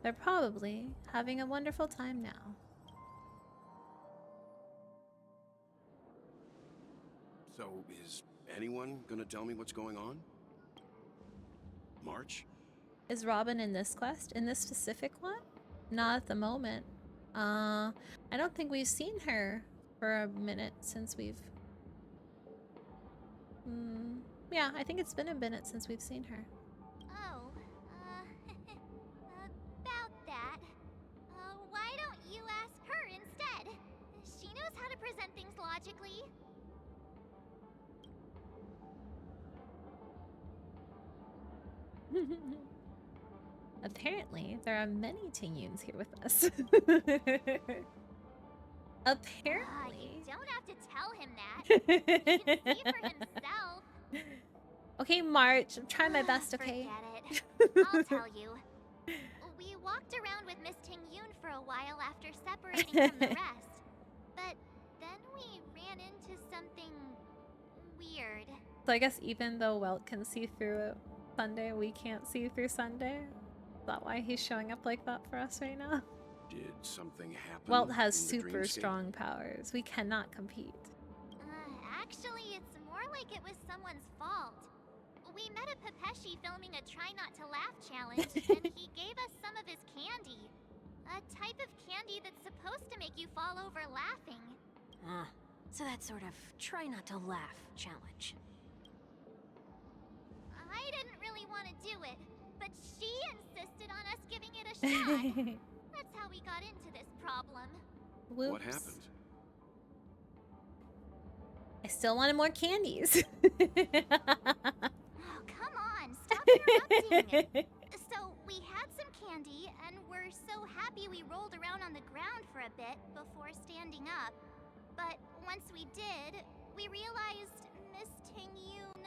They're probably having a wonderful time now. So, is anyone gonna tell me what's going on? March? Is Robin in this quest? In this specific one? Not at the moment. I don't think we've seen her for a minute since we've... yeah, I think it's been a minute since we've seen her. Oh, about that. Why don't you ask her instead? She knows how to present things logically. Apparently, there are many Tingyuns here with us. Apparently. You don't have to tell him that. He can see for himself. Okay, March, I'm trying my best, okay? Forget it. I'll tell you. We walked around with Miss Tingyun for a while after separating from the rest. But then we ran into something weird. So I guess even though Welt can see through Sunday, we can't see through Sunday? Is that why he's showing up like that for us right now? Did something happen? Welt has in the super dreamscape? strong powers. We cannot compete. Actually, it's more like it was someone's fault. We met a Pepeshi filming a Try Not to Laugh challenge, and he gave us some of his candy. A type of candy that's supposed to make you fall over laughing. So that sort of try not to laugh challenge. I didn't really want to do it, but she insisted on us giving it a shot. That's how we got into this problem. Whoops. What happened? I still wanted more candies. Oh, come on, stop interrupting. So, we had some candy, and we're so happy we rolled around on the ground for a bit before standing up. But once we did, we realized Miss Tingyun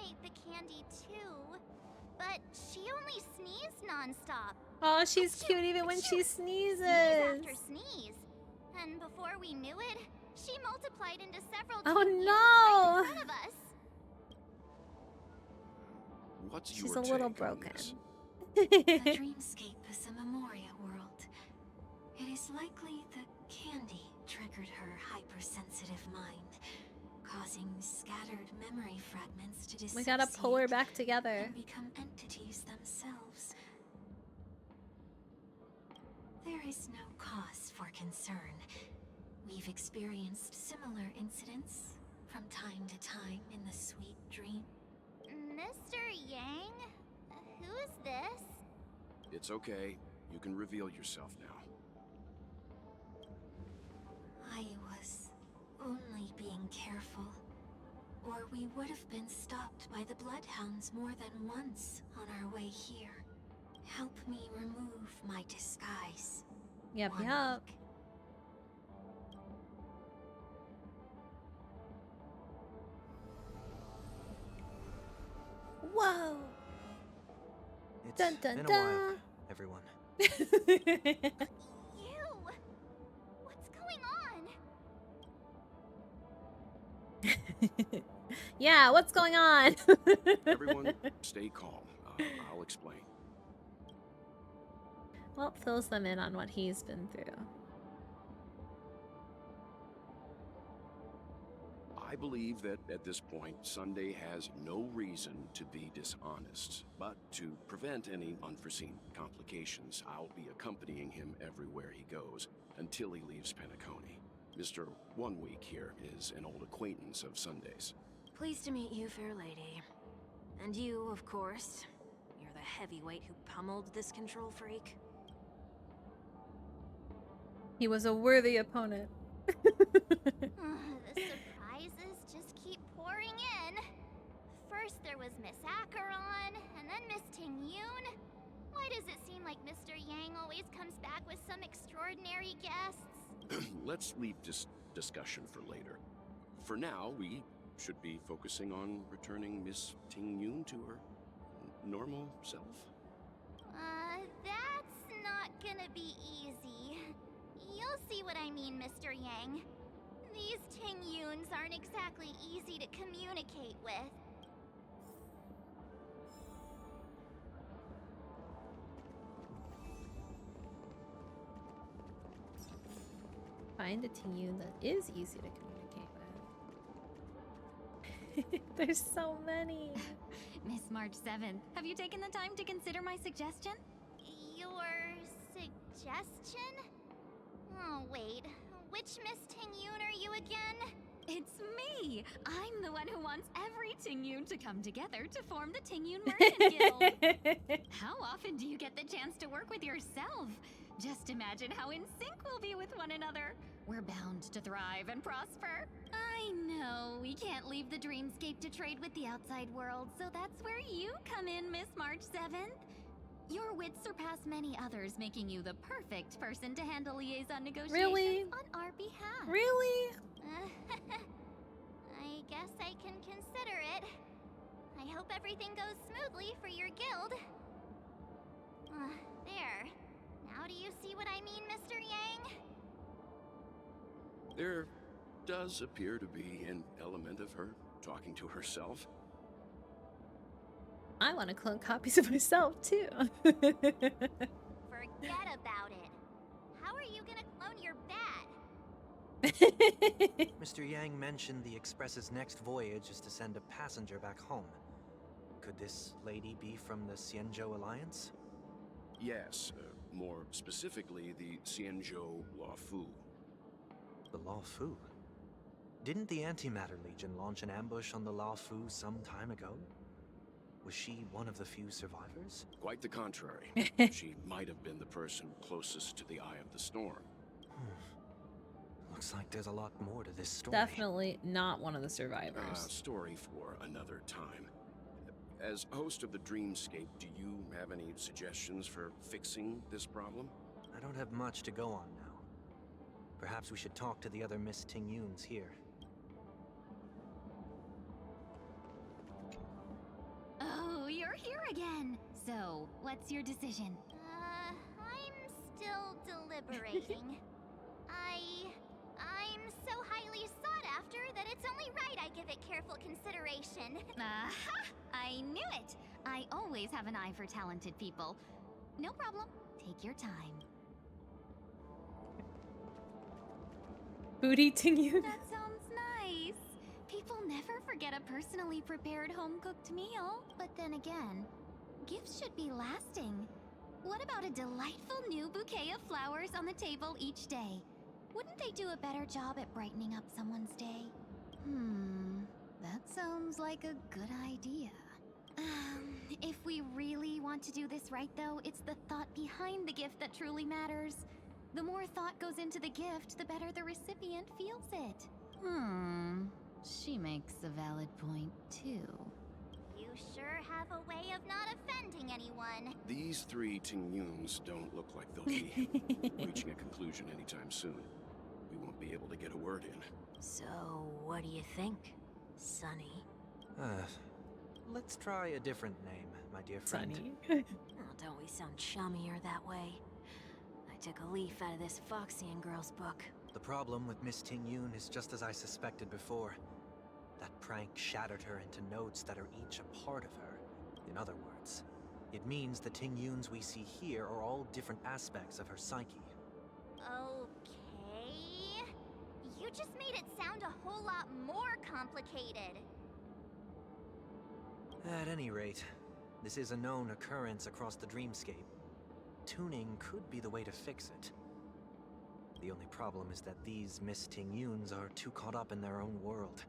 ate the candy too. But she only sneezed nonstop. Oh, she's cute even when she sneezes. Sneeze after sneeze. And before we knew it, she multiplied into several Oh Tingyuns no! right in front of us. What's She's your a little take on broken. this? The dreamscape is a Memoria world. It is likely the candy triggered her hypersensitive mind, causing scattered memory fragments to We gotta pull her back together. and become entities themselves. There is no cause for concern. We've experienced similar incidents from time to time in the sweet dream. Mr. Yang? Who's this? It's okay. You can reveal yourself now. I was only being careful, or we would have been stopped by the Bloodhounds more than once on our way here. Help me remove my disguise. Yep, One yep. week. Whoa! It's Dun, dun, been a dun. while, everyone. You! What's going on? Yeah, what's going on? Everyone, stay calm. I'll explain. Well, fills them in on what he's been through. I believe that at this point, Sunday has no reason to be dishonest. But to prevent any unforeseen complications, I'll be accompanying him everywhere he goes until he leaves Penacony. Mr. 1 Week here is an old acquaintance of Sunday's. Pleased to meet you, fair lady. And you, of course. You're the heavyweight who pummeled this control freak. He was a worthy opponent. The surprises just keep pouring in. First there was Miss Acheron, and then Miss Ting-Yoon. Why does it seem like Mr. Yang always comes back with some extraordinary guests? Let's leave this discussion for later. For now, we should be focusing on returning Miss Ting-Yoon to her normal self. That's not gonna be easy. You'll see what I mean, Mr. Yang. These Ting-Yoons aren't exactly easy to communicate with. Find a Ting-Yoon that is easy to communicate with. There's so many. Miss March 7th, have you taken the time to consider my suggestion? Your suggestion? Oh, wait. Which Miss Ting-Yoon are you again? It's me! I'm the one who wants every Ting-Yoon to come together to form the Ting-Yoon Merchant Guild! How often do you get the chance to work with yourself? Just imagine how in sync we'll be with one another. We're bound to thrive and prosper. I know, we can't leave the dreamscape to trade with the outside world, so that's where you come in, Miss March 7th. Your wits surpass many others, making you the perfect person to handle liaison negotiations Really? on our behalf. Really? I guess I can consider it. I hope everything goes smoothly for your guild. There. Now do you see what I mean, Mr. Yang? There does appear to be an element of her talking to herself. I want to clone copies of myself too. Forget about it. How are you gonna clone your bat? Mr. Yang mentioned the Express's next voyage is to send a passenger back home. Could this lady be from the Xianzhou Alliance? Yes, more specifically, the Xianzhou Luofu. The Luofu? Didn't the Antimatter Legion launch an ambush on the Luofu some time ago? Was she one of the few survivors? Quite the contrary. She might have been the person closest to the eye of the storm. Looks like there's a lot more to this story. Definitely not one of the survivors. Story for another time. As host of the Dreamscape, do you have any suggestions for fixing this problem? I don't have much to go on now. Perhaps we should talk to the other Miss Ting-Yoons here. Oh, you're here again. So, what's your decision? I'm still deliberating. I'm so highly sought after that it's only right I give it careful consideration. Aha! I knew it! I always have an eye for talented people. No problem. Take your time. Booty Ting-Yoon. That sounds nice. People never forget a personally prepared home-cooked meal. But then again, gifts should be lasting. What about a delightful new bouquet of flowers on the table each day? Wouldn't they do a better job at brightening up someone's day? sounds like a good idea. If we really want to do this right, though, it's the thought behind the gift that truly matters. The more thought goes into the gift, the better the recipient feels it. She makes a valid point, too. You sure have a way of not offending anyone. These three Tingyuns don't look like they'll be reaching a conclusion anytime soon. We won't be able to get a word in. So, what do you think, Sonny? Let's try a different name, my dear friend. Oh, don't we sound chummier that way? I took a leaf out of this Foxian girl's book. The problem with Miss Tingyun is just as I suspected before. That prank shattered her into notes that are each a part of her. In other words, it means the Tingyuns we see here are all different aspects of her psyche. Okay. You just made it sound a whole lot more complicated. At any rate, this is a known occurrence across the dreamscape. Tuning could be the way to fix it. The only problem is that these Miss Tingyuns are too caught up in their own world.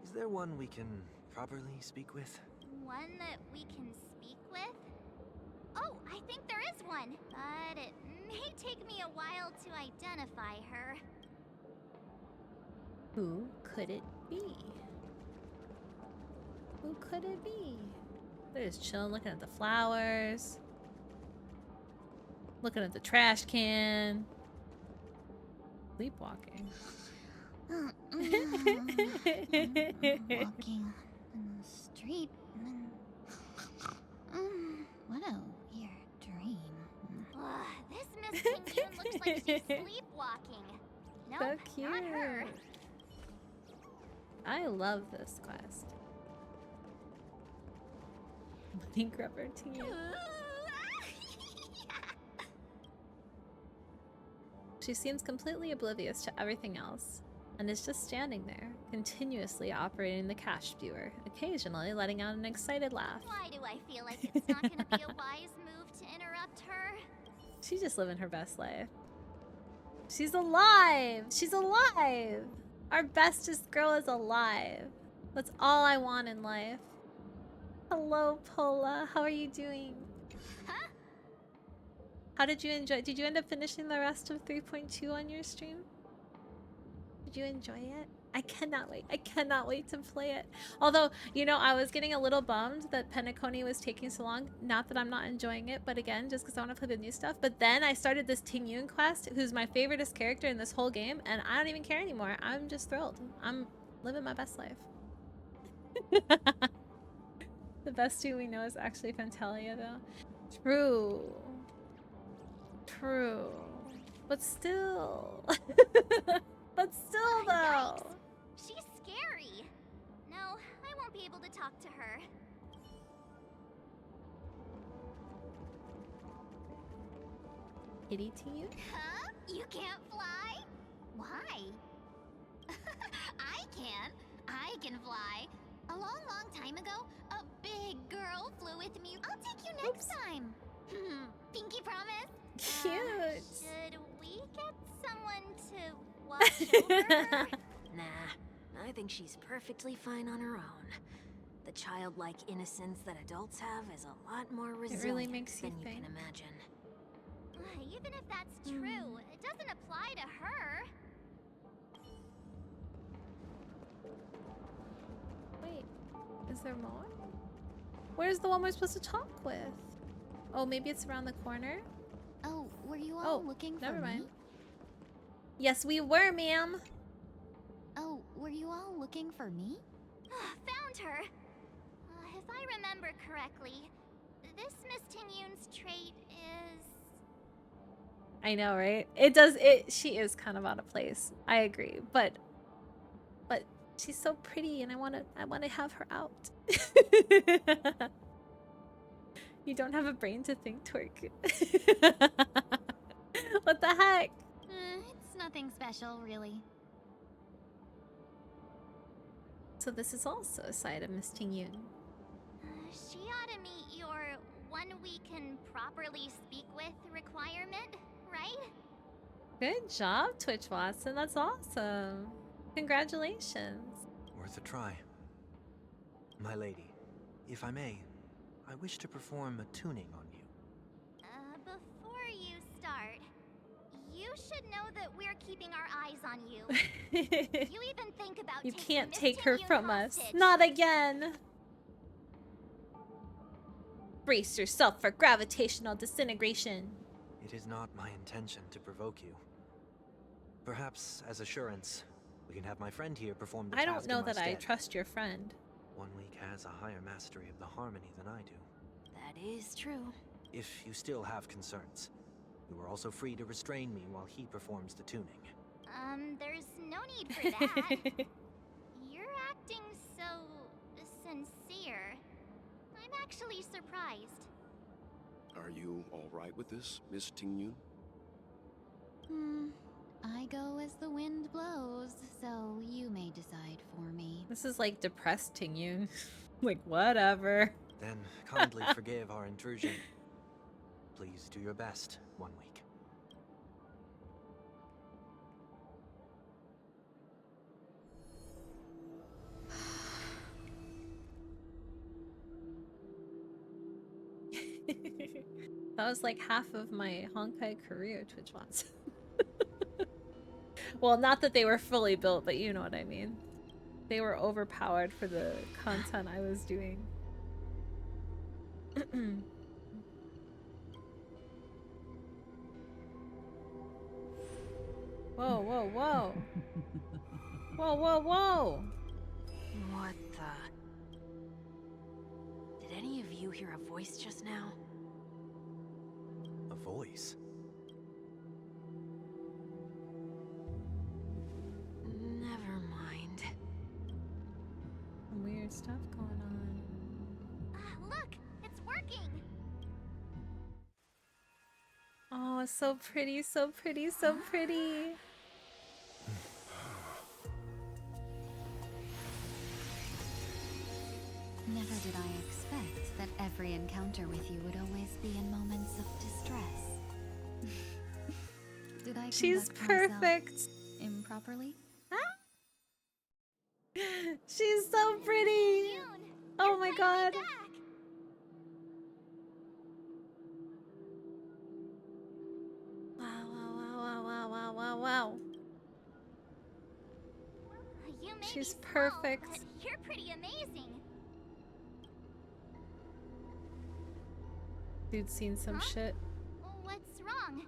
Is there one we can properly speak with? One that we can speak with? Oh, I think there is one, but it may take me a while to identify her. Who could it be? Who could it be? They're just chilling, looking at the flowers, looking at the trash can, sleepwalking. Walking in the street. What a weird dream. This Miss Tingyun looks like she's sleepwalking. Nope, So cute. not her. I love this quest. Money grubber to you. She seems completely oblivious to everything else, and is just standing there, continuously operating the cash viewer, occasionally letting out an excited laugh. Why do I feel like it's not gonna be a wise move to interrupt her? She's just living her best life. She's alive! She's alive! Our bestest girl is alive. That's all I want in life. Hello, Pola. How are you doing? Huh? How did you enjoy? Did you end up finishing the rest of 3.2 on your stream? Did you enjoy it? I cannot wait. I cannot wait to play it. Although, you know, I was getting a little bummed that Penacony was taking so long. Not that I'm not enjoying it, but again, just because I want to play the new stuff. But then I started this Tingyun quest, who's my favoriteest character in this whole game, and I don't even care anymore. I'm just thrilled. I'm living my best life. The best two we know is actually Fantalia, though. True. True. But still. But still, though. Yikes. She's scary. No, I won't be able to talk to her. Kitty to you? Huh? You can't fly? Why? I can. I can fly. A long, long time ago, a big girl flew with me. I'll take you next time. Pinky promise? Cute. Should we get someone to watch over her? Nah, I think she's perfectly fine on her own. The childlike innocence that adults have is a lot more resilient really makes you than you think. can imagine. Even if that's true, it doesn't apply to her. Wait, is there more? Where's the one we're supposed to talk with? Oh, maybe it's around the corner? Oh, were you all looking for never mind. me? Yes, we were, ma'am. Oh, were you all looking for me? Found her! If I remember correctly, this Miss Tingyun's trait is... I know, right? She is kind of out of place. I agree, but she's so pretty, and I wanna have her out. You don't have a brain to think, Twerk. What the heck? It's nothing special, really. So this is also a side of Miss Tingyun. She ought to meet your one we can properly speak with requirement, right? Good job, Twitch Watson. That's awesome. Congratulations. Worth a try. My lady, if I may, I wish to perform a tuning on you. Before you start, you should know that we're keeping our eyes on you. You even think about You taking can't Miss take her Tingyun from us. hostage. Not again. Brace yourself for gravitational disintegration. It is not my intention to provoke you. Perhaps, as assurance, we can have my friend here perform the I task don't know in my that I stead. trust your friend. 1 week has a higher mastery of the harmony than I do. That is true. If you still have concerns, you are also free to restrain me while he performs the tuning. There's no need for that. You're acting so sincere. I'm actually surprised. Are you all right with this, Miss Tingyun? I go as the wind blows, so you may decide for me. This is like depressed Tingyun. Like, whatever. Then kindly forgive our intrusion. Please do your best, 1 week. That was like half of my Honkai career Twitch bots. Well, not that they were fully built, but you know what I mean. They were overpowered for the content I was doing. Whoa, whoa, whoa. Whoa, whoa, whoa. What the? Did any of you hear a voice just now? A voice? Never mind. Some weird stuff going on. Look, it's working. Oh, it's so pretty, so pretty, so pretty. Never did I expect that every encounter with you would always be in moments of distress. Did I She's conduct myself perfect. improperly? She's so pretty. Oh my god. Wow, wow, wow, wow, wow, wow, wow. You may She's be small, perfect. but you're pretty amazing. Dude's seen some shit. What's wrong?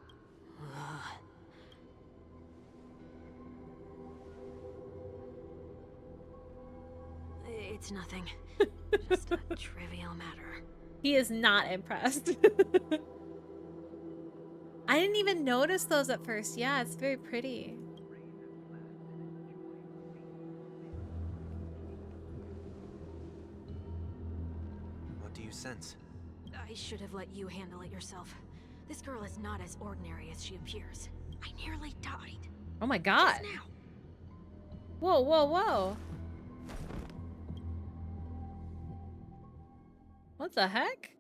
It's nothing. Just a trivial matter. He is not impressed. I didn't even notice those at first. Yeah, it's very pretty. What do you sense? I should have let you handle it yourself. This girl is not as ordinary as she appears. I nearly died. Oh my god. Just now. Whoa, whoa, whoa. What the heck?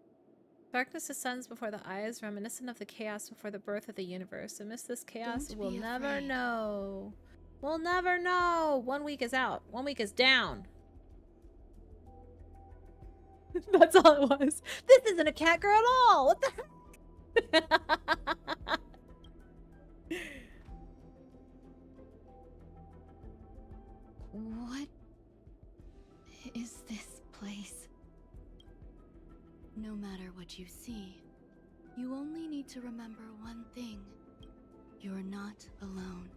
Darkness descends before the eyes, reminiscent of the chaos before the birth of the universe. Amidst this chaos, Don't we'll be never afraid. know. We'll never know. 1 week is out. 1 week is down. That's all it was. This isn't a cat girl at all. What the heck? What is this place? No matter what you see, you only need to remember one thing. You're not alone.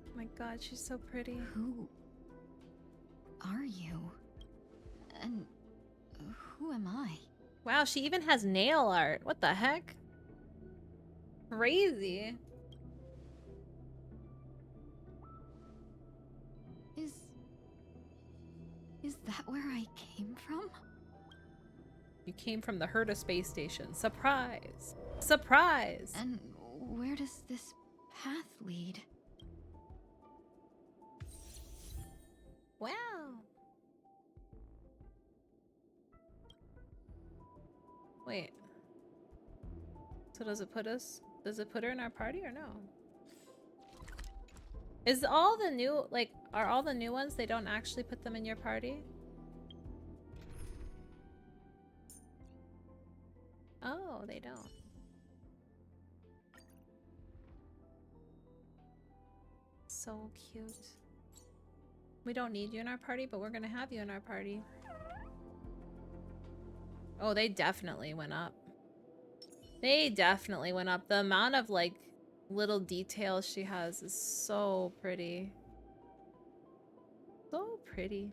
Oh my god, she's so pretty. Who are you? And who am I? Wow, she even has nail art. What the heck? Crazy. Is that where I came from? You came from the Herta space station. Surprise. Surprise. And where does this path lead? Wow. Wait. So does it put her in our party or no? Is all the new, like, are all the new ones, they don't actually put them in your party? Oh, they don't. So cute. We don't need you in our party, but we're gonna have you in our party. Oh, they definitely went up. They definitely went up. The amount of, like, little details she has is so pretty. So pretty.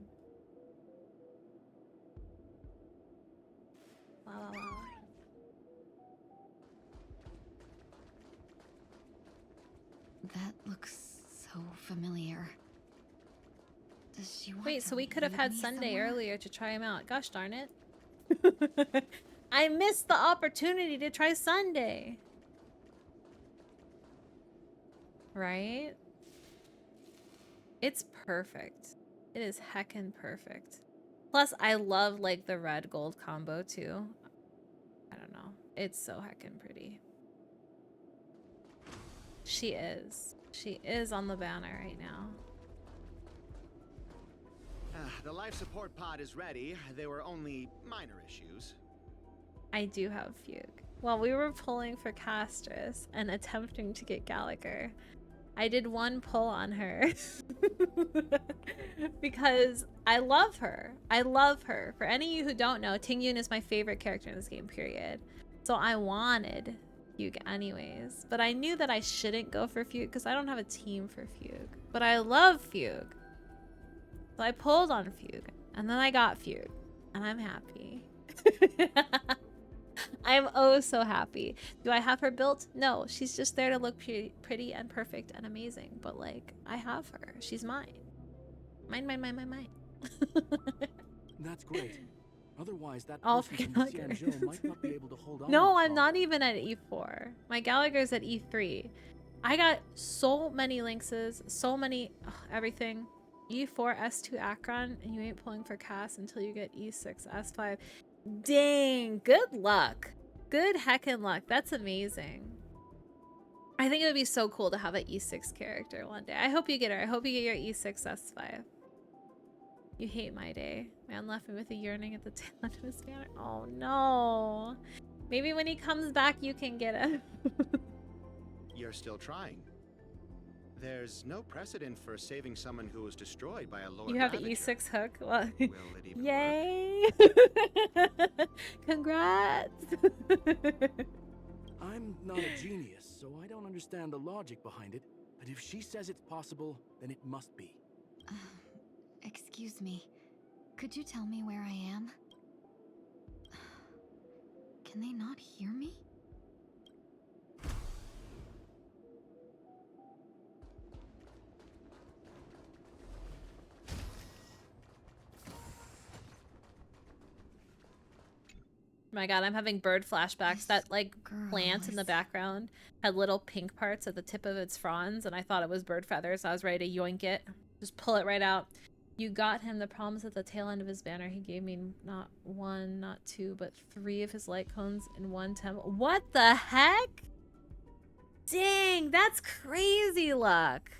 La la la. That looks so familiar. Does she want Wait, to so we could have lead had me Sunday somewhere? earlier to try him out. Gosh darn it. I missed the opportunity to try Sunday. Right? It's perfect. It is heckin' perfect. Plus, I love, like, the red gold combo, too. I don't know. It's so heckin' pretty. She is. She is on the banner right now. The life support pod is ready. There were only minor issues. I do have Fugue. While we were pulling for Castris and attempting to get Gallagher, I did one pull on her because I love her. I love her. For any of you who don't know, Tingyun is my favorite character in this game, period. So I wanted Fugue anyways, but I knew that I shouldn't go for Fugue because I don't have a team for Fugue. But I love Fugue. So I pulled on Fugue, and then I got Fugue, and I'm happy. I'm oh so happy. Do I have her built? No, she's just there to look pretty and perfect and amazing. But, like, I have her. She's mine. Mine. That's great. Otherwise, that All person for from Gallagher. Xianzhou might not be able to hold on. No, much I'm not longer. even at E4. My Gallagher's at E3. I got so many Lynxes, so many, everything. E4, S2 Akron, and you ain't pulling for Cass until you get E6, S5. Dang, good luck. Good heckin' luck. That's amazing. I think it would be so cool to have an E6 character one day. I hope you get her. I hope you get your E6, S5. You hate my day. Man left me with a yearning at the tail end of his banner. Oh no. Maybe when he comes back you can get him. You're still trying. There's no precedent for saving someone who was destroyed by a Lord You have the Ravager. E6 hook? Well, Will it even yay! Congrats! I'm not a genius, so I don't understand the logic behind it. But if she says it's possible, then it must be. Excuse me. Could you tell me where I am? Can they not hear me? My god, I'm having bird flashbacks. That, like, plant in the background had little pink parts at the tip of its fronds, and I thought it was bird feathers. I was ready to yoink it. Just pull it right out. You got him. The problems at the tail end of his banner. He gave me not one, not two, but 3 of his light cones in one temple. What the heck? Dang, that's crazy luck.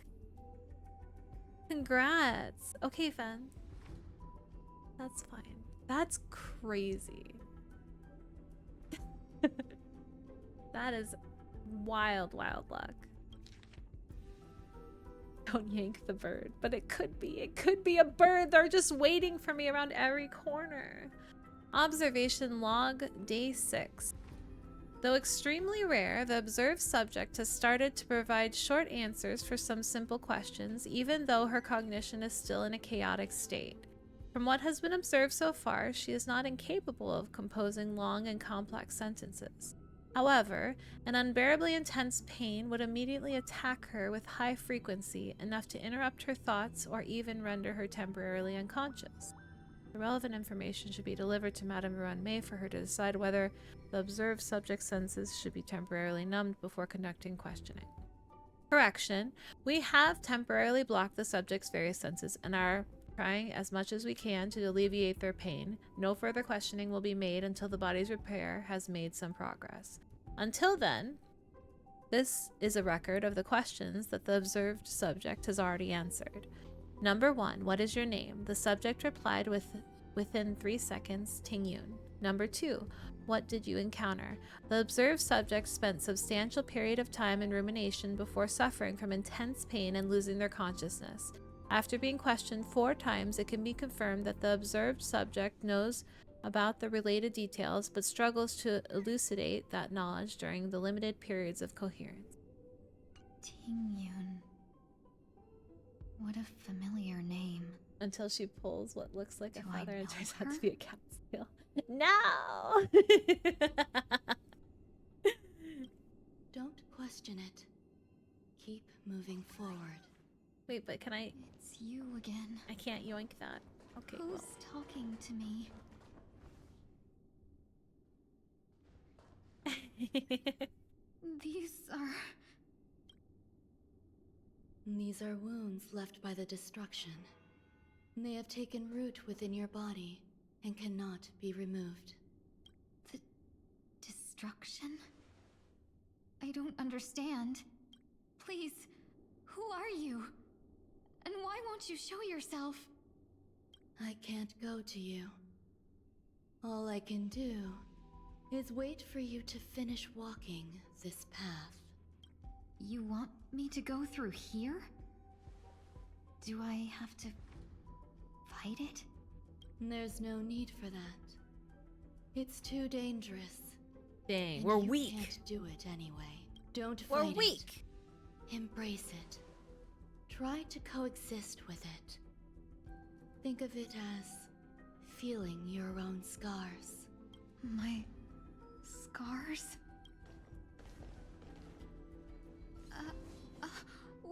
Congrats. Okay, Fen. That's fine. That's crazy. That is wild, wild luck. Don't yank the bird, but it could be. It could be a bird. They're just waiting for me around every corner. Observation log, day 6. Though extremely rare, the observed subject has started to provide short answers for some simple questions, even though her cognition is still in a chaotic state. From what has been observed so far, she is not incapable of composing long and complex sentences. However, an unbearably intense pain would immediately attack her with high frequency, enough to interrupt her thoughts or even render her temporarily unconscious. The relevant information should be delivered to Madame Ruan-Mei for her to decide whether the observed subject's senses should be temporarily numbed before conducting questioning. Correction, we have temporarily blocked the subject's various senses and are trying as much as we can to alleviate their pain. No further questioning will be made until the body's repair has made some progress. Until then, This is a record of the questions that the observed subject has already answered. Number 1, what is your name? The subject replied within 3 seconds, Tingyun. Number 2, what did you encounter? The observed subject spent substantial period of time in rumination before suffering from intense pain and losing their consciousness. After being questioned 4 times, it can be confirmed that the observed subject knows about the related details, but struggles to elucidate that knowledge during the limited periods of coherence. Tingyun. What a familiar name. Until she pulls what looks like a feather and turns out her? to be a cat's tail. No! Don't question it. Keep moving forward. Wait, but can I... It's you again. I can't yoink that. Okay, Who's well. talking to me? These are wounds left by the destruction. They have taken root within your body and cannot be removed. The destruction? I don't understand. Please, who are you? And why won't you show yourself? I can't go to you. All I can do is wait for you to finish walking this path. You want me to go through here? Do I have to fight it? There's no need for that. It's too dangerous. Dang, and we're you weak. Can't do it anyway. Don't We're fight weak. it. Embrace it. Try to coexist with it. Think of it as feeling your own scars. My scars?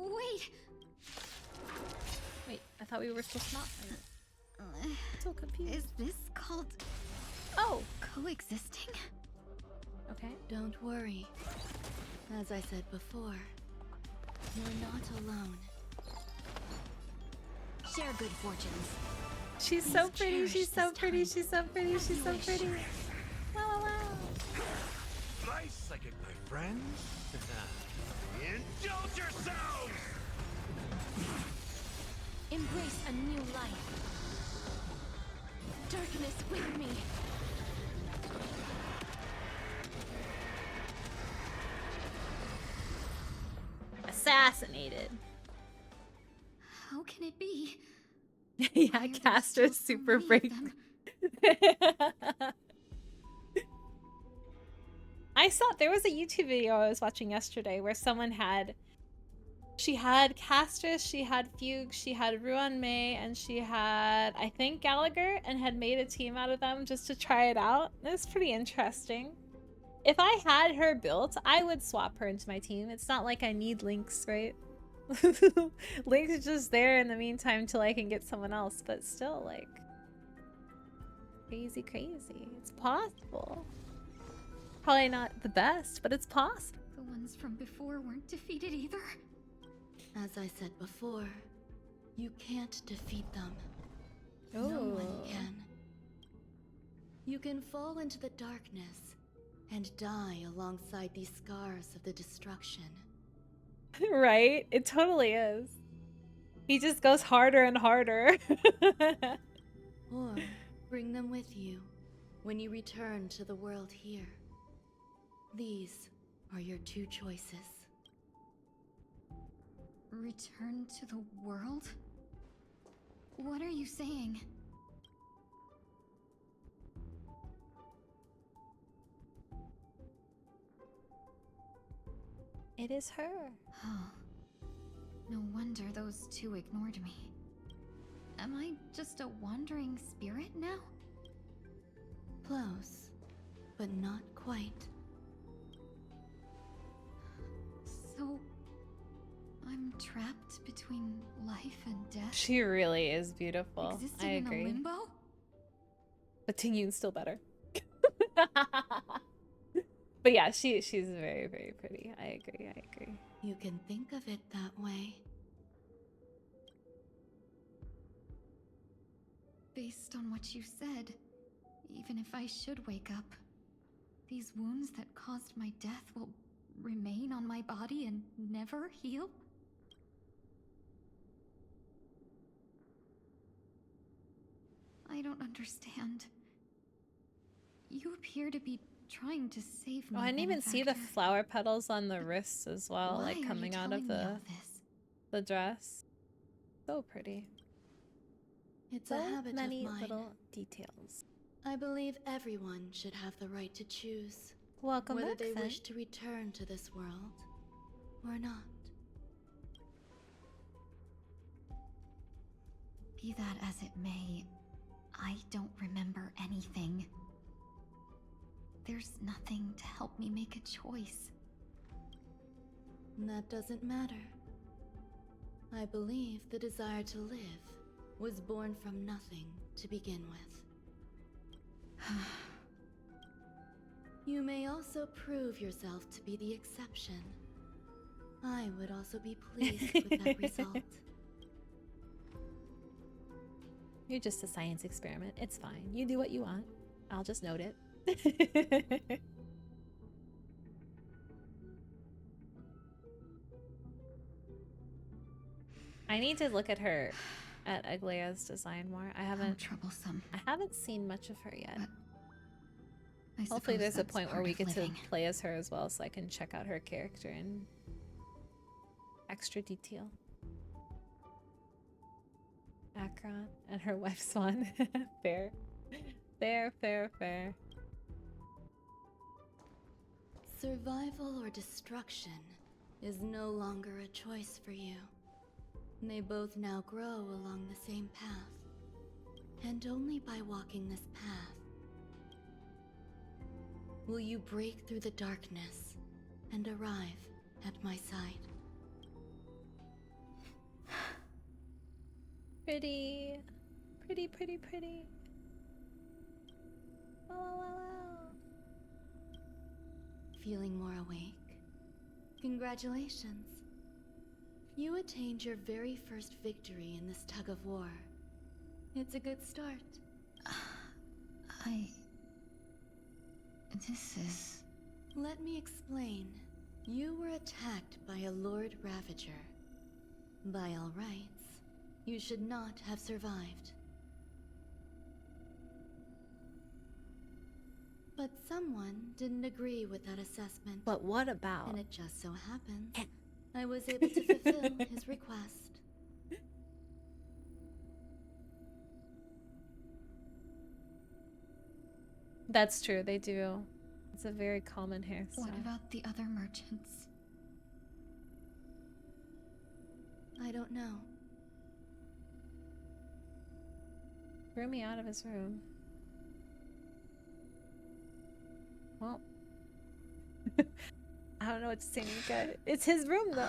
Wait! Wait, I thought we were supposed to not fight it. I'm so confused. Is this called... Oh! Coexisting? Okay. Don't worry. As I said before, you're not alone. Share good fortunes. She's so pretty, she's so pretty, she's so pretty, she's so pretty. Wow, wow, wow. Nice second, my friends. Indulge yourselves! Embrace a new life. Darkness with me. Assassinated. How can it be? Yeah, Castra's super break. I saw there was a YouTube video I was watching yesterday where someone she had Castris, she had Fugue, she had Ruan Mei, and she had, I think, Gallagher, and had made a team out of them just to try it out. It was pretty interesting. If I had her built, I would swap her into my team. It's not like I need Lynx, right? Lynx is just there in the meantime till I can get someone else, but still, like, crazy. It's possible. Probably not the best, but it's possible. The ones from before weren't defeated either? As I said before, you can't defeat them. Oh. No one can. You can fall into the darkness and die alongside these scars of the destruction. Right? It totally is. He just goes harder and harder. Or bring them with you when you return to the world here. These are your 2 choices. Return to the world? What are you saying? It is her. Oh. No wonder those 2 ignored me. Am I just a wandering spirit now? Close, but not quite. So... I'm trapped between life and death? She really is beautiful. Existing I in agree. a limbo? But Tingyun's still better. But yeah, she's very, very pretty. I agree. You can think of it that way. Based on what you said, even if I should wake up, these wounds that caused my death will remain on my body and never heal? I don't understand. You appear to be trying to save me. Oh, I didn't even see the benefactor. flower petals on the wrists as well, Why like are you coming out of telling me all this? the dress. So pretty. It's So a habit many of mine. little details. I believe everyone should have the right to choose Welcome whether back, they Finn. wish to return to this world or not. Be that as it may, I don't remember anything. There's nothing to help me make a choice. That doesn't matter. I believe the desire to live was born from nothing to begin with. You may also prove yourself to be the exception. I would also be pleased with that result. You're just a science experiment. It's fine. You do what you want. I'll just note it. I need to look at Aglaya's design more. I haven't troublesome. I haven't seen much of her yet. I Hopefully suppose there's a that's point where part we of get living. to play as her as well, so I can check out her character in extra detail. Akron and her wife Swan. Fair. Fair, fair, fair. Survival or destruction is no longer a choice for you. They both now grow along the same path. And only by walking this path will you break through the darkness and arrive at my side. Pretty. Pretty, pretty, pretty. Wow, wow, wow, wow. Feeling more awake? Congratulations. You attained your very first victory in this tug of war. It's a good start. This is... Let me explain. You were attacked by a Lord Ravager. By all rights, you should not have survived. But someone didn't agree with that assessment. But what about? And it just so happens I was able to fulfill his request. That's true, they do. It's a very common hairstyle. What about the other merchants? I don't know. Threw me out of his room. Well, I don't know what to say, Nika. It's his room, though.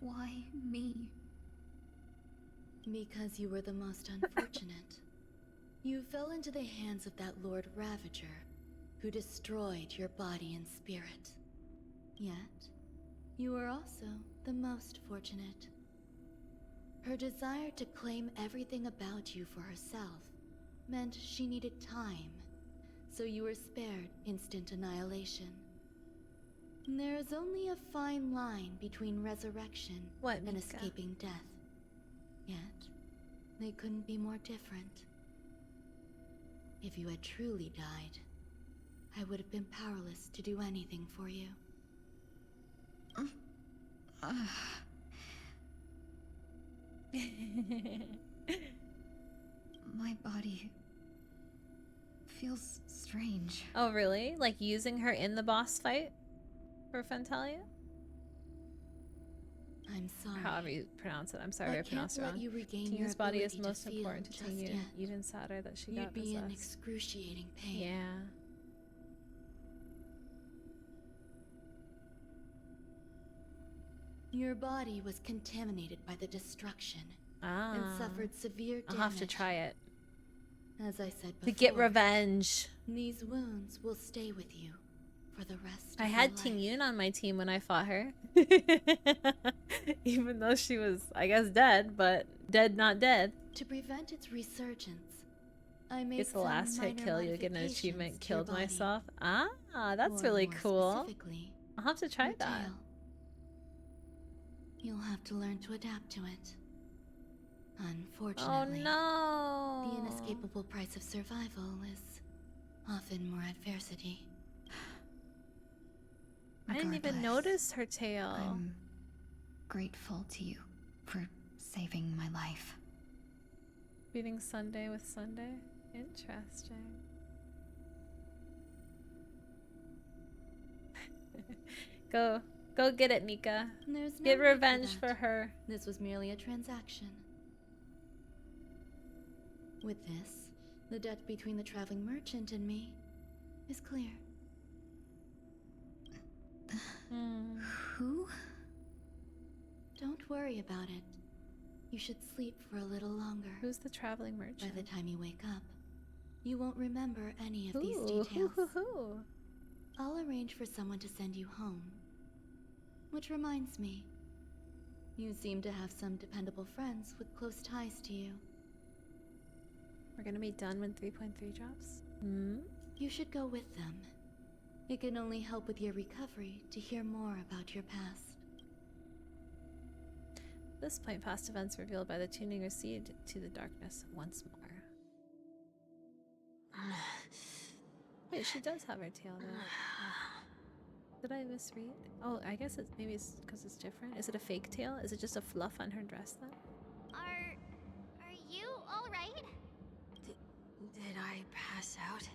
Why me? Because you were the most unfortunate. You fell into the hands of that Lord Ravager, who destroyed your body and spirit. Yet, you were also the most fortunate. Her desire to claim everything about you for herself meant she needed time, so you were spared instant annihilation. There is only a fine line between resurrection and Mika? escaping death. Yet, they couldn't be more different. If you had truly died, I would have been powerless to do anything for you. My body feels strange. Oh, really? Like using her in the boss fight for Fentalia? I'm sorry. However you pronounce it. I'm sorry I if I pronounced it can't let wong. you regain Tinyu's your body is ability most to feel important to just Tinyu. yet. Even sadder that she You'd got be in possessed. excruciating pain. Yeah. Your body was contaminated by the destruction and Ah. suffered severe damage. I'll have to try it. As I said before, To get revenge. These wounds will stay with you for the rest of I your had life. Tingyun on my team when I fought her. Even though she was, I guess, dead, but dead not dead. To prevent its resurgence, I made It's the some last hit minor kill, you get an modifications achievement, to your killed body. myself. Ah, that's Or really more cool. specifically, I'll have to try your that. tail. You'll have to learn to adapt to it. Unfortunately, Oh no! the inescapable price of survival is often more adversity. I didn't even notice her tail. I'm grateful to you for saving my life. Beating Sunday with Sunday? Interesting. Go get it, Nika. There's no Get need for revenge that. for her. This was merely a transaction. With this, the debt between the traveling merchant and me is clear. Who? Don't worry about it. You should sleep for a little longer. Who's the traveling merchant? By the time you wake up, you won't remember any of these Ooh, details. hoo. I'll arrange for someone to send you home. Which reminds me, you seem to have some dependable friends with close ties to you. We're gonna be done when 3.3 drops? You should go with them. It can only help with your recovery to hear more about your past. At this point, past events revealed by the tuning recede to the darkness once more. Wait, she does have her tail though. Did I misread? Oh, I guess maybe it's because it's different. Is it a fake tail? Is it just a fluff on her dress then? Are you all right? Did I pass out?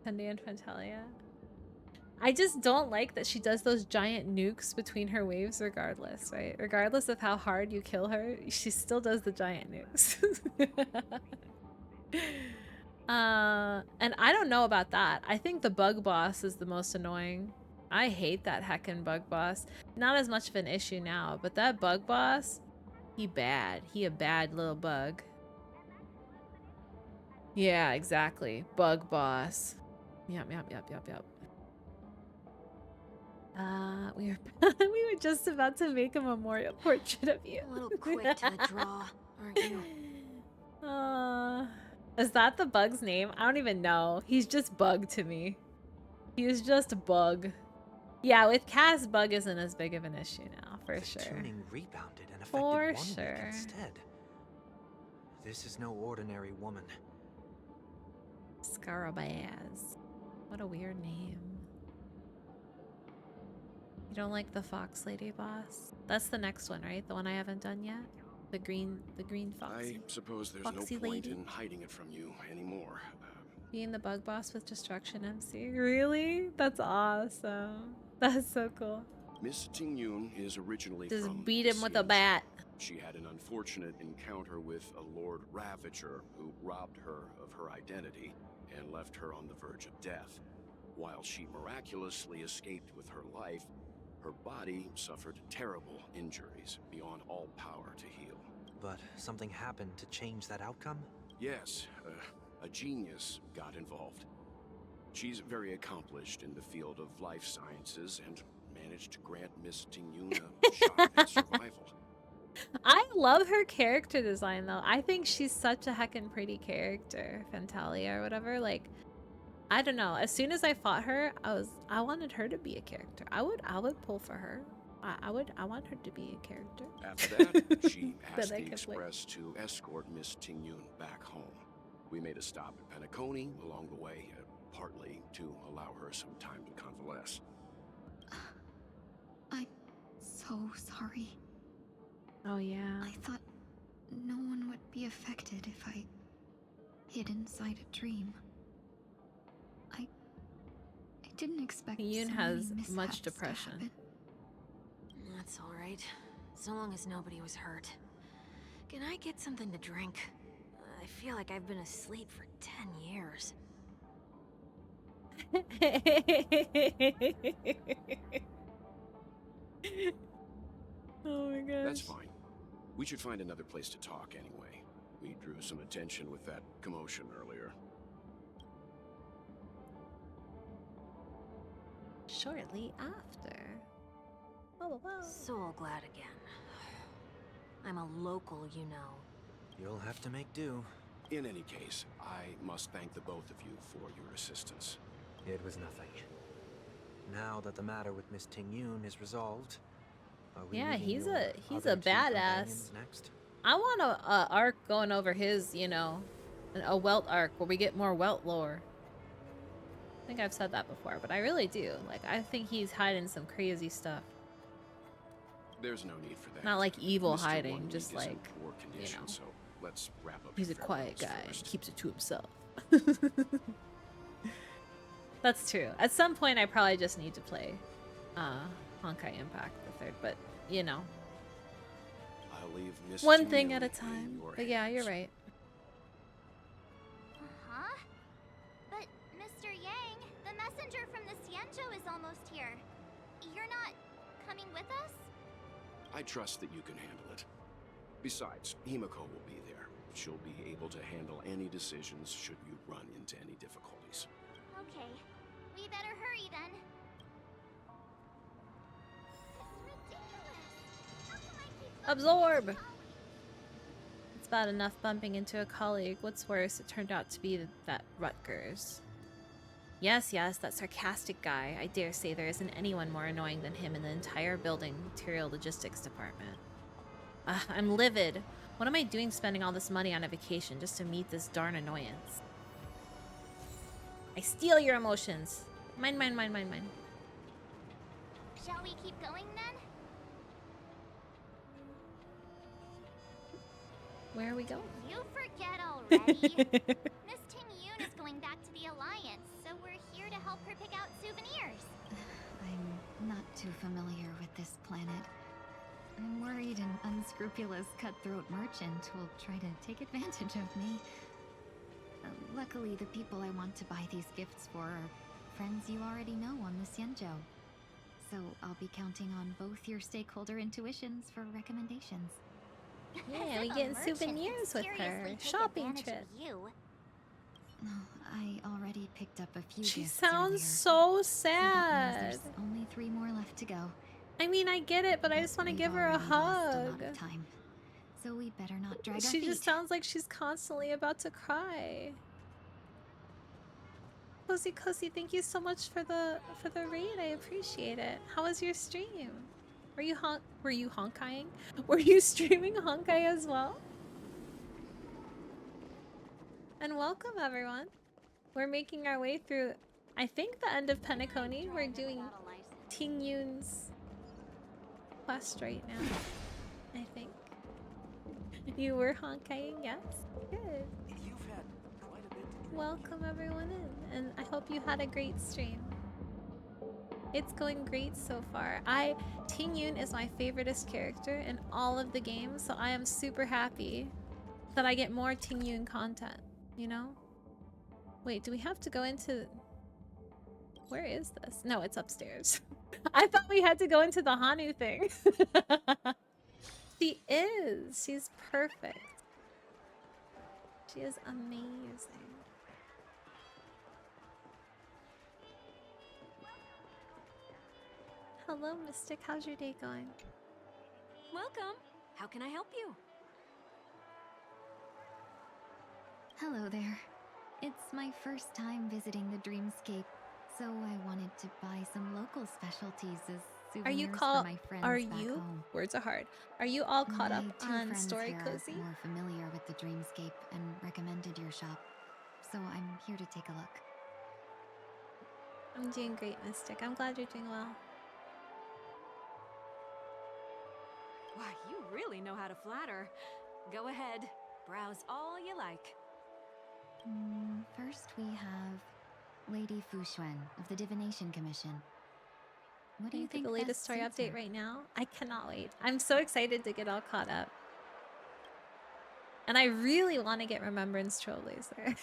Sunday and Fantalia. I just don't like that she does those giant nukes between her waves regardless, right? Regardless of how hard you kill her, she still does the giant nukes. And I don't know about that. I think the bug boss is the most annoying. I hate that heckin' bug boss. Not as much of an issue now, but that bug boss, he bad. He a bad little bug. Yeah, exactly. Bug boss. Yep. We were just about to make a memorial portrait of you. A little quick to the draw, aren't you? Is that the bug's name? I don't even know. He's just Bug to me. He is just Bug. Yeah, with Cass, Bug isn't as big of an issue now, for the sure. Tuning rebounded and affected For one sure. week instead. This is no ordinary woman. Scarabaz. What a weird name. You don't like the Fox Lady boss? That's the next one, right? The one I haven't done yet? The green foxy. I suppose there's Foxy no point lady. in hiding it from you anymore. Being the bug boss with Destruction MC. Really? That's awesome. That's so cool. Miss Ting Yun is originally Just from beat the him with a seas. bat. She had an unfortunate encounter with a Lord Ravager who robbed her of her identity and left her on the verge of death. While she miraculously escaped with her life, her body suffered terrible injuries beyond all power to heal. But something happened to change that outcome? Yes, a genius got involved. She's very accomplished in the field of life sciences and managed to grant Miss Ting Yun a shot at survival. I love her character design though. I think she's such a heckin' pretty character, Fantalia or whatever. Like, I don't know. As soon as I fought her, I wanted her to be a character. I would pull for her. I want her to be a character. After that, she asked That I the could play. Express to escort Miss Ting Yun back home. We made a stop at Penacony along the way, partly to allow her some time to convalesce. I'm so sorry. Oh yeah. I thought no one would be affected if I hid inside a dream. I didn't expect Yoon so has many much mishaps to depression. happen. That's all right. So long as nobody was hurt. Can I get something to drink? I feel like I've been asleep for 10 years. Oh my gosh. That's fine. We should find another place to talk anyway. We drew some attention with that commotion earlier. Shortly after. Oh wow. So glad again. I'm a local, you know. You'll have to make do. In any case, I must thank the both of you for your assistance. It was nothing. Now that the matter with Miss Ting-Yun is resolved, are we Yeah, meeting he's your a other two badass. companions next? I want a arc going over his, you know, a Welt arc where we get more Welt lore. I think I've said that before, but I really do. Like, I think he's hiding some crazy stuff. There's no need for that. Not like evil Mr. hiding, One just Week is in like, poor condition, you know. so let's wrap up. He's a your quiet farewells guy. first. He keeps it to himself. That's true. At some point, I probably just need to play Honkai Impact the 3rd, but, you know. I'll leave Miss One thing Ting-Yun at a in time. your But yeah, you're hands. right. Huh? But, Mr. Yang, the messenger from the Xianzhou is almost here. You're not coming with us? I trust that you can handle it. Besides, Himiko will be there. She'll be able to handle any decisions should you run into any difficulties. Okay. We better hurry then. Absorb! It's bad enough bumping into a colleague. What's worse, it turned out to be that Rutgers. Yes, that sarcastic guy. I dare say there isn't anyone more annoying than him in the entire building material logistics department. I'm livid. What am I doing spending all this money on a vacation just to meet this darn annoyance? I steal your emotions. Mine. Shall we keep going then? Where are we going? You forget already. Miss Ting-Yun is going back to the Alliance, so we're here to help her pick out souvenirs. I'm not too familiar with this planet. I'm worried an unscrupulous cutthroat merchant will try to take advantage of me. Luckily, the people I want to buy these gifts for are friends you already know on the Xianzhou. So I'll be counting on both your stakeholder intuitions for recommendations. Yeah, we A getting merchant souvenirs could with her. seriously take Shopping advantage trip. of you. No, I already picked up a few She gifts sounds earlier. so So that sad. means there's only 3 more left to go. I mean, I get it, but I just want to We've give her a already lost a lot hug. of time, so we better not drag our She feet. just sounds like she's constantly about to cry. Cozy, thank you so much for the raid. I appreciate it. How was your stream? Were you Honkaiing? Were you streaming Honkai as well? And welcome everyone. We're making our way through, I think, the end of Penacony. We're doing Ting-Yun's quest right now. I think. You were Honkaiing, yes? Good. Welcome everyone in, and I hope you had a great stream. It's going great so far. Ting-Yun is my favoriteest character in all of the games, so I am super happy that I get more Ting-Yun content, you know? Wait, do we have to go into... Where is this? No, it's upstairs. I thought we had to go into the Hanu thing. She is. She's perfect. She is amazing. Hello, Mystic. How's your day going? Welcome. How can I help you? Hello there. It's my first time visiting the Dreamscape, so I wanted to buy some local specialties as Are you souvenirs called? for my friends Are back you? home. Words are hard. Are you all caught My up two on friends Story here Cozy? are more familiar with the Dreamscape and recommended your shop, so I'm here to take a look. I'm doing great, Mystic. I'm glad you're doing well. Why, you really know how to flatter. Go ahead, browse all you like. First we have Lady Fu Xuan of the Divination Commission. What do you think the latest best story suits update her? right now? I cannot wait. I'm so excited to get all caught up. And I really want to get Remembrance Trailblazer.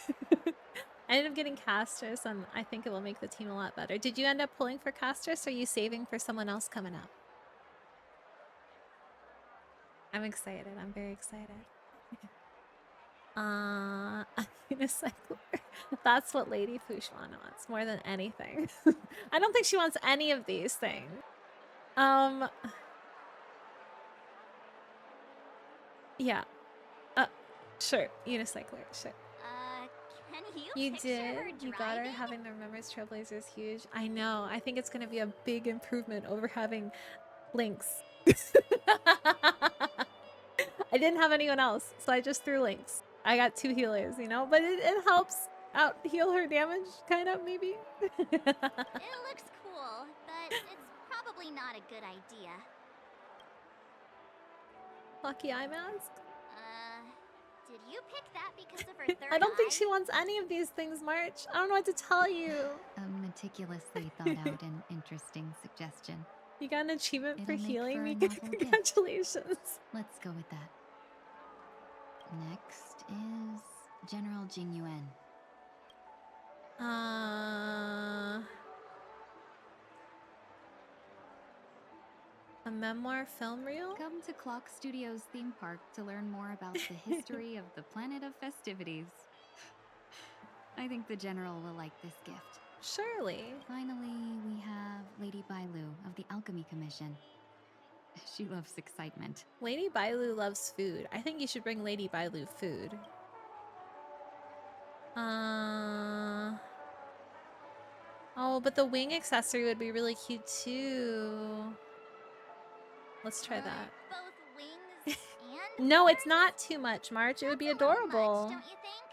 I ended up getting Casters, and I think it will make the team a lot better. Did you end up pulling for Casters, or are you saving for someone else coming up? I'm excited. I'm very excited. Unicycler. That's what Lady Fu Xuan wants more than anything. I don't think she wants any of these things. Yeah. Sure, unicycler, sure. Can you You picture did. her You got her. driving? Having the Remembrance Trailblazer is huge. I know. I think it's going to be a big improvement over having Lynx. I didn't have anyone else, so I just threw Lynx. I got 2 healers, you know? But it helps out heal her damage, kind of, maybe? It looks cool, but it's probably not a good idea. Lucky eye mask? Did you pick that because of her third I don't think eye? she wants any of these things, March. I don't know what to tell you. A meticulously thought out and interesting suggestion. You got an achievement for It'll make healing for a me? novel gift. Congratulations. Let's go with that. Next is General Jing Yuan. A memoir film reel? Come to Clock Studios theme park to learn more about the history of the planet of festivities. I think the General will like this gift. Surely. Finally, we have Lady Bailu of the Alchemy Commission. She loves excitement. Lady Bailu loves food. I think you should bring Lady Bailu food. Oh, but the wing accessory would be really cute too. Let's try that. Both wings and No, it's not too much, March. It would be adorable. don't you think?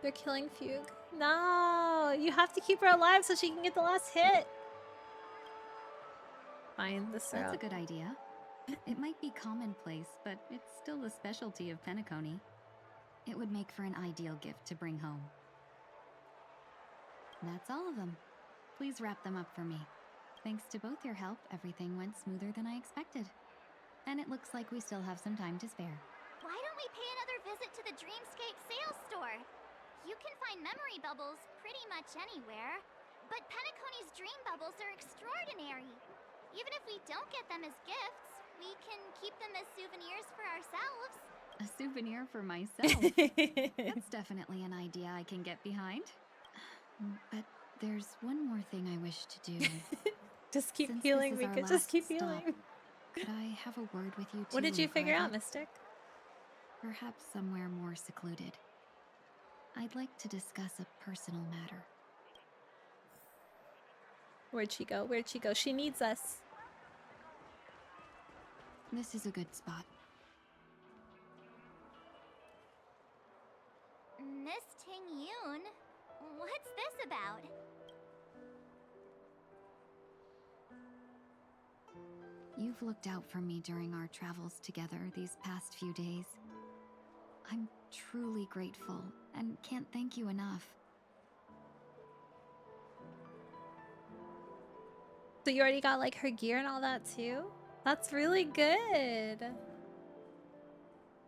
They're killing Fugue. No, you have to keep her alive so she can get the last hit. Fine, this That's a good idea. It might be commonplace, but it's still the specialty of Penacony. It would make for an ideal gift to bring home. That's all of them. Please wrap them up for me. Thanks to both your help, everything went smoother than I expected. And it looks like we still have some time to spare. Why don't we pay another visit to the Dreamscape sales store? You can find memory bubbles pretty much anywhere, but Penacony's dream bubbles are extraordinary. Even if we don't get them as gifts, we can keep them as souvenirs for ourselves. A souvenir for myself. That's definitely an idea I can get behind. But there's one more thing I wish to do. Just keep Since healing, this is our Mika. Just last keep stop, healing. Could I have a word with you two? What did you in figure out, private? Mystic? Perhaps somewhere more secluded. I'd like to discuss a personal matter. Where'd she go? Where'd she go? She needs us. This is a good spot. Miss Ting Yoon, what's this about? You've looked out for me during our travels together these past few days. I'm truly grateful and can't thank you enough. So you already got like her gear and all that too? That's really good.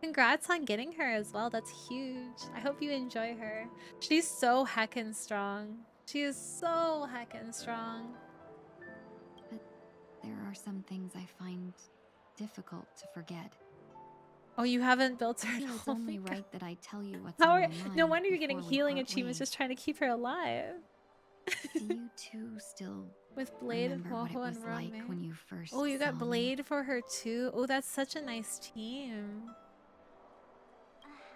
Congrats on getting her as well. That's huge. I hope you enjoy her. She's so heckin' strong. She is so heckin' strong. But there are some things I find difficult to forget. Oh, you haven't built her I feel at it's all. only Oh my right that I tell you what's How on are, my mind. no wonder you're getting before we healing part achievements ways. just trying to keep her alive. Do you two still With Blade, remember what it Woho, was and like Rome? when you first Oh, you got saw me? Blade for her too? Oh, that's such a nice team.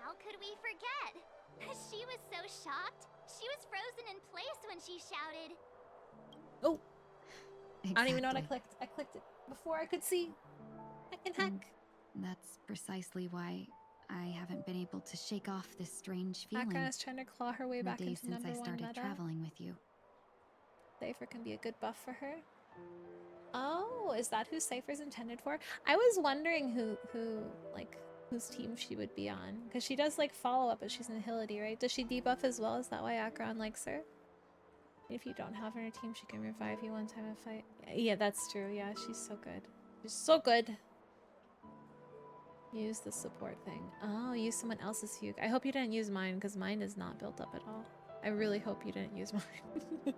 How could we forget? She was so shocked. She was frozen in place when she shouted. Oh. I don't even know what I Exactly. clicked. I clicked it before I could see. Heckin' heck. That's precisely why I haven't been able to shake off this strange feeling. Akron is trying to claw her way in the back days into since I #1 started meta. traveling with you. Cypher can be a good buff for her. Oh, is that who Cypher's intended for? I was wondering whose team she would be on. Because she does like follow up, but she's Nihility, right? Does she debuff as well? Is that why Akron likes her? If you don't have her on your team, she can revive you one time in a fight. Yeah, that's true. Yeah, she's so good. She's so good. Use the support thing. Oh, use someone else's fugue. I hope you didn't use mine, because mine is not built up at all. I really hope you didn't use mine.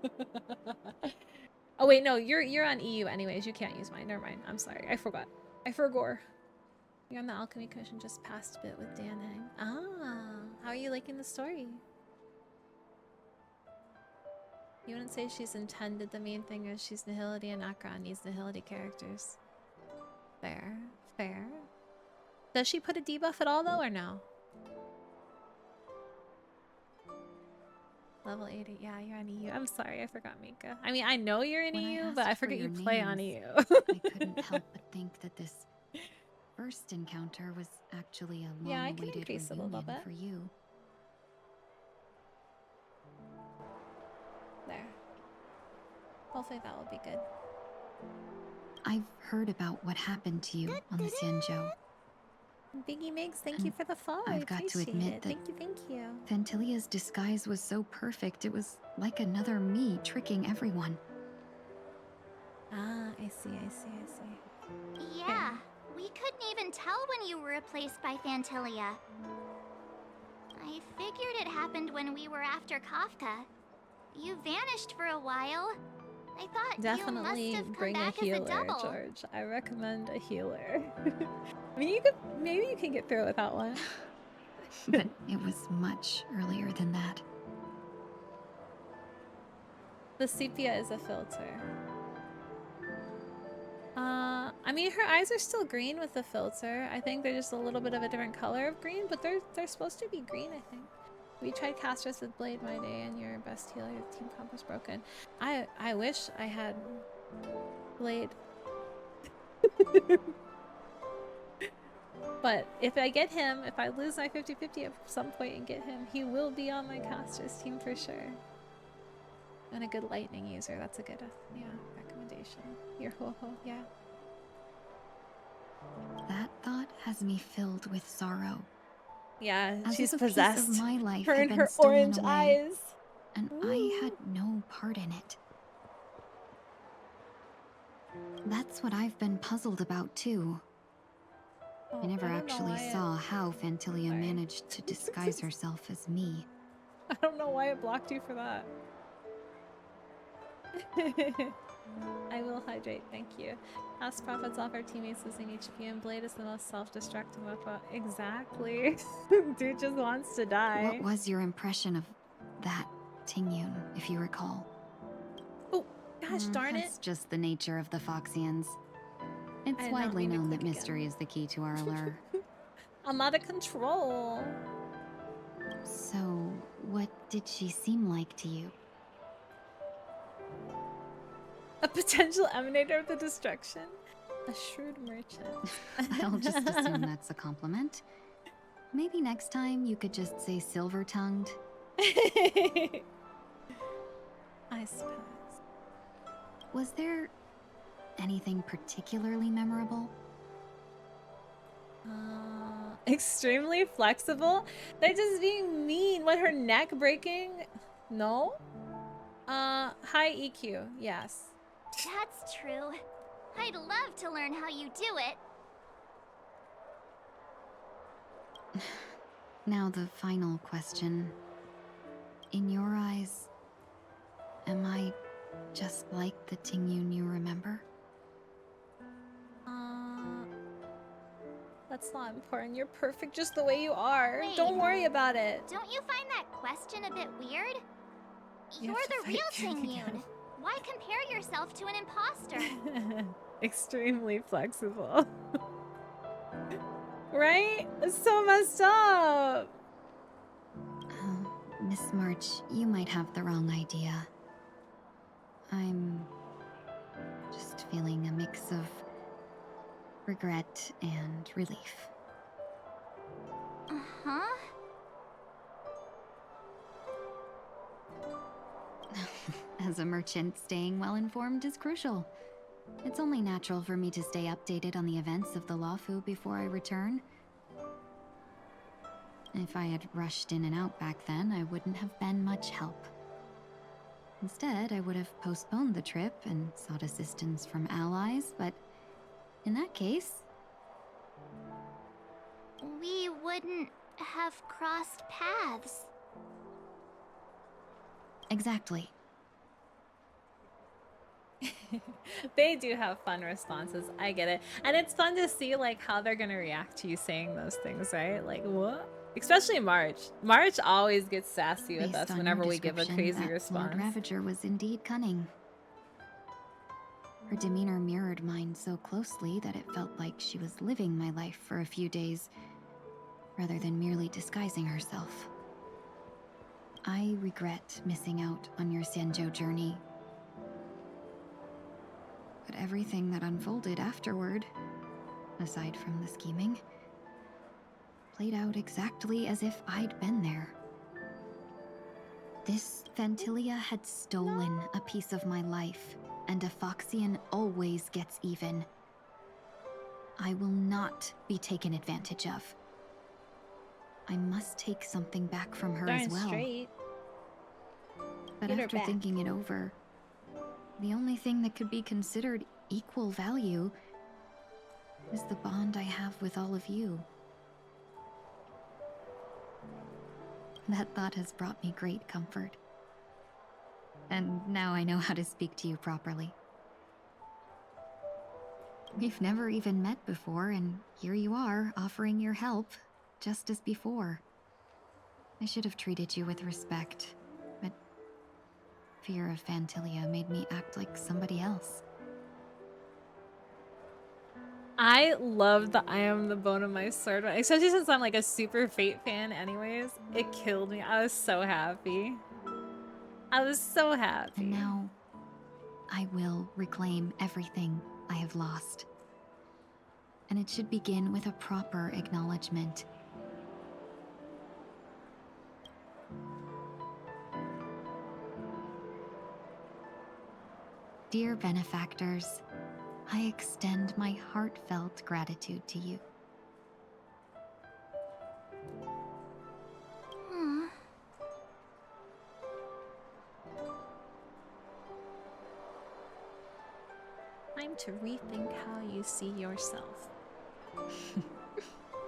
Oh wait, no, you're on EU anyways. You can't use mine. Never mind. I'm sorry. I forgot. I forgot. You're on the Alchemy Commission just past a bit with Dan Hang. Ah, how are you liking the story? You wouldn't say she's intended. The main thing is she's Nihility and Akron needs Nihility characters. Fair. Fair. Does she put a debuff at all though, or no? Level 80. Yeah, you're on EU. I'm sorry, I forgot Mika. I mean, I know you're in When EU, I but I asked for forget you your play on names, EU. I couldn't help but think that this first encounter was actually a Yeah, I can long-awaited increase it a little reunion bit. for you. There. Hopefully that will be good. I've heard about what happened to you on the Sanjo. Biggie Migs, thank you for the follow. I I've got to appreciate admit it. that Thank you. Fantilia's disguise was so perfect, it was like another me tricking everyone. Ah, I see. Yeah, we couldn't even tell when you were replaced by Fantilia. I figured it happened when we were after Kafka. You vanished for a while. I thought Definitely you must have come bring a back as a healer, double. George. I recommend a healer. I mean, you could maybe you can get through it without one. But it was much earlier than that. The sepia is a filter. I mean, her eyes are still green with the filter. I think they're just a little bit of a different color of green, but they're supposed to be green, I think. We tried casters with Blade my day, and your best healer, your team comp was broken. I wish I had Blade. But if I get him, if I lose my 50-50 at some point and get him, he will be on my casters team for sure. And a good lightning user, that's a good, recommendation. Your ho-ho, yeah. That thought has me filled with sorrow. Yeah, As she's if a piece possessed. of my life Her had and been her stolen orange away, eyes. and I had no part in it. That's what I've been puzzled about too. I never actually saw how Fantilia managed to disguise herself as me. I don't know why it blocked you for that. I will hydrate, thank you. Ask prophets off our teammates losing HP, and Blade is the most self-destructive weapon. Exactly. Dude just wants to die. What was your impression of that Tingyun, if you recall? Oh, gosh darn it. That's just the nature of the Foxians. It's I widely didn't mean to known that click mystery is the key to our allure. I'm out of control. So, what did she seem like to you? A potential emanator of the destruction? A shrewd merchant. I'll just assume that's a compliment. Maybe next time you could just say silver-tongued. I suppose. Was there anything particularly memorable? Extremely flexible? They're just being mean. What, her neck breaking? No? High EQ, yes. That's true. I'd love to learn how you do it. Now the final question. In your eyes, am I just like the Tingyun you remember? That's not important. You're perfect just the way you are. Wait. Don't worry about it. Don't you find that question a bit weird? You You're have to the real fight Tingyun. Tingyun. Why compare yourself to an imposter? Extremely flexible. Right? It's so messed up. Oh, Miss March, you might have the wrong idea. I'm just feeling a mix of regret and relief. Uh-huh. As a merchant, staying well-informed is crucial. It's only natural for me to stay updated on the events of the Lawfu before I return. If I had rushed in and out back then, I wouldn't have been much help. Instead, I would have postponed the trip and sought assistance from allies, but in that case... We wouldn't have crossed paths. Exactly. They do have fun responses. I get it. And it's fun to see like how they're gonna react to you saying those things, right? Like what? Especially March. March always gets sassy with us whenever we give a crazy response. Lord Ravager was indeed cunning. Her demeanor mirrored mine so closely that it felt like she was living my life for a few days, rather than merely disguising herself. I regret missing out on your Senjo journey. But everything that unfolded afterward, aside from the scheming, played out exactly as if I'd been there. This Phantilia had stolen a piece of my life, and a Foxian always gets even. I will not be taken advantage of. I must take something back from her as Darn well. straight. But Get her after back. thinking it over, the only thing that could be considered equal value is the bond I have with all of you. That thought has brought me great comfort. And now I know how to speak to you properly. We've never even met before, and here you are, offering your help, just as before. I should have treated you with respect, but fear of Phantilia made me act like somebody else. I love the I am the bone of my sword, especially since I'm like a super Fate fan anyways. It killed me. I was so happy. I was so happy. And now, I will reclaim everything I have lost. And it should begin with a proper acknowledgement. Dear benefactors, I extend my heartfelt gratitude to you. Time to rethink how you see yourself.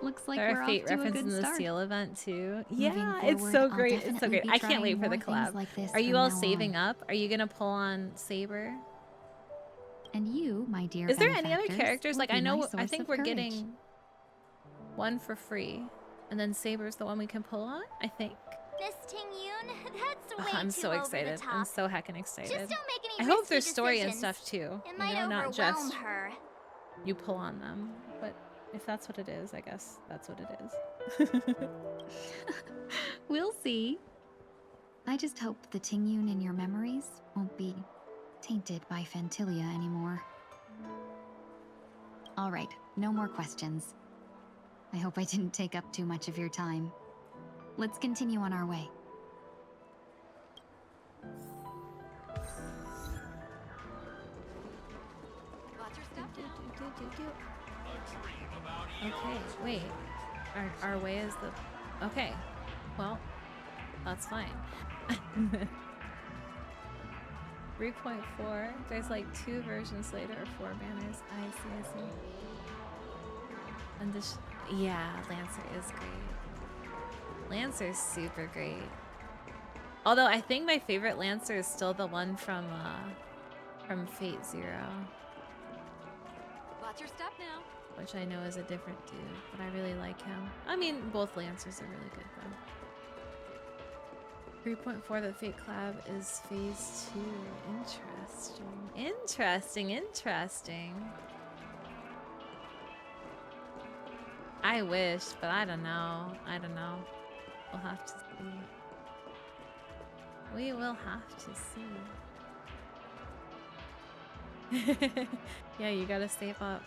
Looks like There we're are off Fate to a references good in the start. Seal event too. Moving Yeah, it's forward, so I'll great. It's so definitely great. be I can't trying wait for the more things collab. like this Are you from all now saving on. up? Are you gonna pull on Saber? And you, my dear Is there any other benefactors, characters? will Like be I my know, I source think of we're courage. getting one for free, and then Saber's the one we can pull on. I think. Miss Ting-Yoon, that's Oh, way I'm too so over excited. the I'm top. so heckin' excited. Just don't make any I hope risky there's story and decisions. stuff too. It You might know, not overwhelm just her. you pull on them. But if that's what it is, I guess that's what it is. We'll see. I just hope the Ting-Yoon in your memories won't be tainted by Phantilia anymore. All right, no more questions. I hope I didn't take up too much of your time. Let's continue on our way. Watch your step Okay, wait. Our way is the... Okay. Well, that's fine. 3.4. There's like 2 versions later or 4 banners. I see. And this... Yeah, Lancer is great. Lancer's super great. Although I think my favorite Lancer is still the one from Fate Zero. Watch your step now. Which I know is a different dude, but I really like him. I mean, both Lancers are really good, though. 3.4, the Fate Collab is Phase 2. Interesting. I wish, but I don't know. We'll have to see. We will have to see. Yeah, you gotta save up.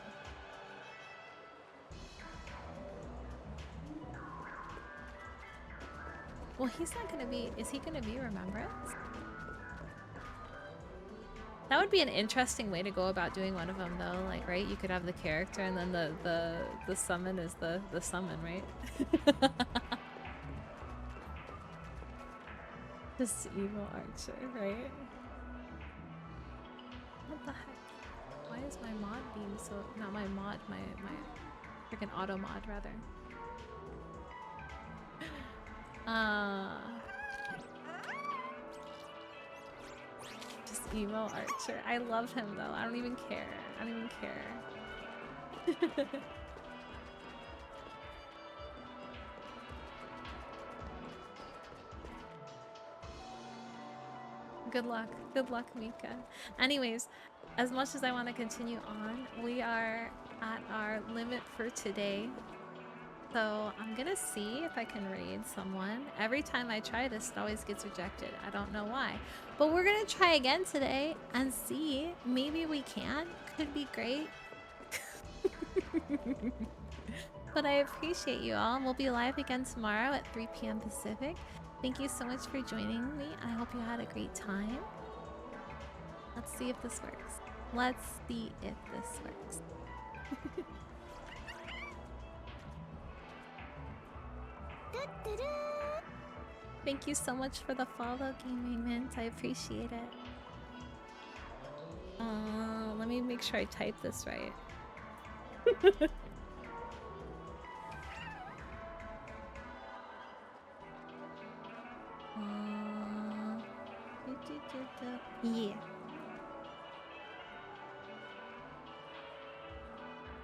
Well, he's not gonna be... Is he gonna be Remembrance? That would be an interesting way to go about doing one of them, though. Like, right? You could have the character, and then the summon is the summon, right? This evil archer, right? What the heck? Why is my mod being so... Not my mod, my freaking auto mod, rather. Just emo archer. I love him though. I don't even care. Good luck. Good luck, Mika. Anyways, as much as I want to continue on, we are at our limit for today. So I'm gonna see if I can raid someone. Every time I try this, it always gets rejected. I don't know why. But we're gonna try again today and see. Maybe we can. Could be great. But I appreciate you all. We'll be live again tomorrow at 3 p.m. Pacific. Thank you so much for joining me. I hope you had a great time. Let's see if this works. Let's see if this works. Thank you so much for the follow, Gaming Mint. I appreciate it. Let me make sure I type this right. Yeah.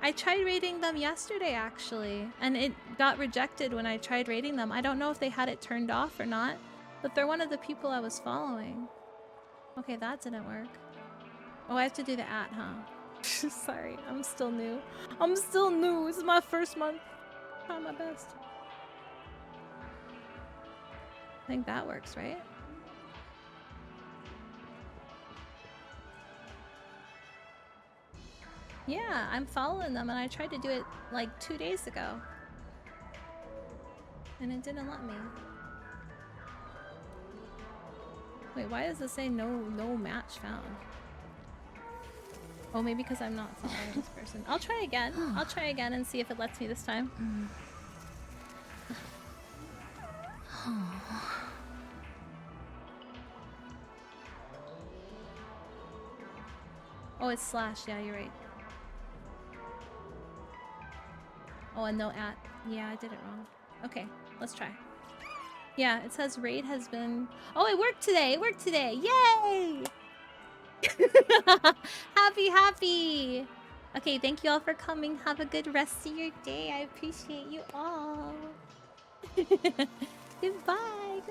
I tried rating them yesterday, actually, and it got rejected when I tried rating them. I don't know if they had it turned off or not, but they're one of the people I was following. Okay, that didn't work. Oh, I have to do the @ huh? Sorry, I'm still new. I'm still new. This is my first month. Trying my best. I think that works, right? Yeah, I'm following them, and I tried to do it like 2 days ago. And it didn't let me. Wait, why does it say no match found? Oh, maybe because I'm not following this person. I'll try again. I'll try again and see if it lets me this time. Oh, it's slash. Yeah, you're right. Oh, and no @ Yeah, I did it wrong. Okay, let's try. Yeah, it says raid has been... Oh, it worked today! It worked today! Yay! Happy! Okay, thank you all for coming. Have a good rest of your day. I appreciate you all. Goodbye.